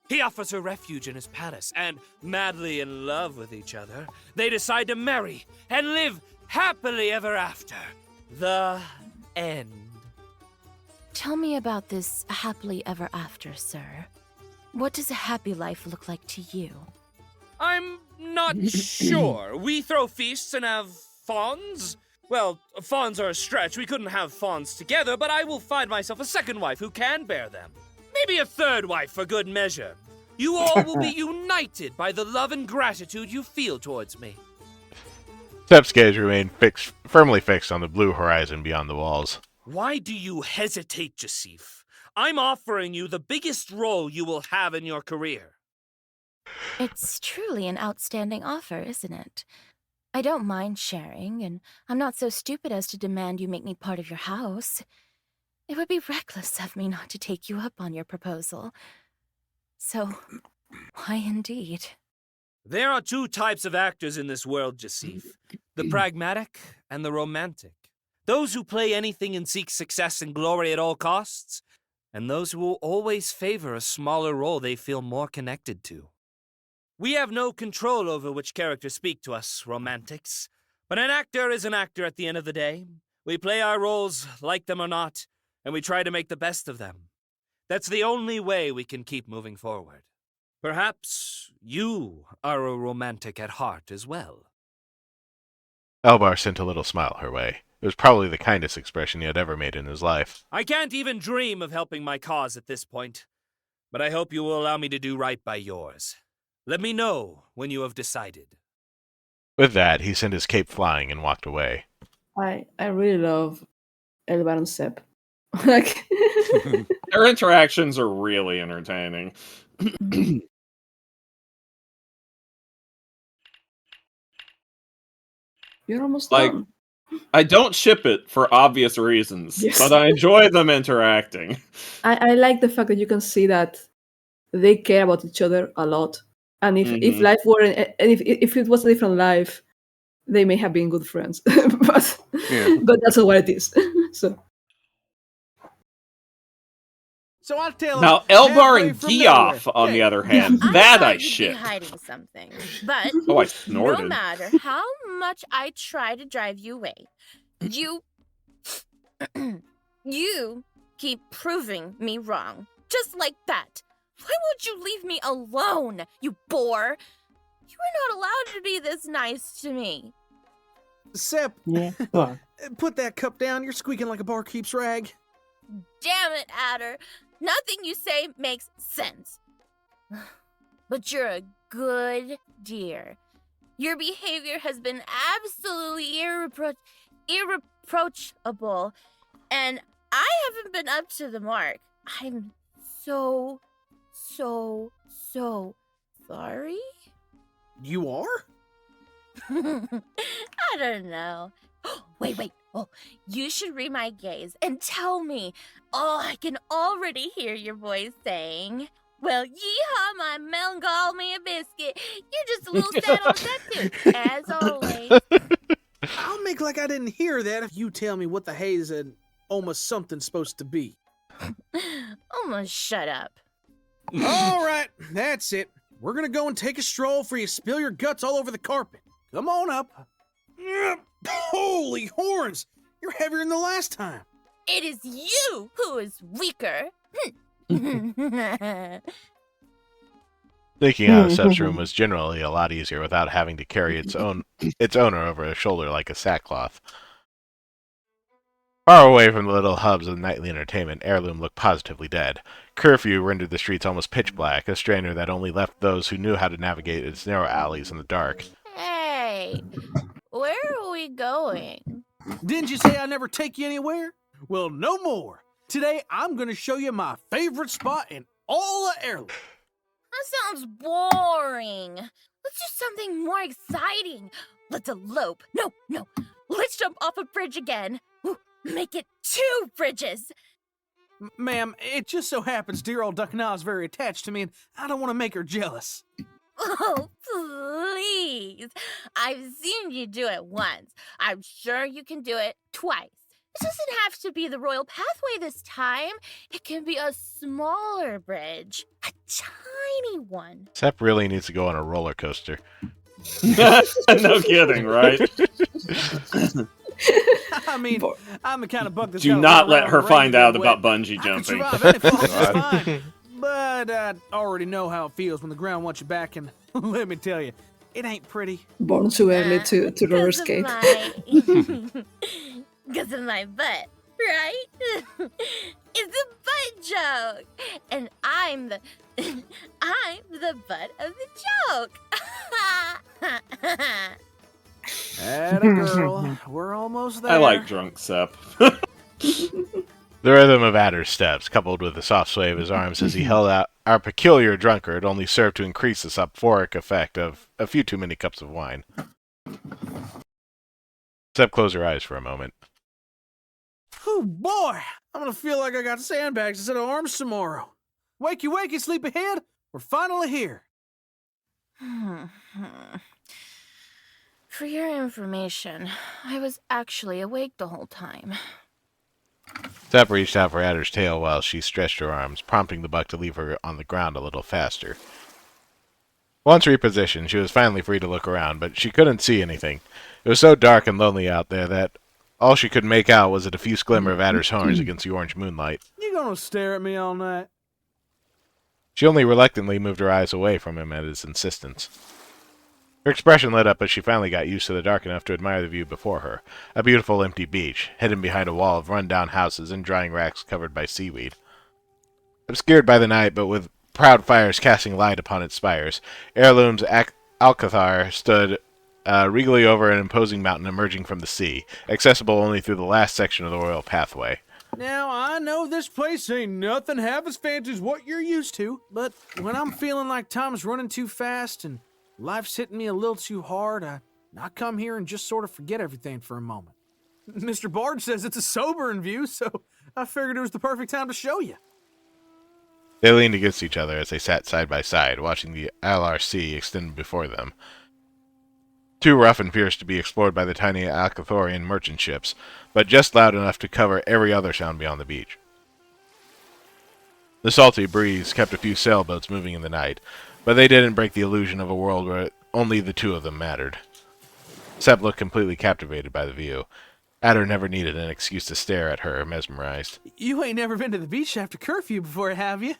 Speaker 11: He offers her refuge in his palace, and, madly in love with each other, they decide to marry and live happily ever after. The end.
Speaker 7: Tell me about this happily ever after, sir. What does a happy life look like to you?
Speaker 11: I'm not sure. We throw feasts and have fawns. Well, fawns are a stretch. We couldn't have fawns together, but I will find myself a second wife who can bear them. Maybe a third wife for good measure. You all will be united by the love and gratitude you feel towards me.
Speaker 3: Sep's gaze remained firmly fixed on the blue horizon beyond the walls.
Speaker 11: Why do you hesitate, Jasif? I'm offering you the biggest role you will have in your career.
Speaker 7: It's truly an outstanding offer, isn't it? I don't mind sharing, and I'm not so stupid as to demand you make me part of your house. It would be reckless of me not to take you up on your proposal. So, why indeed?
Speaker 11: There are two types of actors in this world, Jasif. The pragmatic and the romantic. Those who play anything and seek success and glory at all costs, and those who will always favor a smaller role they feel more connected to. We have no control over which characters speak to us, romantics. But an actor is an actor at the end of the day. We play our roles, like them or not, and we try to make the best of them. That's the only way we can keep moving forward. Perhaps you are a romantic at heart as well.
Speaker 3: Elbar sent a little smile her way. It was probably the kindest expression he had ever made in his life.
Speaker 11: I can't even dream of helping my cause at this point, but I hope you will allow me to do right by yours. Let me know when you have decided.
Speaker 3: With that, he sent his cape flying and walked away.
Speaker 17: I really love Elbar and Sep. Like
Speaker 8: Their interactions are really entertaining.
Speaker 17: You're almost
Speaker 8: like,
Speaker 17: done.
Speaker 8: I don't ship it for obvious reasons,
Speaker 17: Yes.
Speaker 8: but I enjoy them interacting.
Speaker 17: I like the fact that you can see that they care about each other a lot. And if life weren't, and if it was a different life, they may have been good friends. but that's not what it is.
Speaker 6: So I'll tell
Speaker 8: Now,
Speaker 6: him
Speaker 8: Elbar
Speaker 6: halfway
Speaker 8: and
Speaker 6: from
Speaker 8: Geoff,
Speaker 6: nowhere.
Speaker 8: on the other hand,
Speaker 7: I
Speaker 8: that
Speaker 7: thought
Speaker 8: I
Speaker 7: you'd be
Speaker 8: ship.
Speaker 7: hiding something, but
Speaker 8: Oh, I
Speaker 7: no
Speaker 8: snorted.
Speaker 7: matter how much I try to drive you away, you you keep proving me wrong, just like that. Why won't you leave me alone, you bore? You were not allowed to be this nice to me.
Speaker 6: Sep,
Speaker 4: Yeah. Go on.
Speaker 6: put that cup down. You're squeaking like a barkeep's rag.
Speaker 7: Damn it, Adder. Nothing you say makes sense. But you're a good dear. Your behavior has been absolutely irreproachable, and I haven't been up to the mark. I'm so sorry.
Speaker 6: You are?
Speaker 7: I don't know. Wait. Oh, you should read my gaze and tell me. Oh, I can already hear your voice saying, well, yeehaw, my melon, me a biscuit. You're just a little sad on that too, as always.
Speaker 6: I'll make like I didn't hear that if you tell me what the haze and almost something's supposed to be.
Speaker 7: Almost shut up.
Speaker 6: All right, that's it. We're gonna go and take a stroll for you spill your guts all over the carpet. Come on up. Holy horns! You're heavier than the last time.
Speaker 7: It is you who is weaker.
Speaker 3: Sneaking out of Sep's room was generally a lot easier without having to carry its owner over his shoulder like a sackcloth. Far away from the little hubs of nightly entertainment, Heirloom looked positively dead. Curfew rendered the streets almost pitch black, a strainer that only left those who knew how to navigate its narrow alleys in the dark.
Speaker 7: Hey, where are we going?
Speaker 6: Didn't you say I'd never take you anywhere? Well, no more. Today, I'm gonna show you my favorite spot in all of Heirloom.
Speaker 7: That sounds boring. Let's do something more exciting. Let's elope. No. Let's jump off a bridge again. Ooh, make it 2 bridges.
Speaker 6: Ma'am, it just so happens dear old Duck Now is very attached to me, and I don't want to make her jealous.
Speaker 7: Oh, please. I've seen you do it once. I'm sure you can do it twice. It doesn't have to be the royal pathway this time. It can be a smaller bridge. A tiny one.
Speaker 3: Sep really needs to go on a roller coaster.
Speaker 8: No kidding, right?
Speaker 6: I mean, I'm the kind of bug that's
Speaker 8: Do not let her find out about bungee jumping.
Speaker 6: I could survive any fall just fine. But I already know how it feels when the ground wants you back, and let me tell you, it ain't pretty.
Speaker 17: Born too early to roller skate.
Speaker 7: Because of my butt, right? It's a butt joke, and I'm the butt of the joke.
Speaker 6: Atta girl, we're almost there.
Speaker 8: I like drunk Sep.
Speaker 3: The rhythm of Adder's steps, coupled with the soft sway of his arms as he held out our peculiar drunkard, only served to increase the soporific effect of a few too many cups of wine. Sep closed her eyes for a moment.
Speaker 6: Oh boy, I'm gonna feel like I got sandbags instead of arms tomorrow. Wakey, sleepyhead, we're finally here.
Speaker 7: For your information, I was actually awake the whole time.
Speaker 3: Sep reached out for Adder's tail while she stretched her arms, prompting the buck to leave her on the ground a little faster. Once repositioned, she was finally free to look around, but she couldn't see anything. It was so dark and lonely out there that all she could make out was a diffuse glimmer of Adder's horns against the orange moonlight.
Speaker 6: You gonna stare at me all night?
Speaker 3: She only reluctantly moved her eyes away from him at his insistence. Her expression lit up as she finally got used to the dark enough to admire the view before her. A beautiful empty beach, hidden behind a wall of run-down houses and drying racks covered by seaweed. Obscured by the night, but with proud fires casting light upon its spires, Heirloom's Alcazar stood regally over an imposing mountain emerging from the sea, accessible only through the last section of the royal pathway.
Speaker 6: Now, I know this place ain't nothing half as fancy as what you're used to, but when I'm feeling like time's running too fast and life's hitting me a little too hard, I come here and just sort of forget everything for a moment. Mr. Bard says it's a sobering view, so I figured it was the perfect time to show you.
Speaker 3: They leaned against each other as they sat side by side, watching the LRC extend before them. Too rough and fierce to be explored by the tiny Alcathorian merchant ships, but just loud enough to cover every other sound beyond the beach. The salty breeze kept a few sailboats moving in the night, but they didn't break the illusion of a world where only the two of them mattered. Sep looked completely captivated by the view. Adder never needed an excuse to stare at her, mesmerized.
Speaker 6: You ain't never been to the beach after curfew before, have you?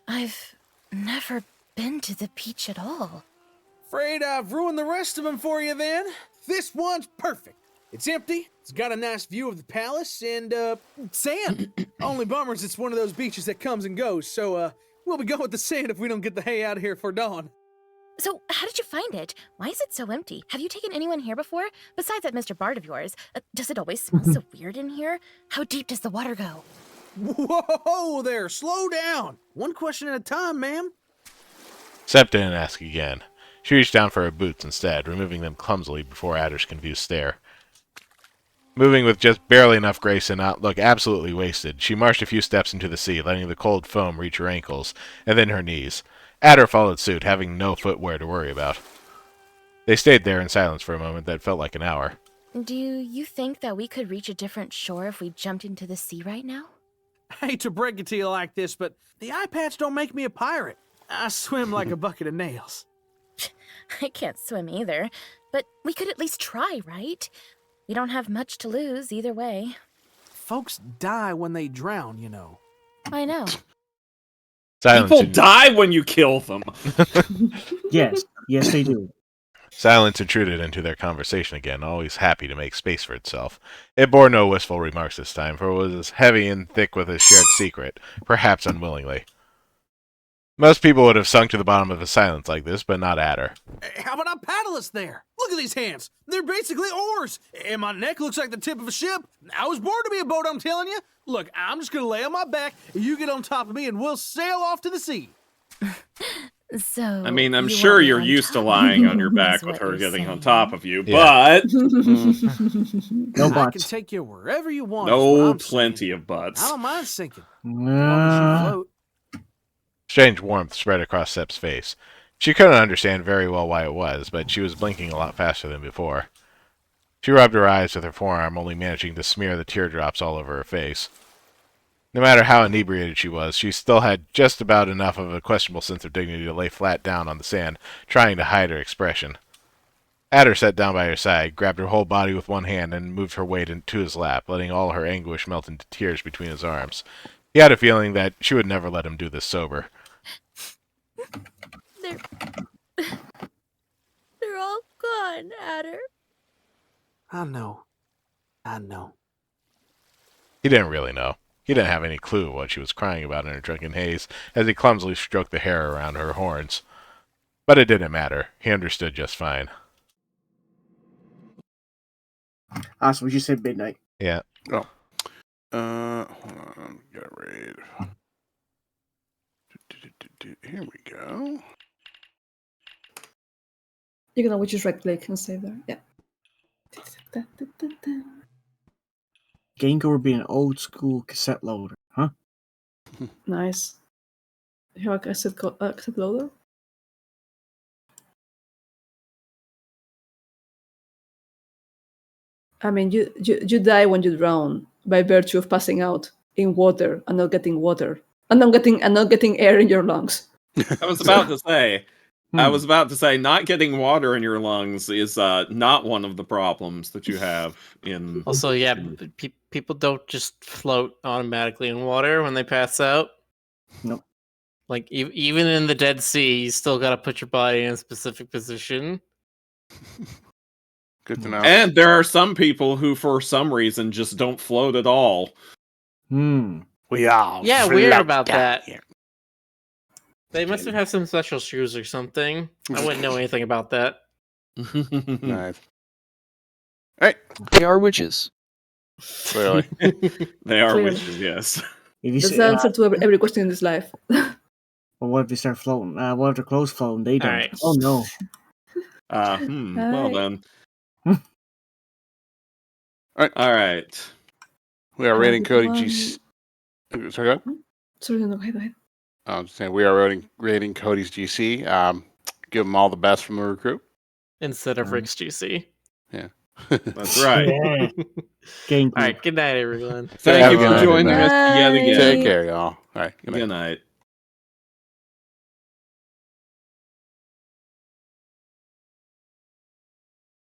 Speaker 7: I've never been to the beach at all.
Speaker 6: Afraid I've ruined the rest of them for you then. This one's perfect. It's empty, it's got a nice view of the palace, and, sand. Only bummer is it's one of those beaches that comes and goes, so, we'll be going with the sand if we don't get the hay out of here for dawn.
Speaker 7: So, how did you find it? Why is it so empty? Have you taken anyone here before? Besides that Mr. Bard of yours, does it always smell so weird in here? How deep does the water go?
Speaker 6: Whoa there, slow down. One question at a time, ma'am.
Speaker 3: Sepp didn't ask again. She reached down for her boots instead, removing them clumsily before Adder's confused stare. Moving with just barely enough grace to not look absolutely wasted, she marched a few steps into the sea, letting the cold foam reach her ankles, and then her knees. Adder followed suit, having no footwear to worry about. They stayed there in silence for a moment that felt like an hour.
Speaker 7: Do you think that we could reach a different shore if we jumped into the sea right now?
Speaker 6: I hate to break it to you like this, but the eye patch don't make me a pirate. I swim like a bucket of nails.
Speaker 7: I can't swim either, but we could at least try, right? We don't have much to lose either way.
Speaker 6: Folks die when they drown, you know.
Speaker 7: I know.
Speaker 8: People die when you kill them.
Speaker 4: Yes, they do.
Speaker 3: Silence intruded into their conversation again, always happy to make space for itself. It bore no wistful remarks this time, for it was as heavy and thick with a shared secret, perhaps unwillingly. Most people would have sunk to the bottom of a silence like this, but not Adder.
Speaker 6: How about I paddle us there? Look at these hands. They're basically oars. And my neck looks like the tip of a ship. I was born to be a boat, I'm telling you. Look, I'm just going to lay on my back, and you get on top of me, and we'll sail off to the sea.
Speaker 7: So,
Speaker 8: I mean, I'm sure you're used to lying on your back with her getting on top of you, but...
Speaker 4: No
Speaker 6: I
Speaker 4: buts.
Speaker 6: can take you wherever you want.
Speaker 8: No, plenty of butts.
Speaker 6: I don't mind sinking. As long as you float.
Speaker 3: Strange warmth spread across Sepp's face. She couldn't understand very well why it was, but she was blinking a lot faster than before. She rubbed her eyes with her forearm, only managing to smear the teardrops all over her face. No matter how inebriated she was, she still had just about enough of a questionable sense of dignity to lay flat down on the sand, trying to hide her expression. Adder sat down by her side, grabbed her whole body with one hand, and moved her weight into his lap, letting all her anguish melt into tears between his arms. He had a feeling that she would never let him do this sober.
Speaker 7: They're all gone, Adder.
Speaker 6: I know.
Speaker 3: He didn't really know. He didn't have any clue what she was crying about in her drunken haze as he clumsily stroked the hair around her horns. But it didn't matter. He understood just fine.
Speaker 4: Awesome. We just said midnight.
Speaker 3: Yeah.
Speaker 1: Oh. Hold on. Get ready. Here we go.
Speaker 17: You can always just right click and save there. Yeah.
Speaker 4: Genko would be an old school cassette loader, huh?
Speaker 17: Nice. You have a cassette loader? I mean, you die when you drown by virtue of passing out in water and not getting water and not getting air in your lungs.
Speaker 8: I was about to say. Not getting water in your lungs is not one of the problems that you have in...
Speaker 2: Also, yeah, people don't just float automatically in water when they pass out.
Speaker 4: Nope.
Speaker 2: Like, even in the Dead Sea, you still gotta put your body in a specific position.
Speaker 1: Good to know.
Speaker 8: And there are some people who, for some reason, just don't float at all.
Speaker 1: We all
Speaker 2: Yeah, weird
Speaker 1: float
Speaker 2: about
Speaker 1: down
Speaker 2: that.
Speaker 1: here.
Speaker 2: They must have some special shoes or something. I wouldn't know anything about that.
Speaker 1: Nice. Hey,
Speaker 5: They are witches.
Speaker 1: clearly.
Speaker 8: They are
Speaker 17: Clearly.
Speaker 8: witches, yes.
Speaker 17: That's the answer to every question in this life.
Speaker 4: Well, what if they start floating? What if their clothes floating? They don't.
Speaker 2: Alright.
Speaker 4: Oh no.
Speaker 8: Well then.
Speaker 1: Alright. We are rating Cody GC. Sorry, go ahead.
Speaker 17: Sorry, no, go ahead.
Speaker 1: I was saying we are rating Cody's GC. Give them all the best from the Roo Croo.
Speaker 2: Instead of Rick's GC.
Speaker 1: Yeah.
Speaker 8: That's right.
Speaker 2: Alright, good night, everyone.
Speaker 8: Thank you for joining us yet again.
Speaker 1: Take care, y'all. All right. Good night.
Speaker 8: Good night.